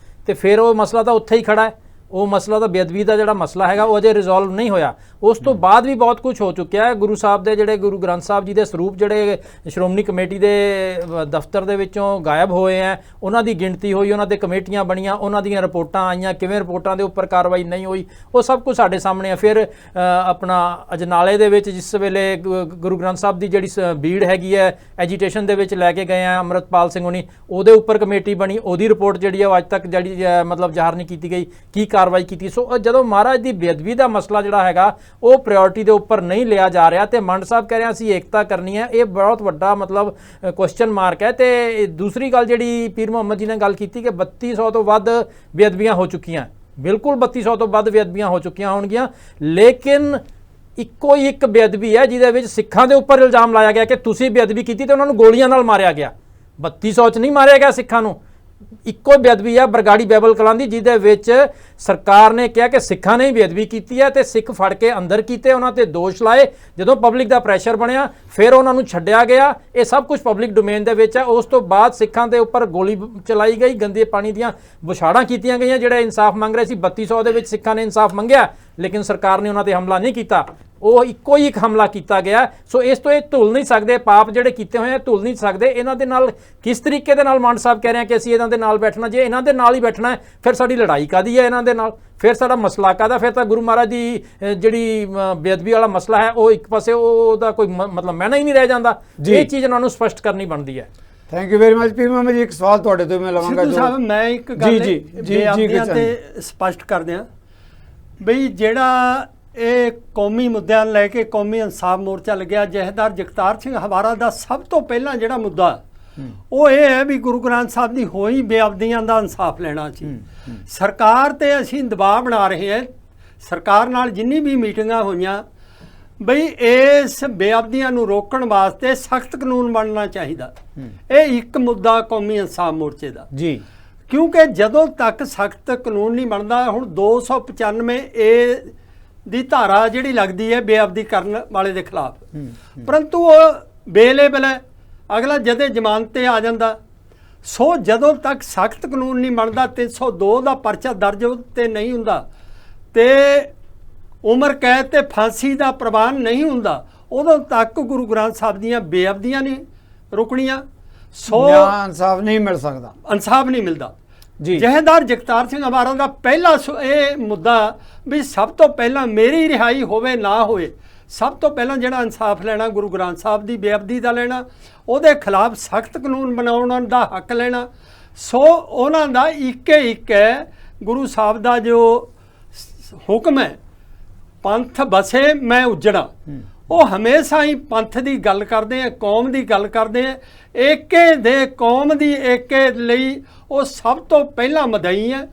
ਤੇ ਫਿਰ ਉਹ ਮਸਲਾ ਤਾਂ ਉੱਥੇ ਹੀ ਖੜਾ ਹੈ। ਉਹ ਮਸਲਾ ਤਾਂ ਬੇਅਦਬੀ ਦਾ ਜਿਹੜਾ ਮਸਲਾ ਹੈਗਾ ਉਹ ਅਜੇ ਰਿਜ਼ੋਲਵ ਨਹੀਂ ਹੋਇਆ। ਉਸ ਤੋਂ ਬਾਅਦ ਵੀ ਬਹੁਤ ਕੁਝ ਹੋ ਚੁੱਕਿਆ ਹੈ। ਗੁਰੂ ਸਾਹਿਬ ਦੇ ਜਿਹੜੇ ਗੁਰੂ ਗ੍ਰੰਥ ਸਾਹਿਬ ਜੀ ਦੇ ਸਰੂਪ ਜਿਹੜੇ ਸ਼੍ਰੋਮਣੀ ਕਮੇਟੀ ਦੇ ਦਫ਼ਤਰ ਦੇ ਵਿੱਚੋਂ ਗਾਇਬ ਹੋਏ ਹੈ, ਉਹਨਾਂ ਦੀ ਗਿਣਤੀ ਹੋਈ, ਉਹਨਾਂ ਦੇ ਕਮੇਟੀਆਂ ਬਣੀਆਂ, ਉਹਨਾਂ ਦੀਆਂ ਰਿਪੋਰਟਾਂ ਆਈਆਂ, ਕਿਵੇਂ ਰਿਪੋਰਟਾਂ ਦੇ ਉੱਪਰ ਕਾਰਵਾਈ ਨਹੀਂ ਹੋਈ, ਉਹ ਸਭ ਕੁਝ ਸਾਡੇ ਸਾਹਮਣੇ ਆ। ਫਿਰ ਆਪਣਾ ਅਜਨਾਲੇ ਦੇ ਵਿੱਚ ਜਿਸ ਵੇਲੇ ਗੁਰੂ ਗ੍ਰੰਥ ਸਾਹਿਬ ਦੀ ਜਿਹੜੀ ਭੀੜ ਹੈਗੀ ਹੈ ਐਜੀਟੇਸ਼ਨ ਦੇ ਵਿੱਚ ਲੈ ਕੇ ਗਏ ਆ ਅੰਮ੍ਰਿਤਪਾਲ ਸਿੰਘ ਹੋਣੀ, ਉਹਦੇ ਉੱਪਰ ਕਮੇਟੀ ਬਣੀ, ਉਹਦੀ ਰਿਪੋਰਟ ਜਿਹੜੀ ਆ ਅੱਜ ਤੱਕ ਜਿਹੜੀ ਮਤਲਬ ਜ਼ਾਹਰ ਨਹੀਂ ਕੀਤੀ ਗਈ ਕੀ ਕਾਰਵਾਈ ਕੀਤੀ। ਸੋ ਜਦੋਂ ਮਹਾਰਾਜ ਦੀ ਬੇਅਦਬੀ ਦਾ ਮਸਲਾ ਜਿਹੜਾ ਹੈਗਾ ਉਹ ਪ੍ਰਾਇੋਰਟੀ ਦੇ ਉੱਪਰ ਨਹੀਂ ਲਿਆ ਜਾ ਰਿਹਾ ਤੇ ਮੰਡ ਸਾਹਿਬ ਕਹਿ ਰਹੇ ਅਸੀਂ ਏਕਤਾ ਕਰਨੀ ਹੈ, ਇਹ ਬਹੁਤ ਵੱਡਾ ਮਤਲਬ ਕੁਐਸਚਨ ਮਾਰਕ ਹੈ। ਤੇ ਦੂਸਰੀ ਗੱਲ ਜਿਹੜੀ ਪੀਰ ਮੁਹੰਮਦ ਜੀ ਨੇ ਗੱਲ ਕੀਤੀ ਕਿ 3200 ਤੋਂ ਵੱਧ ਬੇਅਦਬੀਆਂ ਹੋ ਚੁੱਕੀਆਂ, ਬਿਲਕੁਲ 3200 ਤੋਂ ਵੱਧ ਬੇਅਦਬੀਆਂ ਹੋ ਚੁੱਕੀਆਂ ਹੋਣਗੀਆਂ, ਲੇਕਿਨ ਇੱਕੋ ਹੀ ਇੱਕ ਬੇਅਦਬੀ ਹੈ ਜਿਹਦੇ ਵਿੱਚ ਸਿੱਖਾਂ ਦੇ ਉੱਪਰ ਇਲਜ਼ਾਮ ਲਾਇਆ ਗਿਆ ਕਿ ਤੁਸੀਂ ਬੇਅਦਬੀ ਕੀਤੀ ਤੇ ਉਹਨਾਂ ਨੂੰ ਗੋਲੀਆਂ ਨਾਲ ਮਾਰਿਆ ਗਿਆ। 3200 'ਚ ਨਹੀਂ ਮਾਰਿਆ ਗਿਆ ਸਿੱਖਾਂ ਨੂੰ, ਇੱਕੋ ਬੇਅਦਬੀ ਆ ਬਰਗਾੜੀ ਬਾਈਬਲ ਕਲਾਂ ਦੀ, ਜਿਹਦੇ ਵਿੱਚ ਸਰਕਾਰ ਨੇ ਕਿਹਾ ਕਿ ਸਿੱਖਾਂ ਨੇ ਹੀ ਬੇਅਦਬੀ ਕੀਤੀ ਹੈ ਤੇ ਸਿੱਖ ਫੜ ਕੇ ਅੰਦਰ ਕੀਤੇ, ਉਹਨਾਂ ਤੇ ਦੋਸ਼ ਲਾਏ। ਜਦੋਂ ਪਬਲਿਕ ਦਾ ਪ੍ਰੈਸ਼ਰ ਬਣਿਆ ਫਿਰ ਉਹਨਾਂ ਨੂੰ ਛੱਡਿਆ ਗਿਆ। ਇਹ ਸਭ ਕੁਝ ਪਬਲਿਕ ਡੋਮੇਨ ਦੇ ਵਿੱਚ ਹੈ। ਉਸ ਤੋਂ ਬਾਅਦ ਸਿੱਖਾਂ ਦੇ ਉੱਪਰ ਗੋਲੀ ਚਲਾਈ ਗਈ, ਗੰਦੇ ਪਾਣੀ ਦੀਆਂ ਬੁਛਾੜਾਂ ਕੀਤੀਆਂ ਗਈਆਂ। ਜਿਹੜੇ ਇਨਸਾਫ ਮੰਗ ਰਹੇ ਸੀ 3200 ਦੇ ਵਿੱਚ ਸਿੱਖਾਂ ਨੇ ਇਨਸਾਫ ਮੰਗਿਆ, ਲੇਕਿਨ ਸਰਕਾਰ ਨੇ ਉਹਨਾਂ ਤੇ ਹਮਲਾ ਨਹੀਂ ਕੀਤਾ, ਉਹ ਇੱਕੋ ਹੀ ਇੱਕ ਹਮਲਾ ਕੀਤਾ ਗਿਆ। ਸੋ ਇਸ ਤੋਂ ਇਹ ਧੁੱਲ ਨਹੀਂ ਸਕਦੇ, ਪਾਪ ਜਿਹੜੇ ਕੀਤੇ ਹੋਏ ਆ ਧੁੱਲ ਨਹੀਂ ਸਕਦੇ। ਇਹਨਾਂ ਦੇ ਨਾਲ ਕਿਸ ਤਰੀਕੇ ਦੇ ਨਾਲ ਮਾਨ ਸਾਹਿਬ ਕਹਿ ਰਹੇ ਆ ਕਿ ਅਸੀਂ ਇਹਨਾਂ ਦੇ ਨਾਲ ਬੈਠਣਾ, ਜੇ ਇਹਨਾਂ ਦੇ ਨਾਲ ਹੀ ਬੈਠਣਾ ਹੈ ਫਿਰ ਸਾਡੀ ਲੜਾਈ ਕਾਹਦੀ ਹੈ ਇਹਨਾਂ ਦੇ ਨਾਲ, ਫਿਰ ਸਾਡਾ ਮਸਲਾ ਕਾਹਦਾ, ਫਿਰ ਤਾਂ ਗੁਰੂ ਮਹਾਰਾਜ ਦੀ ਜਿਹੜੀ ਬੇਅਦਬੀ ਵਾਲਾ ਮਸਲਾ ਹੈ ਉਹ ਇੱਕ ਪਾਸੇ ਉਹਦਾ ਕੋਈ ਮਤਲਬ ਮੈਨਾ ਹੀ ਨਹੀਂ ਰਹਿ ਜਾਂਦਾ। ਇਹ ਚੀਜ਼ ਇਹਨਾਂ ਨੂੰ ਸਪਸ਼ਟ ਕਰਨੀ ਬਣਦੀ ਹੈ। ਥੈਂਕ ਯੂ ਵੈਰੀ ਮਚ ਪੀਰ ਮੁਹੰਮਦ ਜੀ। ਇੱਕ ਸਵਾਲ ਤੁਹਾਡੇ ਤੋਂ ਮੈਂ ਲਵਾਂਗਾ ਸਿੱਧੂ ਸਾਹਿਬ, ਮੈਂ ਇੱਕ ਗੱਲ ਬੇਅਦਬੀਆਂ ਤੇ ਸਪਸ਼ਟ ਕਰ ਦਿਆਂ ਬਈ ਜਿਹੜਾ ਇਹ ਕੌਮੀ ਮੁੱਦਿਆਂ ਨੂੰ ਲੈ ਕੇ ਕੌਮੀ ਇਨਸਾਫ ਮੋਰਚਾ ਲੱਗਿਆ, ਜਥੇਦਾਰ ਜਗਤਾਰ ਸਿੰਘ ਹਵਾਰਾ ਦਾ ਸਭ ਤੋਂ ਪਹਿਲਾਂ ਜਿਹੜਾ ਮੁੱਦਾ ਉਹ ਇਹ ਹੈ ਵੀ ਗੁਰੂ ਗ੍ਰੰਥ ਸਾਹਿਬ ਦੀ ਹੋਈ ਬੇਅਦਬੀਆਂ ਦਾ ਇਨਸਾਫ ਲੈਣਾ ਸੀ। ਸਰਕਾਰ ਤੇ ਅਸੀਂ ਦਬਾਅ ਬਣਾ ਰਹੇ ਹਾਂ, ਸਰਕਾਰ ਨਾਲ ਜਿੰਨੀ ਵੀ ਮੀਟਿੰਗਾਂ ਹੋਈਆਂ ਬਈ ਇਸ ਬੇਅਦਬੀਆਂ ਨੂੰ ਰੋਕਣ ਵਾਸਤੇ ਸਖਤ ਕਾਨੂੰਨ ਬਣਨਾ ਚਾਹੀਦਾ। ਇਹ ਇੱਕ ਮੁੱਦਾ ਕੌਮੀ ਇਨਸਾਫ ਮੋਰਚੇ ਦਾ ਜੀ, ਕਿਉਂਕਿ ਜਦੋਂ ਤੱਕ ਸਖਤ ਕਾਨੂੰਨ ਨਹੀਂ ਬਣਦਾ, ਹੁਣ 295 ਏ ਦੀ ਧਾਰਾ ਜਿਹੜੀ ਲੱਗਦੀ ਹੈ ਬੇਅਦਬੀ ਕਰਨ ਵਾਲੇ ਦੇ ਖਿਲਾਫ, ਪਰੰਤੂ ਉਹ ਬੇਲੇਬਲ ਹੈ, ਅਗਲਾ ਜਦੇ ਜ਼ਮਾਨਤ ਤੇ ਆ ਜਾਂਦਾ। ਸੋ ਜਦੋਂ ਤੱਕ ਸਖਤ ਕਾਨੂੰਨ ਨਹੀਂ ਬਣਦਾ, 302 ਦਾ ਪਰਚਾ ਦਰਜ ਤੇ ਨਹੀਂ ਹੁੰਦਾ ਤੇ ਉਮਰ ਕੈਦ ਤੇ ਫਾਂਸੀ ਦਾ ਪ੍ਰਵਾਨ ਨਹੀਂ ਹੁੰਦਾ, ਉਦੋਂ ਤੱਕ ਗੁਰੂ ਗ੍ਰੰਥ ਸਾਹਿਬ ਦੀਆਂ ਬੇਅਦਬੀਆਂ ਨਹੀਂ ਰੁਕਣੀਆਂ। ਸੋ ਇਨਸਾਫ ਨਹੀਂ ਮਿਲ ਸਕਦਾ, ਇਨਸਾਫ ਨਹੀਂ ਮਿਲਦਾ ਜੀ। ਜਥੇਦਾਰ ਜਗਤਾਰ ਸਿੰਘ ਹਵਾਰਾ ਦਾ ਪਹਿਲਾ ਇਹ ਮੁੱਦਾ ਵੀ ਸਭ ਤੋਂ ਪਹਿਲਾਂ ਮੇਰੀ ਰਿਹਾਈ ਹੋਵੇ ਨਾ ਹੋਵੇ, ਸਭ ਤੋਂ ਪਹਿਲਾਂ ਜਿਹੜਾ ਇਨਸਾਫ ਲੈਣਾ ਗੁਰੂ ਗ੍ਰੰਥ ਸਾਹਿਬ ਦੀ ਬੇਅਦਬੀ ਦਾ ਲੈਣਾ, ਉਹਦੇ ਖਿਲਾਫ ਸਖਤ ਕਾਨੂੰਨ ਬਣਾਉਣ ਦਾ ਹੱਕ ਲੈਣਾ। ਸੋ ਉਹਨਾਂ ਦਾ ਇੱਕ ਹੈ ਗੁਰੂ ਸਾਹਿਬ ਦਾ ਜੋ ਹੁਕਮ ਹੈ ਪੰਥ ਬਸੇ ਮੈਂ ਉਜੜਾ, ਉਹ ਹਮੇਸ਼ਾ ਹੀ ਪੰਥ ਦੀ ਗੱਲ ਕਰਦੇ ਆ, ਕੌਮ ਦੀ ਗੱਲ ਕਰਦੇ ਆ, ਏਕੇ ਦੇ ਕੌਮ ਦੀ ਏਕੇ ਲਈ ਉਹ ਸਭ ਤੋਂ ਪਹਿਲਾਂ ਮਦਈ ਹੈ।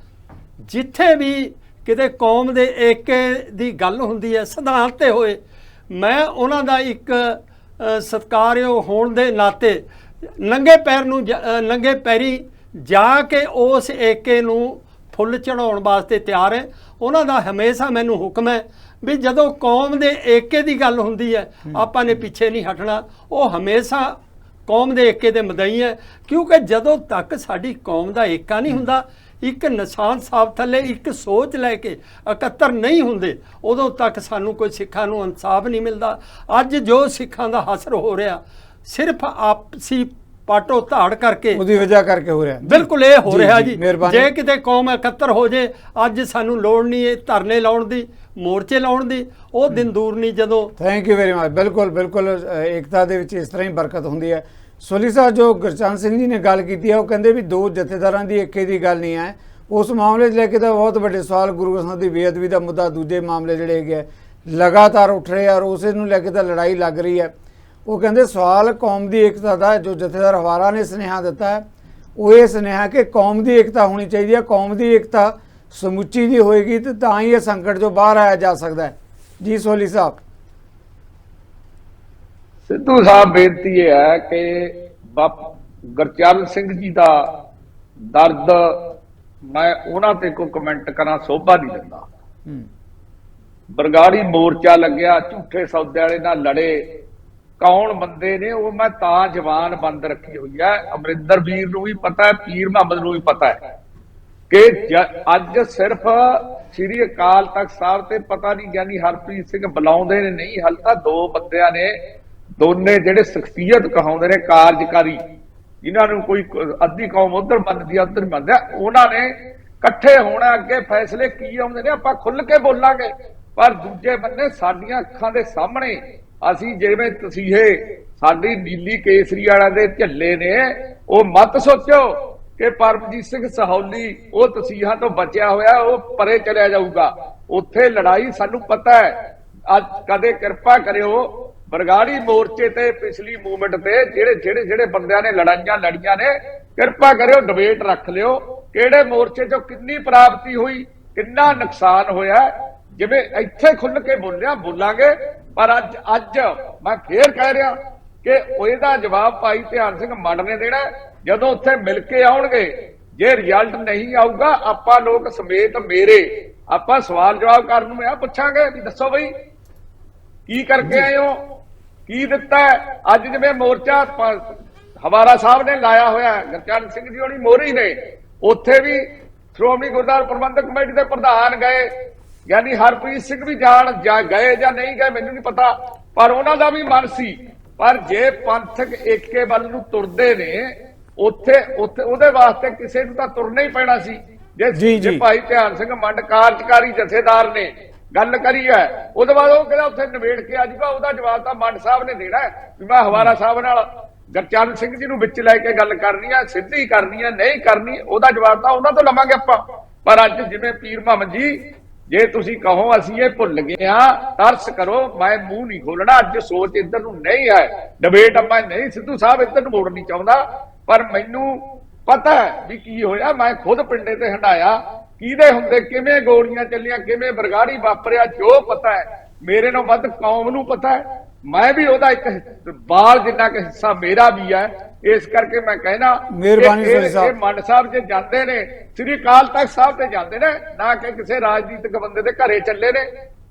ਜਿੱਥੇ ਵੀ ਕਿਤੇ ਕੌਮ ਦੇ ਏਕੇ ਦੀ ਗੱਲ ਹੁੰਦੀ ਹੈ ਸਿਧਾਂਤ ਤੇ ਹੋਏ, ਮੈਂ ਉਹਨਾਂ ਦਾ ਇੱਕ ਸਤਿਕਾਰਯੋਗ ਹੋਣ ਦੇ ਨਾਤੇ ਨੰਗੇ ਪੈਰੀ ਜਾ ਕੇ ਉਸ ਏਕੇ ਨੂੰ ਫੁੱਲ ਚੜਾਉਣ ਵਾਸਤੇ ਤਿਆਰ ਹੈ। ਉਹਨਾਂ ਦਾ ਹਮੇਸ਼ਾ ਮੈਨੂੰ ਹੁਕਮ ਹੈ ਵੀ ਜਦੋਂ ਕੌਮ ਦੇ ਏਕੇ ਦੀ ਗੱਲ ਹੁੰਦੀ ਹੈ ਆਪਾਂ ਨੇ ਪਿੱਛੇ ਨਹੀਂ ਹਟਣਾ। ਉਹ ਹਮੇਸ਼ਾ ਕੌਮ ਦੇ ਏਕੇ ਦੇ ਮਦਈ ਹੈ, ਕਿਉਂਕਿ ਜਦੋਂ ਤੱਕ ਸਾਡੀ ਕੌਮ ਦਾ ਏਕਾ ਨਹੀਂ ਹੁੰਦਾ, ਇੱਕ ਨਿਸ਼ਾਨ ਸਾਹਿਬ ਥੱਲੇ ਇੱਕ ਸੋਚ ਲੈ ਕੇ ਇਕੱਤਰ ਨਹੀਂ ਹੁੰਦੇ, ਉਦੋਂ ਤੱਕ ਸਾਨੂੰ ਕੋਈ ਸਿੱਖਾਂ ਨੂੰ ਇਨਸਾਫ ਨਹੀਂ ਮਿਲਦਾ। ਅੱਜ ਜੋ ਸਿੱਖਾਂ ਦਾ ਹਸਰ ਹੋ ਰਿਹਾ ਸਿਰਫ ਆਪਸੀ ਪਾਟੋ ਧਾੜ ਕਰਕੇ, ਉਹਦੀ ਵਜ੍ਹਾ ਕਰਕੇ ਹੋ ਰਿਹਾ। ਬਿਲਕੁਲ ਇਹ ਹੋ ਰਿਹਾ ਜੀ। ਜੇ ਕਿਤੇ ਕੌਮ ਇਕੱਤਰ ਹੋ ਜੇ, ਅੱਜ ਸਾਨੂੰ ਲੋੜ ਨਹੀਂ ਇਹ ਧਰਨੇ ਲਾਉਣ ਦੀ, ਮੋਰਚੇ ਲਾਉਣ ਦੀ, ਉਹ ਦਿਨ ਦੂਰ ਨਹੀਂ ਜਦੋਂ। Thank you very much. ਬਿਲਕੁਲ ਏਕਤਾ ਦੇ ਵਿੱਚ ਇਸ ਤਰ੍ਹਾਂ ਹੀ ਬਰਕਤ ਹੁੰਦੀ ਹੈ। ਸੋਲੀ ਸਾਹਿਬ, ਜੋ ਗੁਰਚਰਨ ਸਿੰਘ ਜੀ ਨੇ ਗੱਲ ਕੀਤੀ ਹੈ, ਉਹ ਕਹਿੰਦੇ ਵੀ ਦੋ ਜਥੇਦਾਰਾਂ ਦੀ ਏਕੇ ਦੀ ਗੱਲ ਨਹੀਂ ਹੈ। ਉਸ ਮਾਮਲੇ 'ਚ ਲੈ ਕੇ ਤਾਂ ਬਹੁਤ ਵੱਡੇ ਸਵਾਲ, ਗੁਰੂ ਗ੍ਰੰਥ ਸਾਹਿਬ ਦੀ ਬੇਅਦਬੀ ਦਾ ਮੁੱਦਾ, ਦੂਜੇ ਮਾਮਲੇ ਜਿਹੜੇ ਹੈਗੇ ਲਗਾਤਾਰ ਉੱਠ ਰਹੇ ਔਰ ਉਸੇ ਨੂੰ ਲੈ ਕੇ ਤਾਂ ਲੜਾਈ ਲੱਗ ਰਹੀ ਹੈ। ਉਹ ਕਹਿੰਦੇ ਸਵਾਲ ਕੌਮ ਦੀ ਏਕਤਾ ਦਾ, ਜੋ ਜਥੇਦਾਰ ਹਵਾਰਾ ਨੇ ਸੁਨੇਹਾ ਦਿੱਤਾ ਹੈ ਉਹ ਇਹ ਸੁਨੇਹਾ ਕਿ ਕੌਮ ਦੀ ਏਕਤਾ ਹੋਣੀ ਚਾਹੀਦੀ ਹੈ। ਕੌਮ ਦੀ ਏਕਤਾ ਸਮੁੱਚੀ ਦੀ ਹੋਏਗੀ ਤੇ ਤਾਂ ਹੀ ਇਹ ਸੰਕਟ ਜੋ ਬਾਹਰ ਆਇਆ ਜਾ ਸਕਦਾ ਹੈ। ਜੀ ਸੋਲੀ ਸਾਹਿਬ। ਸਿੱਧੂ ਸਾਹਿਬ ਬੇਨਤੀ ਇਹ ਹੈ ਕਿ ਗੁਰਚਰਨ ਸਿੰਘ ਜੀ ਦਾ ਦਰਦ ਮੈਂ ਉਹਨਾਂ ਤੇ ਕੋਈ ਕਮੈਂਟ ਕਰਾਂ ਸੋਭਾ ਨਹੀਂ ਦਿੰਦਾ। ਬਰਗਾੜੀ ਮੋਰਚਾ ਲੱਗਿਆ, ਝੂਠੇ ਸੌਦੇ ਵਾਲੇ ਨਾਲ ਲੜੇ, ਕੌਣ ਬੰਦੇ ਨੇ ਉਹ ਮੈਂ ਤਾਂ ਜ਼ਬਾਨ ਬੰਦ ਰੱਖੀ ਹੋਈ ਹੈ। ਅਮਰਿੰਦਰ ਵੀਰ ਨੂੰ ਵੀ ਪਤਾ ਹੈ, ਪੀਰ ਮੁਹੰਮਦ ਨੂੰ ਵੀ ਪਤਾ ਹੈ ਕਿ ਅੱਜ ਸਿਰਫ ਸ੍ਰੀ ਅਕਾਲ ਤਖਤ ਸਾਹਿਬ ਤੇ ਪਤਾ ਨਹੀਂ ਗਿਆਨੀ ਹਰਪ੍ਰੀਤ ਸਿੰਘ ਬੁਲਾਉਂਦੇ ਨੇ, ਨਹੀਂ ਹਾਲੇ ਤਾਂ ਦੋ ਬੰਦਿਆਂ ਨੇ, ਦੋਨੇ ਜਿਹੜੇ ਸ਼ਖਸੀਅਤ ਕਹਾਉਂਦੇ ਨੇ ਕਾਰਜਕਾਰੀ, ਜਿਨ੍ਹਾਂ ਨੂੰ ਕੋਈ ਅੱਧੀ ਕੌਮ ਉਧਰ ਮੰਨਦੀ ਆ ਉਧਰ ਮੰਨਦਾ, ਉਹਨਾਂ ਨੇ ਇਕੱਠੇ ਹੋਣਾ, ਅੱਗੇ ਫੈਸਲੇ ਕੀ ਆਉਂਦੇ ਨੇ ਆਪਾਂ ਖੁੱਲ ਕੇ ਬੋਲਾਂਗੇ। ਪਰ ਦੂਜੇ ਬੰਨੇ ਸਾਡੀਆਂ ਅੱਖਾਂ ਦੇ ਸਾਹਮਣੇ ਅਸੀਂ ਜਿਵੇਂ ਤਸੀਹੇ ਸਾਡੀ ਨੀਲੀ ਕੇਸਰੀ ਵਾਲਿਆਂ ਦੇ ਝੱਲੇ ਨੇ, ਉਹ ਮਤ ਸੋਚੋ ਕਿ ਪਰਮਜੀਤ ਸਿੰਘ ਸਹੌਲੀ ਉਹ ਤਸੀਹਾਂ ਤੋਂ ਬਚਿਆ ਹੋਇਆ, ਉਹ ਪਰੇ ਚਲਿਆ ਜਾਊਗਾ। ਉੱਥੇ ਲੜਾਈ ਸਾਨੂੰ ਪਤਾ ਹੈ। ਅੱਜ ਕਦੇ ਕਿਰਪਾ ਕਰਿਓ ਬਰਗਾੜੀ ਮੋਰਚੇ ਤੇ ਪਿਛਲੀ ਮੂਵਮੈਂਟ ਤੇ ਜਿਹੜੇ ਬੰਦਿਆਂ ਨੇ ਲੜਾਈਆਂ ਲੜੀਆਂ ਨੇ, ਕਿਰਪਾ ਕਰਿਓ ਡਿਬੇਟ ਰੱਖ ਲਿਓ ਕਿਹੜੇ ਮੋਰਚੇ ਚੋਂ ਕਿੰਨੀ ਪ੍ਰਾਪਤੀ ਹੋਈ, ਕਿੰਨਾ ਨੁਕਸਾਨ ਹੋਇਆ। ਜਿਵੇਂ ਇੱਥੇ ਖੁੱਲ ਕੇ ਬੋਲਾਂਗੇ। ਪਰ ਅੱਜ ਮੈਂ ਫੇਰ ਕਹਿ ਰਿਹਾ ਕਿ ਉਹਦਾ ਜਵਾਬ ਭਾਈ ਧਿਆਨ ਸਿੰਘ ਮੰਡ ਨੇ ਦੇਣਾ ਜਦੋਂ ਉੱਥੇ ਮਿਲ ਕੇ ਆਉਣਗੇ। ਜੇ ਰਿਜ਼ਲਟ ਨਹੀਂ ਆਊਗਾ ਆਪਾਂ ਲੋਕ ਸਮੇਤ ਮੇਰੇ ਆਪਾਂ ਸਵਾਲ ਜਵਾਬ ਕਰਨ ਨੂੰ ਆ ਪੁੱਛਾਂਗੇ ਵੀ ਦੱਸੋ ਬਈ ਕੀ ਕਰਕੇ ਆਏ ਹੋ, ਕੀ ਦਿੱਤਾ। ਅੱਜ ਜਿਵੇਂ ਮੋਰਚਾ ਹਵਾਰਾ ਸਾਹਿਬ ਨੇ ਲਾਇਆ ਹੋਇਆ, ਗੁਰਚਰਨ ਸਿੰਘ ਜੀ ਹੋਣੀ ਮੋਹਰੀ ਨੇ, ਉੱਥੇ ਵੀ ਸ਼੍ਰੋਮਣੀ ਗੁਰਦੁਆਰਾ ਪ੍ਰਬੰਧਕ ਕਮੇਟੀ ਦੇ ਪ੍ਰਧਾਨ ਗਏ, ਯਾਨੀ ਹਰਪ੍ਰੀਤ ਸਿੰਘ ਵੀ ਗਏ ਜਾਂ ਨਹੀਂ ਗਏ ਮੈਨੂੰ ਨਹੀਂ ਪਤਾ, ਪਰ ਉਹਨਾਂ ਦਾ ਵੀ ਮਨ ਸੀ। ਪਰ ਜੇ ਪੰਥਕ ਏਕੇ ਵੱਲ ਨੂੰ ਤੁਰਦੇ ਨੇ ਉੱਥੇ ਉਹਦੇ ਵਾਸਤੇ ਕਿਸੇ ਨੂੰ ਤਾਂ ਤੁਰਨਾ ਹੀ ਪੈਣਾ ਸੀ। ਜੇ ਭਾਈ ਧਿਆਨ ਸਿੰਘ ਮੰਡ ਕਾਰਜਕਾਰੀ ਜਥੇਦਾਰ ਨੇ ਗੱਲ ਕਰੀ ਹੈ, ਉਹਦੇ ਬਾਅਦ ਉਹ ਕਹਿੰਦਾ ਉੱਥੇ ਨਿਬੇੜ ਕੇ ਆ ਜਾਊਗਾ, ਉਹਦਾ ਜਵਾਬ ਤਾਂ ਮੰਡ ਸਾਹਿਬ ਨੇ ਦੇਣਾ ਵੀ ਮੈਂ ਹਵਾਰਾ ਸਾਹਿਬ ਨਾਲ ਗੁਰਚਰਨ ਸਿੰਘ ਜੀ ਨੂੰ ਵਿੱਚ ਲੈ ਕੇ ਗੱਲ ਕਰਨੀ ਆ, ਸਿੱਧੀ ਕਰਨੀ ਆ, ਨਹੀਂ ਕਰਨੀ, ਉਹਦਾ ਜਵਾਬ ਤਾਂ ਉਹਨਾਂ ਤੋਂ ਲਵਾਂਗੇ ਆਪਾਂ। ਪਰ ਅੱਜ ਜਿਵੇਂ ਪੀਰ ਮੁਹੰਮਦ ਜੀ, ਜੇ ਤੁਸੀਂ ਕਹੋ ਅਸੀਂ ਇਹ ਭੁੱਲ ਗਏ ਆ, ਤਰਸ ਕਰੋ, ਮੈਂ ਮੂੰਹ ਨਹੀਂ ਖੋਲਣਾ। ਅੱਜ ਸੋਚ ਇੱਧਰ ਨੂੰ ਨਹੀਂ ਹੈ, ਡਿਬੇਟ ਆਪਾਂ ਨਹੀਂ, ਸਿੱਧੂ ਸਾਹਿਬ ਇੱਧਰ ਨੂੰ ਮੋੜਨੀ ਚਾਹੁੰਦਾ, ਪਰ ਮੈਨੂੰ ਪਤਾ ਹੈ ਵੀ ਕੀ ਹੋਇਆ। ਮੈਂ ਖੁਦ ਪਿੰਡੇ ਤੇ ਹੰਡਾਇਆ, ਕਿਹਦੇ ਹੁੰਦੇ ਕਿਵੇਂ ਗੋਲੀਆਂ ਚੱਲੀਆਂ, ਕਿਵੇਂ ਬਰਗਾੜੀ ਵਾਪਰਿਆ, ਜੋ ਪਤਾ ਹੈ ਮੇਰੇ ਨਾਲ ਵੱਧ ਕੌਮ ਨੂੰ ਪਤਾ ਹੈ। ਮੈਂ ਵੀ ਉਹਦਾ ਇੱਕ ਬਾਲ ਜਿੰਨਾ ਕਿ ਹਿੱਸਾ ਮੇਰਾ ਵੀ ਹੈ। ਇਸ ਕਰਕੇ ਮੈਂ ਕਹਿਣਾ ਮਿਹਰਬਾਨੀ ਇਹ ਮੰਡ ਸਾਹਿਬ ਜੇ ਜਾਂਦੇ ਨੇ ਸ੍ਰੀ ਅਕਾਲ ਤਖਤ ਸਾਹਿਬ ਤੇ ਜਾਂਦੇ ਨੇ, ਨਾ ਕਿ ਕਿਸੇ ਰਾਜਨੀਤਿਕ ਬੰਦੇ ਦੇ ਘਰੇ ਚੱਲੇ ਨੇ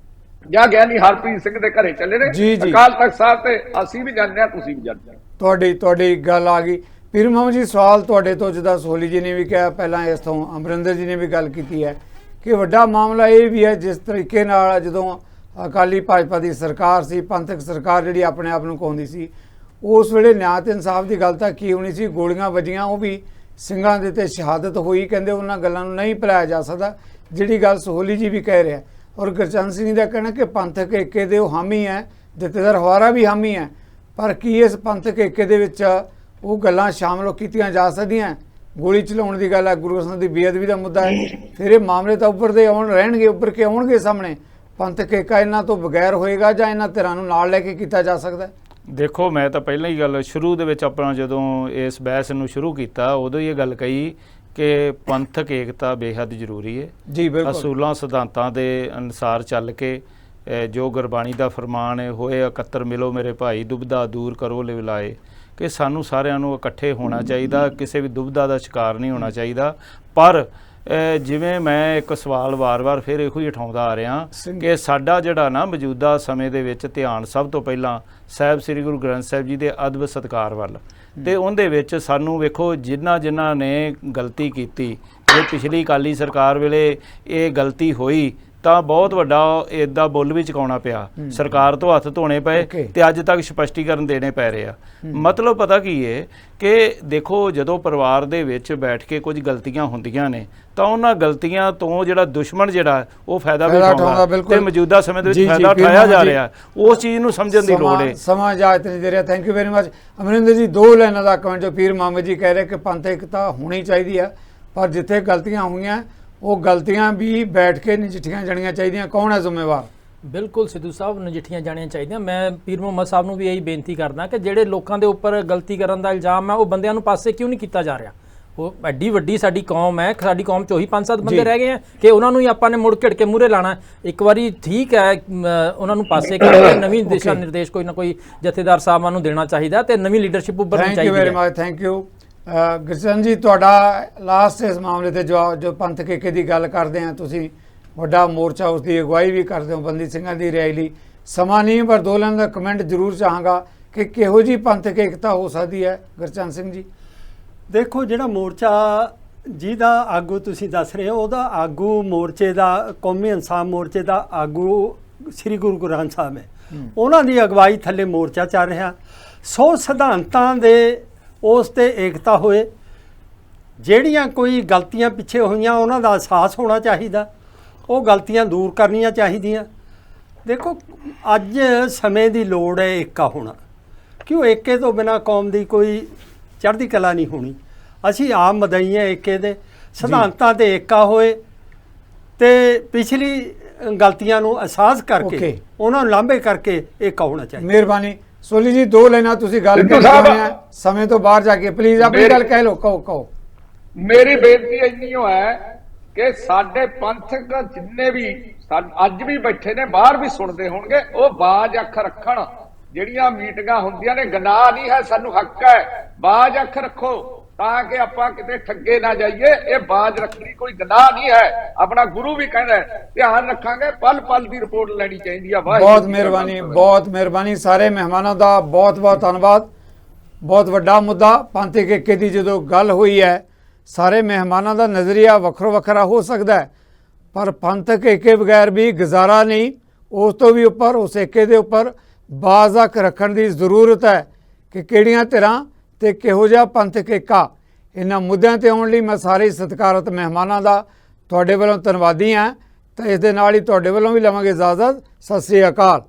ਜਾਂ ਗਿਆਨੀ ਹਰਪ੍ਰੀਤ ਸਿੰਘ ਦੇ ਘਰੇ ਚੱਲੇ ਨੇ। ਅਕਾਲ ਤਖਤ ਸਾਹਿਬ ਤੇ ਅਸੀਂ ਵੀ ਜਾਂਦੇ ਆ, ਤੁਸੀਂ ਵੀ ਜਾਂਦੇ ਆ। ਤੁਹਾਡੀ ਗੱਲ ਆ ਗਈ। ਪੀਰ ਮੁਹੰਮਦ ਜੀ, ਸਵਾਲ ਤੁਹਾਡੇ ਤੋਂ, ਜਿੱਦਾਂ ਸੋਹਲੀ ਜੀ ਨੇ ਵੀ ਕਿਹਾ, ਪਹਿਲਾਂ ਇਸ ਤੋਂ ਅਮਰਿੰਦਰ ਜੀ ਨੇ ਵੀ ਗੱਲ ਕੀਤੀ ਹੈ ਕਿ ਵੱਡਾ ਮਾਮਲਾ ਇਹ ਵੀ ਹੈ ਜਿਸ ਤਰੀਕੇ ਨਾਲ ਜਦੋਂ ਅਕਾਲੀ ਭਾਜਪਾ ਦੀ ਸਰਕਾਰ ਸੀ, ਪੰਥਕ ਸਰਕਾਰ ਜਿਹੜੀ ਆਪਣੇ ਆਪ ਨੂੰ ਕਹਾਉਂਦੀ ਸੀ, ਉਸ ਵੇਲੇ ਨਿਆਂ ਤੇ ਇਨਸਾਫ ਦੀ ਗੱਲ ਤਾਂ ਕੀ ਹੋਣੀ ਸੀ। ਗੋਲੀਆਂ ਵੱਜੀਆਂ, ਉਹ ਵੀ ਸਿੰਘਾਂ ਦੇ ਤੇ ਸ਼ਹਾਦਤ ਹੋਈ। ਕਹਿੰਦੇ ਉਹਨਾਂ ਗੱਲਾਂ ਨੂੰ ਨਹੀਂ ਭੁਲਾਇਆ ਜਾ ਸਕਦਾ, ਜਿਹੜੀ ਗੱਲ ਸੋਹਲੀ ਜੀ ਵੀ ਕਹਿ ਰਿਹਾ। ਔਰ ਗੁਰਚਰਨ ਸਿੰਘ ਦਾ ਕਹਿਣਾ ਕਿ ਪੰਥਕ ਏਕੇ ਦੇ ਉਹ ਹਾਮੀ ਹੈ, ਜਥੇਦਾਰ ਹਵਾਰਾ ਵੀ ਹਾਮੀ ਹੈ। ਪਰ ਕੀ ਇਸ ਪੰਥਕ ਏਕੇ ਦੇ ਵਿੱਚ ਉਹ ਗੱਲਾਂ ਸ਼ਾਮਲ ਕੀਤੀਆਂ ਜਾ ਸਕਦੀਆਂ? ਗੋਲੀ ਚਲਾਉਣ ਦੀ ਗੱਲ ਹੈ, ਗੁਰੂ ਗ੍ਰੰਥ ਸਾਹਿਬ ਦੀ ਬੇਅਦਬੀ ਦਾ ਮੁੱਦਾ ਹੈ, ਫਿਰ ਇਹ ਮਾਮਲੇ ਤਾਂ ਉੱਭਰਦੇ ਰਹਿਣਗੇ, ਉੱਭਰ ਕੇ ਆਉਣਗੇ ਸਾਹਮਣੇ। ਪੰਥਕ ਏਕਾ ਇਹਨਾਂ ਤੋਂ ਬਗੈਰ ਹੋਏਗਾ ਜਾਂ ਇਹਨਾਂ ਧਿਰਾਂ ਨੂੰ ਨਾਲ ਲੈ ਕੇ ਕੀਤਾ ਜਾ ਸਕਦਾ? ਦੇਖੋ, ਮੈਂ ਤਾਂ ਪਹਿਲਾਂ ਹੀ ਗੱਲ ਸ਼ੁਰੂ ਦੇ ਵਿੱਚ ਆਪਣਾ ਜਦੋਂ ਇਸ ਬਹਿਸ ਨੂੰ ਸ਼ੁਰੂ ਕੀਤਾ ਉਦੋਂ ਹੀ ਇਹ ਗੱਲ ਕਹੀ ਕਿ ਪੰਥਕ ਏਕਤਾ ਬੇਹੱਦ ਜ਼ਰੂਰੀ ਹੈ। ਜੀ ਬਿਲਕੁਲ, ਅਸੂਲਾਂ ਸਿਧਾਂਤਾਂ ਦੇ ਅਨੁਸਾਰ ਚੱਲ ਕੇ ਜੋ ਗੁਰਬਾਣੀ ਦਾ ਫਰਮਾਨ ਹੈ, ਹੋਏ ਇਕੱਤਰ ਮਿਲੋ ਮੇਰੇ ਭਾਈ, ਦੁਬਿਧਾ ਦੂਰ ਕਰੋ ਲਿਵਲਾਏ, ਕਿ ਸਾਨੂੰ ਸਾਰਿਆਂ ਨੂੰ ਇਕੱਠੇ ਹੋਣਾ ਚਾਹੀਦਾ, ਕਿਸੇ ਵੀ ਦੁਬਿਧਾ ਦਾ ਸ਼ਿਕਾਰ ਨਹੀਂ ਹੋਣਾ ਚਾਹੀਦਾ। ਪਰ ਜਿਵੇਂ ਮੈਂ ਇੱਕ ਸਵਾਲ ਵਾਰ-ਵਾਰ ਫਿਰ ਇਹੋ ਹੀ ਉਠਾਉਂਦਾ ਆ ਰਿਹਾ ਕਿ ਸਾਡਾ ਜਿਹੜਾ ਨਾ ਮੌਜੂਦਾ ਸਮੇਂ ਦੇ ਵਿੱਚ ਧਿਆਨ ਸਭ ਤੋਂ ਪਹਿਲਾਂ ਸਾਹਿਬ ਸ੍ਰੀ ਗੁਰੂ ਗ੍ਰੰਥ ਸਾਹਿਬ ਜੀ ਦੇ ਅਦਬ ਸਤਿਕਾਰ ਵੱਲ, ਤੇ ਉਹਦੇ ਵਿੱਚ ਸਾਨੂੰ ਵੇਖੋ ਜਿਨ੍ਹਾਂ ਨੇ ਗਲਤੀ ਕੀਤੀ, ਜੇ ਪਿਛਲੀ ਅਕਾਲੀ ਸਰਕਾਰ ਵੇਲੇ ਇਹ ਗਲਤੀ ਹੋਈ ਤਾਂ ਬਹੁਤ ਵੱਡਾ ਇੱਦਾਂ ਬੁੱਲ ਵੀ ਚੁਕਾਉਣਾ ਪਿਆ, ਸਰਕਾਰ ਤੋਂ ਹੱਥ ਧੋਣੇ ਪਏ ਤੇ ਅੱਜ ਤੱਕ ਸਪਸ਼ਟੀਕਰਨ ਦੇਣੇ ਪੈ ਰਹੇ ਆ। ਮਤਲਬ ਪਤਾ ਕੀ ਹੈ ਕਿ ਦੇਖੋ, ਜਦੋਂ ਪਰਿਵਾਰ ਦੇ ਵਿੱਚ ਬੈਠ ਕੇ ਕੁਝ ਗਲਤੀਆਂ ਹੁੰਦੀਆਂ ਨੇ ਤਾਂ ਉਹਨਾਂ ਗਲਤੀਆਂ ਤੋਂ ਜਿਹੜਾ ਦੁਸ਼ਮਣ ਜਿਹੜਾ ਉਹ ਫਾਇਦਾ ਵੀ ਉਠਾਉਂਦਾ, ਤੇ ਮੌਜੂਦਾ ਸਮੇਂ ਦੇ ਵਿੱਚ ਫਾਇਦਾ ਉਠਾਇਆ ਜਾ ਰਿਹਾ, ਉਸ ਚੀਜ਼ ਨੂੰ ਸਮਝਣ ਦੀ ਲੋੜ ਹੈ। ਸਮਾਂ ਇਜਾਜ਼ਤ ਨਹੀਂ ਦੇ ਰਿਹਾ। Thank you very much. Amarinder ਜੀ, ਦੋ ਲਾਈਨਾਂ ਦਾ ਕਮੈਂਟ ਜੋ ਪੀਰ ਮੁਹੰਮਦ ਜੀ ਕਹਿ ਰਹੇ ਕਿ ਪੰਥ ਏਕਤਾ ਹੋਣੀ ਚਾਹੀਦੀ ਹੈ, ਪਰ ਜਿੱਥੇ ਗਲਤੀਆਂ ਹੋਈਆਂ ਉਹ ਗਲਤੀਆਂ ਵੀ ਬੈਠ ਕੇ ਨਜਿੱਠੀਆਂ ਜਾਣੀਆਂ ਚਾਹੀਦੀਆਂ। ਕੌਣ ਹੈ ਜ਼ਿੰਮੇਵਾਰ? ਬਿਲਕੁਲ ਸਿੱਧੂ ਸਾਹਿਬ, ਨਜਿੱਠੀਆਂ ਜਾਣੀਆਂ ਚਾਹੀਦੀਆਂ। ਮੈਂ ਪੀਰ ਮੁਹੰਮਦ ਸਾਹਿਬ ਨੂੰ ਵੀ ਇਹੀ ਬੇਨਤੀ ਕਰਦਾ ਕਿ ਜਿਹੜੇ ਲੋਕਾਂ ਦੇ ਉੱਪਰ ਗਲਤੀ ਕਰਨ ਦਾ ਇਲਜ਼ਾਮ ਹੈ ਉਹ ਬੰਦਿਆਂ ਨੂੰ ਪਾਸੇ ਕਿਉਂ ਨਹੀਂ ਕੀਤਾ ਜਾ ਰਿਹਾ। ਉਹ ਐਡੀ ਵੱਡੀ ਸਾਡੀ ਕੌਮ ਹੈ, ਸਾਡੀ ਕੌਮ 'ਚ ਉਹੀ 5-7 ਬੰਦੇ ਰਹਿ ਗਏ ਆ ਕਿ ਉਹਨਾਂ ਨੂੰ ਹੀ ਆਪਾਂ ਨੇ ਮੁੜ ਘਿੜ ਕੇ ਮੂਹਰੇ ਲਾਣਾ। ਇੱਕ ਵਾਰੀ ਠੀਕ ਹੈ ਉਹਨਾਂ ਨੂੰ ਪਾਸੇ ਕਰਕੇ ਨਵੀਂ ਦਿਸ਼ਾ ਨਿਰਦੇਸ਼ ਕੋਈ ਨਾ ਕੋਈ ਜਥੇਦਾਰ ਸਾਹਿਬਾਂ ਨੂੰ ਦੇਣਾ ਚਾਹੀਦਾ ਤੇ ਨਵੀਂ ਲੀਡਰਸ਼ਿਪ ਉੱਭਰਨੀ ਚਾਹੀਦੀ ਹੈ। Thank you very much, thank you. Gurcharan ਜੀ, ਤੁਹਾਡਾ ਲਾਸਟ ਇਸ ਮਾਮਲੇ ਤੇ ਜਵਾਬ, ਜੋ ਪੰਥ ਏਕੇ ਦੀ ਗੱਲ ਕਰਦੇ ਆ, ਤੁਸੀਂ ਵੱਡਾ ਮੋਰਚਾ ਉਸ ਦੀ ਅਗਵਾਈ ਵੀ ਕਰਦੇ ਹੋ ਬੰਦੀ ਸਿੰਘਾਂ ਦੀ ਰਿਹਾਈ ਲਈ। ਸਮਾਂ ਨਹੀਂ ਪਰ ਦੋਲਾਂ ਦਾ ਕਮੈਂਟ ਜ਼ਰੂਰ ਚਾਹਾਂਗਾ ਕਿ ਕਿਹੋ ਜਿਹੀ ਪੰਥ ਏਕਤਾ ਹੋ ਸਕਦੀ ਹੈ ਗੁਰਚਰਨ ਸਿੰਘ ਜੀ? ਦੇਖੋ, ਜਿਹੜਾ ਮੋਰਚਾ ਜਿਹਦਾ ਆਗੂ ਤੁਸੀਂ ਦੱਸ ਰਹੇ ਹੋ, ਉਹਦਾ ਆਗੂ ਮੋਰਚੇ ਦਾ ਕੌਮੀ ਇਨਸਾਫ ਮੋਰਚੇ ਦਾ ਆਗੂ ਸ੍ਰੀ ਗੁਰੂ ਗ੍ਰੰਥ ਸਾਹਿਬ ਹੈ। ਉਹਨਾਂ ਦੀ ਅਗਵਾਈ ਥੱਲੇ ਮੋਰਚਾ ਚੱਲ ਰਿਹਾ। 100 ਸਿਧਾਂਤਾਂ ਦੇ ਉਸ ਤੇ ਏਕਤਾ ਹੋਏ। ਜਿਹੜੀਆਂ ਕੋਈ ਗਲਤੀਆਂ ਪਿੱਛੇ ਹੋਈਆਂ ਉਹਨਾਂ ਦਾ ਅਹਿਸਾਸ ਹੋਣਾ ਚਾਹੀਦਾ, ਉਹ ਗਲਤੀਆਂ ਦੂਰ ਕਰਨੀਆਂ ਚਾਹੀਦੀਆਂ। ਦੇਖੋ, ਅੱਜ ਸਮੇਂ ਦੀ ਲੋੜ ਹੈ ਏਕਾ ਹੋਣਾ, ਕਿਉਂ ਏਕੇ ਤੋਂ ਬਿਨਾਂ ਕੌਮ ਦੀ ਕੋਈ ਚੜ੍ਹਦੀ ਕਲਾ ਨਹੀਂ ਹੋਣੀ। ਅਸੀਂ ਆਪ ਮਦਈ ਹਾਂ ਏਕੇ ਦੇ, ਸਿਧਾਂਤਾਂ ਤੇ ਏਕਾ ਹੋਏ ਤੇ ਪਿਛਲੀ ਗਲਤੀਆਂ ਨੂੰ ਅਹਿਸਾਸ ਕਰਕੇ ਉਹਨਾਂ ਨੂੰ ਲਾਂਭੇ ਕਰਕੇ ਏਕਾ ਹੋਣਾ ਚਾਹੀਦਾ। ਮਿਹਰਬਾਨੀ। ਸੋਲੀ ਜੀ, 2 ਲਾਈਨਾਂ ਤੁਸੀਂ ਗੱਲ ਕਰਨੀ ਹੈ ਸਮੇਂ ਤੋਂ ਬਾਹਰ ਜਾ ਕੇ, ਪਲੀਜ਼ ਆਪਣੀ ਗੱਲ ਕਹਿ ਲਓ। ਕਹੋ। ਮੇਰੀ ਬੇਨਤੀ ਇੰਨੀ ਹੈ ਕਿ ਸਾਡੇ ਪੰਥਕ ਜਿੰਨੇ ਵੀ ਅੱਜ ਵੀ ਬੈਠੇ ਨੇ, ਬਾਹਰ ਵੀ ਸੁਣਦੇ ਹੋਣਗੇ, ਉਹ ਬਾਜ਼ ਅੱਖ ਰੱਖਣ। ਜਿਹੜੀਆਂ ਮੀਟਿੰਗਾਂ ਹੁੰਦੀਆਂ ਨੇ, ਗੁਨਾਹ ਨਹੀਂ ਹੈ, ਸਾਨੂੰ ਹੱਕ ਹੈ, ਬਾਜ਼ ਅੱਖ ਰੱਖੋ ਤਾਂ ਕਿ ਆਪਾਂ ਕਿਤੇ ਠੱਗੇ ਨਾ ਜਾਈਏ। ਇਹ ਬਾਜ਼ ਰੱਖਣੀ ਕੋਈ ਗੁਨਾਹ ਨਹੀਂ ਹੈ। ਆਪਣਾ ਗੁਰੂ ਵੀ ਕਹਿੰਦਾ ਧਿਆਨ ਰੱਖਾਂਗੇ, ਪਲ ਪਲ ਦੀ ਰਿਪੋਰਟ ਲੈਣੀ ਚਾਹੀਦੀ ਆ। ਬਹੁਤ ਮਿਹਰਬਾਨੀ, ਬਹੁਤ ਮਿਹਰਬਾਨੀ। ਸਾਰੇ ਮਹਿਮਾਨਾਂ ਦਾ ਬਹੁਤ ਬਹੁਤ ਧੰਨਵਾਦ। ਬਹੁਤ ਵੱਡਾ ਮੁੱਦਾ ਪੰਥ ਏਕੇ ਦੀ ਜਦੋਂ ਗੱਲ ਹੋਈ ਹੈ, ਸਾਰੇ ਮਹਿਮਾਨਾਂ ਦਾ ਨਜ਼ਰੀਆ ਵੱਖੋ ਵੱਖਰਾ ਹੋ ਸਕਦਾ ਹੈ, ਪਰ ਪੰਥਕ ਏਕੇ ਬਗੈਰ ਵੀ ਗੁਜ਼ਾਰਾ ਨਹੀਂ। ਉਸ ਤੋਂ ਵੀ ਉੱਪਰ, ਉਸ ਏਕੇ ਦੇ ਉੱਪਰ ਬਾਜ਼ ਅੱਖ ਰੱਖਣ ਦੀ ਜ਼ਰੂਰਤ ਹੈ ਕਿ ਕਿਹੜੀਆਂ ਧਿਰਾਂ ਤੇ ਕਿਹੋ ਜਿਹਾ ਪੰਥਕ ਏਕਾ। ਇਹਨਾਂ ਮੁੱਦਿਆਂ ਤੇ ਆਉਣ ਲਈ ਮੈਂ ਸਾਰੇ ਸਤਿਕਾਰਤ ਮਹਿਮਾਨਾਂ ਦਾ ਤੁਹਾਡੇ ਵੱਲੋਂ ਧੰਨਵਾਦੀ ਹਾਂ। ਤਾਂ ਇਸ ਦੇ ਨਾਲ ਹੀ ਤੁਹਾਡੇ ਵੱਲੋਂ ਵੀ ਲਵਾਂਗੇ ਇਜਾਜ਼ਤ। ਸਤਿ ਸ੍ਰੀ ਅਕਾਲ।